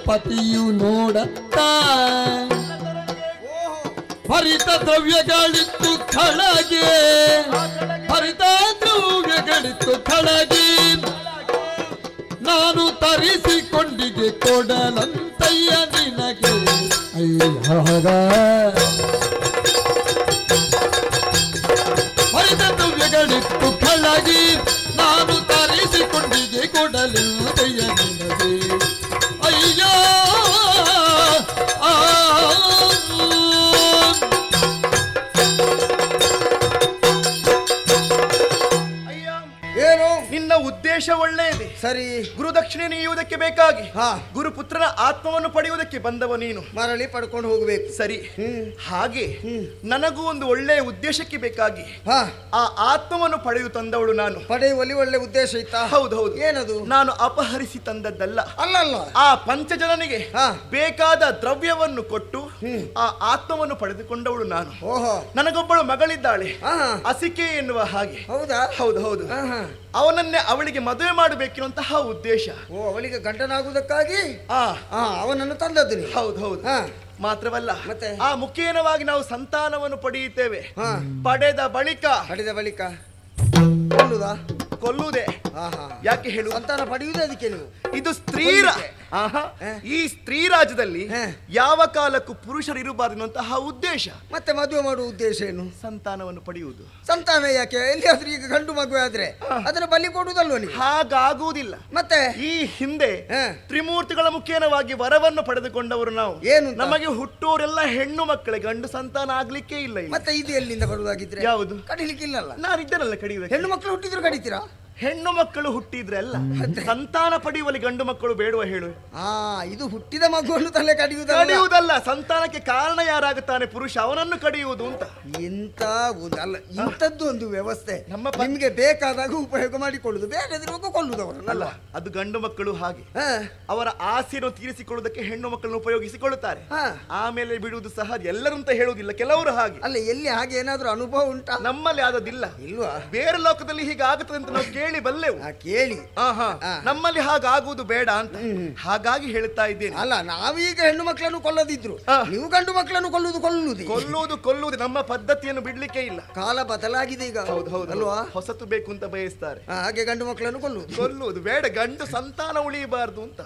ಪತಿಯು ನೋಡತ್ತ ಹರಿತ ದ್ರವ್ಯಗಳಿತ್ತು ಖಳಗೆ, ಹರಿತ ದ್ರವ್ಯಗಳಿತ್ತು ಖಳಗೆ, ನಾನು ತರಿಸಿಕೊಂಡಿಗೆ ಕೊಡಲಂತಯ್ಯ ನಿನಗೆ ಅಯ್ಯಾಗ. ಹರಿತ ದ್ರವ್ಯಗಳಿತ್ತು ಖಳಗೆ, ನಾನು ತರಿಸಿಕೊಂಡಿಗೆ ಕೊಡಲಂತಯ್ಯ ನಿನಗೆ ಅಯ್ಯ. ಏನು ನಿನ್ನ ಉದ್ದೇಶ ಒಳ್ಳೆಯದೇ. ಸರಿ, ಗುರುದಕ್ಷಿಣೆ ನೀಯುವುದಕ್ಕೆ ಬೇಕಾಗಿ ಹಾ ಗುರುಪುತ್ರನ ಆತ್ಮವನ್ನು ಪಡೆಯುವುದಕ್ಕೆ ಬಂದವ ನೀನು. ಮರಳಿ ಪಡ್ಕೊಂಡು ಹೋಗಬೇಕು. ಸರಿ, ಹಾಗೆ ನನಗೂ ಒಂದು ಒಳ್ಳೆಯ ಉದ್ದೇಶಕ್ಕೆ ಬೇಕಾಗಿ ಹಾ ಆ ಆತ್ಮವನ್ನು ಪಡೆದು ತಂದವಳು ನಾನು. ಪಡೆಯುವಲ್ಲಿ ಒಳ್ಳೆ ಉದ್ದೇಶ ಇತ್ತಾ? ಹೌದು ಹೌದು. ಏನದು? ನಾನು ಅಪಹರಿಸಿ ತಂದದ್ದಲ್ಲ. ಅಲ್ಲಲ್ಲ, ಆ ಪಂಚಜನನಿಗೆ ಬೇಕಾದ ದ್ರವ್ಯವನ್ನು ಕೊಟ್ಟು ಆ ಆತ್ಮವನ್ನು ಪಡೆದುಕೊಂಡವಳು ನಾನು. ಓಹೋ, ನನಗೊಬ್ಬಳು ಮಗಳಿದ್ದಾಳೆ, ಹಾ ಅಸಿಕೆ ಎನ್ನುವ ಹಾಗೆ. ಹೌದಾ? ಹೌದು ಹೌದು. ಅವನನ್ನೇ ಅವಳಿಗೆ ಮದುವೆ ಮಾಡಬೇಕಿರುವಂತಹ ಉದ್ದೇಶ. ಓ, ಅವಳಿಗೆ ಗಂಡನಾಗುವುದಕ್ಕಾಗಿ ಆ ಅವನನ್ನು ತಂದದ್ದು ನೀವು? ಹೌದು ಹೌದು. ಹಾ ಮಾತ್ರವಲ್ಲ, ಮತ್ತೆ ಆ ಮುಖೇನವಾಗಿ ನಾವು ಸಂತಾನವನ್ನು ಪಡೆಯುತ್ತೇವೆ. ಹಾ ಪಡೆದ ಬಳಿಕ ಕೊಲ್ಲುದಾ? ಕೊಲ್ಲುವುದೇ. ಯಾಕೆ ಹೇಳು? ಸಂತಾನ ಪಡೆಯುವುದೇ ಅದಕ್ಕೆ ನೀವು. ಇದು ಸ್ತ್ರೀರ ಈ ಸ್ತ್ರೀ ರಾಜ್ಯದಲ್ಲಿ ಯಾವ ಕಾಲಕ್ಕೂ ಪುರುಷರು ಇರಬಾರದಂತಹ ಉದ್ದೇಶ. ಮತ್ತೆ ಮದುವೆ ಮಾಡುವ ಉದ್ದೇಶ ಏನು? ಸಂತಾನವನ್ನು ಪಡೆಯುವುದು. ಸಂತಾನ ಯಾಕೆ? ಎಲ್ಲಿಯಾದ್ರೂ ಈಗ ಗಂಡು ಮಗುವೆ ಆದ್ರೆ ಅದನ್ನ ಬಲಿ ಕೊಡುವುದಲ್ವ ನೀವು? ಹಾಗಾಗುವುದಿಲ್ಲ. ಮತ್ತೆ ಈ ಹಿಂದೆ ತ್ರಿಮೂರ್ತಿಗಳ ಮುಖೇನವಾಗಿ ವರವನ್ನು ಪಡೆದುಕೊಂಡವರು ನಾವು. ಏನು? ನಮಗೆ ಹುಟ್ಟೋರೆಲ್ಲ ಹೆಣ್ಣು ಮಕ್ಕಳೇ, ಗಂಡು ಸಂತಾನ ಆಗ್ಲಿಕ್ಕೆ ಇಲ್ಲ. ಮತ್ತೆ ಇದು ಎಲ್ಲಿಂದ ಬರುವುದಾಗಿದ್ರೆ? ಯಾವುದು? ಕಡಿಲಿಕ್ಕೆ ಇಲ್ಲಲ್ಲ. ನಾನು ಇದ್ದೇನಲ್ಲ ಕಡಿಯುವ. ಹೆಣ್ಣು ಮಕ್ಕಳು ಹುಟ್ಟಿದ್ರು ಕಡಿತೀರಾ? ಹೆಣ್ಣು ಮಕ್ಕಳು ಹುಟ್ಟಿದ್ರೆ ಅಲ್ಲ, ಸಂತಾನ ಪಡೆಯುವಲ್ಲಿ ಗಂಡು ಮಕ್ಕಳು ಬೇಡುವ ಹೇಳು. ಇದು ಹುಟ್ಟಿದ ಮಗುವನ್ನು ತಲೆ ಕಡಿಯುವುದಲ್ಲ, ಸಂತಾನಕ್ಕೆ ಕಾರಣ ಯಾರಾಗುತ್ತಾನೆ? ಪುರುಷ, ಅವನನ್ನು ಕಡಿಯುವುದು ಅಂತ. ಇಂಥ ಅಲ್ಲ, ಇಂಥದ್ದು ಒಂದು ವ್ಯವಸ್ಥೆ ನಿಮಗೆ ಬೇಕಾದಾಗ ಉಪಯೋಗ ಮಾಡಿಕೊಳ್ಳುದು, ಬೇರೆ ಕೊಲ್ಲುವುದು ಅವರನ್ನಲ್ಲ. ಅದು ಗಂಡು ಮಕ್ಕಳು ಹಾಗೆ ಅವರ ಆಸೆಯನ್ನು ತೀರಿಸಿಕೊಳ್ಳುವುದಕ್ಕೆ ಹೆಣ್ಣು ಮಕ್ಕಳನ್ನು ಉಪಯೋಗಿಸಿಕೊಳ್ಳುತ್ತಾರೆ. ಆಮೇಲೆ ಬಿಡುವುದು ಸಹ ಎಲ್ಲರೂ ಅಂತ ಹೇಳುವುದಿಲ್ಲ, ಕೆಲವರು ಹಾಗೆ. ಅಲ್ಲ, ಎಲ್ಲಿ ಹಾಗೆ ಏನಾದ್ರೂ ಅನುಭವ ಉಂಟಾ? ನಮ್ಮಲ್ಲಿ ಆದದಿಲ್ಲ. ಇಲ್ವಾ? ಬೇರೆ ಲೋಕದಲ್ಲಿ ಹೀಗಾಗುತ್ತದೆ ಅಂತ ನಾವು ಕೇಳಿ ಬಲ್ಲೆವು. ಕೇಳಿ ನಮ್ಮಲ್ಲಿ ಹಾಗಾಗುವುದು ಬೇಡ ಅಂತ, ಹಾಗಾಗಿ ಹೇಳುತ್ತಾ ಇದ್ದೇನೆ. ಅಲ್ಲ, ನಾವೀಗ ಹೆಣ್ಣು ಮಕ್ಕಳನ್ನು ಕೊಲ್ಲದಿದ್ರು ನೀವು ಗಂಡು ಮಕ್ಕಳನ್ನು ಕೊಲ್ಲುವುದು ನಮ್ಮ ಪದ್ಧತಿಯನ್ನು ಬಿಡ್ಲಿಕ್ಕೆ ಇಲ್ಲ. ಕಾಲ ಬದಲಾಗಿದೆ ಈಗ. ಹೌದು ಹೌದು ಅಲ್ವಾ? ಹೊಸತು ಬೇಕು ಅಂತ ಬಯಸ್ತಾರೆ. ಹಾಗೆ ಗಂಡು ಮಕ್ಕಳನ್ನು ಕೊಲ್ಲುವುದು ಬೇಡ, ಗಂಡು ಸಂತಾನ ಉಳಿಯಬಾರದು ಅಂತ.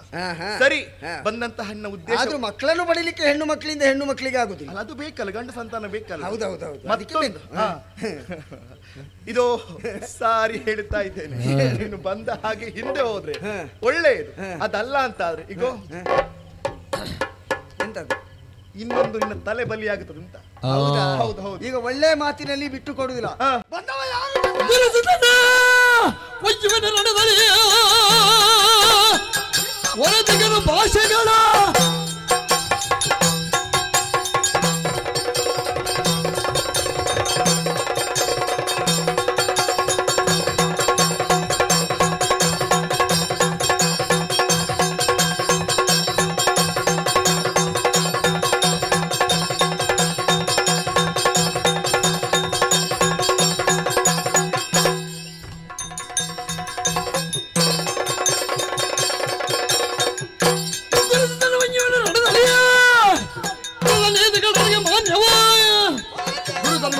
ಸರಿ, ಬಂದಂತಹ ಉದ್ದೇಶ. ಆದ್ರೂ ಮಕ್ಕಳನ್ನು ಪಡಿಲಿಕ್ಕೆ ಹೆಣ್ಣು ಮಕ್ಕಳಿಂದ ಹೆಣ್ಣು ಮಕ್ಕಳಿಗೆ ಆಗುದಿಲ್ಲ. ಅದು ಬೇಕಲ್ಲ, ಗಂಡು ಸಂತಾನ ಬೇಕಲ್ಲ. ಹೌದೌದು. ಮತ್ತೊಂದು ಇದು ಸಾರಿ ಹೇಳ್ತಾ ಇದ್ದೇನೆ, ನೀನು ಬಂದ ಹಾಗೆ ಹಿಂದೆ ಹೋದ್ರೆ ಒಳ್ಳೆಯದು. ಅದಲ್ಲ ಅಂತ ಆದ್ರೆ ಈಗ ಎಂತದ್ದು? ಇನ್ನೊಂದು ನಿನ್ನ ತಲೆ ಬಲಿಯಾಗುತ್ತದೆ ಅಂತ. ಹೌದು ಹೌದು. ಈಗ ಒಳ್ಳೆ ಮಾತಿನಲ್ಲಿ ಬಿಟ್ಟು ಕೊಡುದಿಲ್ಲ. ಭಾಷೆಗಳ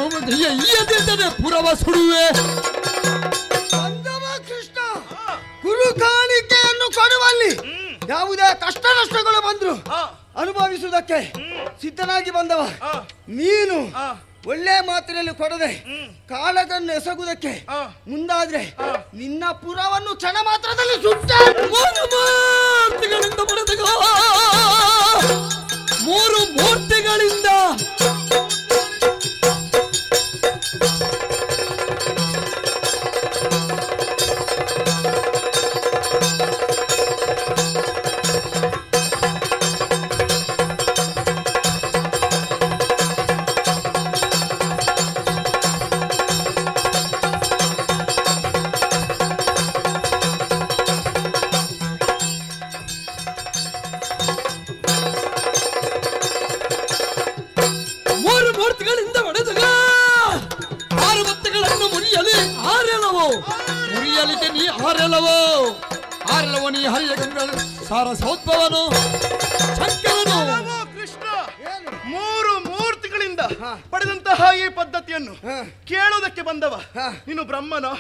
ಇಯ್ಯದಿದ್ದರೆ ಪುರವ ಸುಡುವೆ. ಬಂದವ ಕೃಷ್ಣ ಗುರು ಕಾಣಿಕೆಯನ್ನು ಕೊಡುವಲ್ಲಿ ಯಾವುದೇ ಕಷ್ಟ ನಷ್ಟಗಳು ಬಂದ್ರು ಅನುಭವಿಸುವುದಕ್ಕೆ ಸಿದ್ಧನಾಗಿ ಬಂದವ ನೀನು ಒಳ್ಳೆ ಮಾತಿನಲ್ಲಿ ಕೊಡದೆ ಕಾಳಗನ್ನು ಎಸಗುವುದಕ್ಕೆ ಮುಂದಾದ್ರೆ ನಿನ್ನ ಪುರವನ್ನು ಕ್ಷಣ ಮಾತ್ರದಲ್ಲಿ ಸುಟ್ಟ. ಮೂರ್ತಿಗಳಿಂದ ಪಡೆದ ಮೂರು ಮೂರ್ತಿಗಳಿಂದ ಆರೆಲವೋ ನೀ ಹರಿಯ ಗಂಗಾ ಸಾರಸೋದ್ಭವನು ಶಂಕರನು. ಕೃಷ್ಣ ಮೂರು ಮೂರ್ತಿಗಳಿಂದ ಪಡೆದಂತಹ ಈ ಪದ್ಧತಿಯನ್ನು ಕೇಳುವುದಕ್ಕೆ ಬಂದವ ನೀನು ಬ್ರಹ್ಮನೋ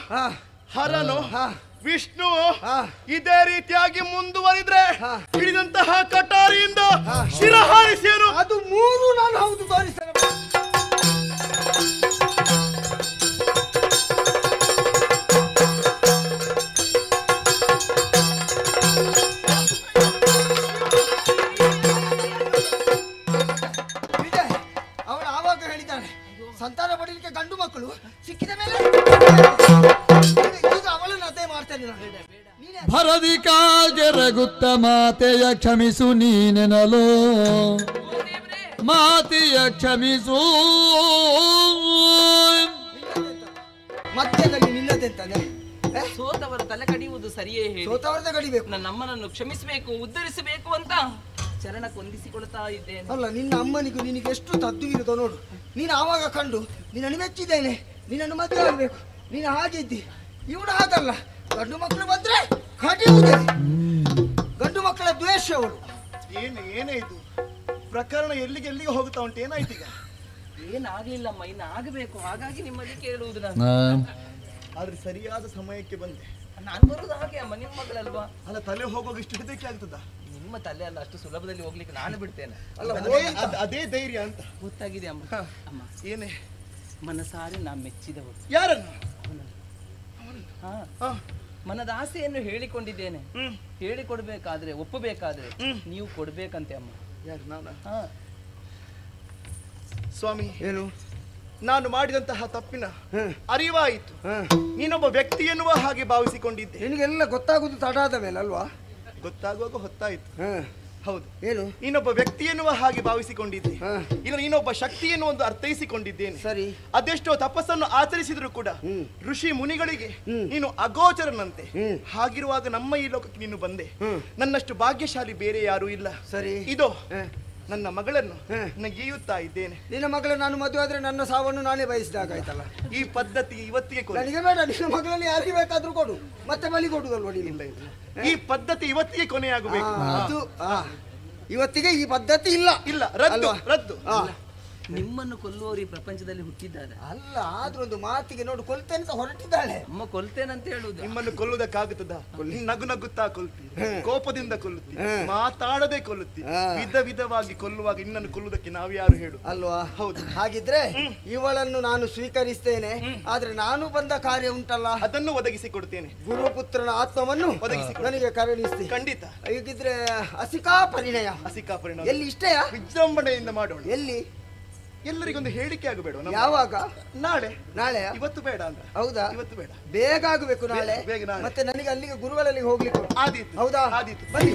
ಹರನೋ ವಿಷ್ಣು ಇದೇ ರೀತಿಯಾಗಿ ಮುಂದುವರಿದ್ರೆ ಹಿಡಿದಂತಹ ಕಟಾರಿಯಿಂದ ಶಿರಹಾರಿಸಿಯನು. ಅದು ಮೂರು ನಾನು ಹೌದು ತೋರಿಸ್ತೇನೆ. ಸಂತಾನ ಪಡಲಿಕ್ಕೆ ಗಂಡು ಮಕ್ಕಳು ಸಿಕ್ಕಿದ ಮೇಲೆ ಈಗ ಅವಳನ್ನು ಅದೇ ಮಾಡ್ತೇನೆ. ಭರದಿ ಕಾಜರಗುತ್ತ ಮಾತೆಯ ಕ್ಷಮಿಸು ನೀನೆನಲು ಮಾತೆಯ ಕ್ಷಮಿಸು. ಮಧ್ಯದಲ್ಲಿ ನಿನ್ನದೆಂತಾನೆ ಸೋತವರ ತಲೆ ಕಡಿಯುವುದು ಸರಿಯೇ ಹೇಳಿ. ಸೋತವರದೇ ಕಡಿಬೇಕು. ನನ್ನ ಅಮ್ಮನನ್ನು ಕ್ಷಮಿಸಬೇಕು, ಉದ್ಧರಿಸಬೇಕು ಅಂತ ಚರಣ ಕೊಂದಿಸಿಕೊಳ್ತಾ ಇದ್ದೇನೆ. ಅಲ್ಲ ನಿನ್ನ ಅಮ್ಮನಿಗೂ ನಿನಗೆ ಎಷ್ಟು ತದ್ದು ಇರುತ್ತೋ ನೋಡು. ನೀನು ಆವಾಗ ಕಂಡು ನಿನ್ನನ್ನು ಮೆಚ್ಚಿದ್ದೇನೆ, ನಿನ್ನನ್ನು ಮದುವೆ ಆಗಬೇಕು, ನೀನು ಹಾಗಿದ್ದಿ. ಇವಳು ಹಾಗಲ್ಲ, ಗಂಡು ಮಕ್ಕಳು ಬಂದ್ರೆ ಕಡಿಯುವುದೇ. ಗಂಡು ಮಕ್ಕಳ ದ್ವೇಷ ಅವಳು. ಏನೇ ಇದು ಪ್ರಕರಣ ಎಲ್ಲಿಗೆ ಹೋಗುತ್ತಾ ಉಂಟು? ಏನಾಯ್ತು ಈಗ? ಏನಾಗ್ಲಿಲ್ಲಮ್ಮ, ಇನ್ನು ಆಗಬೇಕು. ಹಾಗಾಗಿ ನಿಮ್ಮಲ್ಲಿ ಕೇಳುವುದು ನಾನು. ಆದ್ರೆ ಸರಿಯಾದ ಸಮಯಕ್ಕೆ ಬಂದೆ. ನಾನು ಬರುದು ಹಾಗೆ ಅಮ್ಮ, ನಿಮ್ಮ ಮಗಳಲ್ವಾ? ಅಲ್ಲ ತಲೆ ಹೋಗುವಾಗ ಇಷ್ಟು ಹಿಡಿದಕ್ಕೆ ಆಗ್ತದ? ನಿಮ್ಮ ತಲೆ ಅಲ್ಲ, ಅಷ್ಟು ಸುಲಭದಲ್ಲಿ ಹೋಗ್ಲಿಕ್ಕೆ ನಾನು ಬಿಡ್ತೇನೆ. ಅಲ್ಲ ಅದೇ ಧೈರ್ಯ ಅಂತ ಗೊತ್ತಾಗಿದೆ ಅಮ್ಮ. ಅಮ್ಮ ಏನೇ ಮನಸಾರಿ ನಾ ಮೆಚ್ಚಿದವರು. ಯಾರನ್ನು? ಮನದ ಆಸೆಯನ್ನು ಹೇಳಿಕೊಂಡಿದ್ದೇನೆ. ಹೇಳಿಕೊಡ್ಬೇಕಾದ್ರೆ ಒಪ್ಪಬೇಕಾದ್ರೆ ನೀವು ಕೊಡ್ಬೇಕಂತೆ ಅಮ್ಮ. ಯಾರು? ನಾನ? ಹಾ ಸ್ವಾಮಿ, ಏನು ನಾನು ಮಾಡಿದಂತಹ ತಪ್ಪಿನ ಅರಿವಾಯಿತು. ನೀನೊಬ್ಬ ವ್ಯಕ್ತಿ ಎನ್ನುವ ಹಾಗೆ ಭಾವಿಸಿಕೊಂಡಿದ್ದೆ. ನಿನಗೆಲ್ಲ ಗೊತ್ತಾಗುದು ತಡ ಆದ ಮೇಲೆ ಅಲ್ವಾ? ಗೊತ್ತಾಗುವಾಗ ಹೊತ್ತಾಯಿತು. ಹೌದು, ಏನು ನೀನೊಬ್ಬ ವ್ಯಕ್ತಿ ಎನ್ನುವ ಹಾಗೆ ಭಾವಿಸಿಕೊಂಡಿದ್ದೆ. ಇಲ್ಲ, ನೀನೊಬ್ಬ ಶಕ್ತಿ ಎನ್ನುವ ಅರ್ಥೈಸಿಕೊಂಡಿದ್ದೇನೆ. ಸರಿ, ಅದೆಷ್ಟೋ ತಪಸ್ಸನ್ನು ಆಚರಿಸಿದ್ರು ಕೂಡ ಋಷಿ ಮುನಿಗಳಿಗೆ ನೀನು ಅಗೋಚರನಂತೆ. ಹಾಗಿರುವಾಗ ನಮ್ಮ ಈ ಲೋಕಕ್ಕೆ ನೀನು ಬಂದೆ. ನನ್ನಷ್ಟು ಭಾಗ್ಯಶಾಲಿ ಬೇರೆ ಯಾರೂ ಇಲ್ಲ. ಸರಿ, ಇದೋ ನನ್ನ ಮಗಳನ್ನು ನಗೆಯುತ್ತಾ ಇದ್ದೇನೆ. ನಿನ್ನ ಮಗಳು ನಾನು ಮದುವೆ ಆದ್ರೆ ನನ್ನ ಸಾವನ್ನು ನಾನೇ ಬಯಸಿದಾಗಾಯ್ತಲ್ಲ. ಈ ಪದ್ಧತಿ ಇವತ್ತಿಗೆ ನನಗೆ ಬೇಡ, ನಿನ್ನ ಮಗಳಲ್ಲಿ ಯಾರಿಗೆ ಬೇಕಾದ್ರೂ ಕೊಡು, ಮತ್ತೆ ಬಲಿ ಕೊಡುದಲ್ವ ನೀನು? ಈ ಪದ್ಧತಿ ಇವತ್ತಿಗೆ ಕೊನೆಯಾಗಬೇಕು. ಅದು ಇವತ್ತಿಗೆ ಈ ಪದ್ಧತಿ ಇಲ್ಲ. ಇಲ್ಲ, ರದ್ದು ರದ್ದು. ನಿಮ್ಮನ್ನು ಕೊಲ್ಲುವವರು ಈ ಪ್ರಪಂಚದಲ್ಲಿ ಹುಟ್ಟಿದ್ದಾರೆ. ಅಲ್ಲ, ಆದ್ರೂ ಒಂದು ಮಾತಿಗೆ ನೋಡು, ಕೊಲ್ತೇನೆ ಅಂತ ಹೊರಟಿದ್ದಾಳೆ. ಅಮ್ಮ ಕೊಲ್ತೇನಂತ ಹೇಳುದು. ನಿಮ್ಮನ್ನು ಕೊಲ್ಲುವುದಕ್ಕಾಗುತ್ತದ? ನಗು ನಗುತ್ತಾ ಕೊಲ್ತಿ, ಕೋಪದಿಂದ ಕೊಲ್ಲುತ್ತಿ, ಮಾತಾಡದೆ ಕೊಲ್ಲುತ್ತಿ, ವಿಧ ವಿಧವಾಗಿ ಕೊಲ್ಲುವಾಗ ಇನ್ನನ್ನು ಕೊಲ್ಲುವುದಕ್ಕೆ ನಾವ್ಯಾರು ಹೇಳು ಅಲ್ವಾ? ಹೌದು. ಹಾಗಿದ್ರೆ ಇವಳನ್ನು ನಾನು ಸ್ವೀಕರಿಸ್ತೇನೆ. ಆದ್ರೆ ನಾನು ಬಂದ ಕಾರ್ಯ ಉಂಟಲ್ಲ, ಅದನ್ನು ಒದಗಿಸಿ ಕೊಡ್ತೇನೆ. ಗುರುಪುತ್ರನ ಆತ್ಮವನ್ನು ಒದಗಿಸಿ ನನಗೆ ಕರುಣಿಸ್ತಿ. ಖಂಡಿತ. ಹೀಗಿದ್ರೆ ಅಸಿಕಾ ಪರಿಣಯ. ಅಸಿಕಾ ಪರಿಣಾಮ ಎಲ್ಲಿ ಇಷ್ಟೆಯಾ? ವಿಜೃಂಭಣೆಯಿಂದ ಮಾಡೋಣ. ಎಲ್ಲಿ? ಎಲ್ಲರಿಗೊಂದು ಹೇಳಿಕೆ ಆಗಬೇಡ. ಯಾವಾಗ? ನಾಳೆ. ನಾಳೆ? ಇವತ್ತು ಬೇಡ ಅಂತ. ಹೌದಾ? ಇವತ್ತು ಬೇಡ, ಬೇಗ ಆಗಬೇಕು ನಾಳೆ. ಬೇಗ ನಾಳೆ. ಮತ್ತೆ ನನಗೆ ಅಲ್ಲಿಗೆ ಗುರುಗಳಲ್ಲಿ ಹೋಗ್ಲಿಕ್ಕೆ. ಆದೀತು. ಹೌದಾ? ಆದೀತು. ಬನ್ನಿ.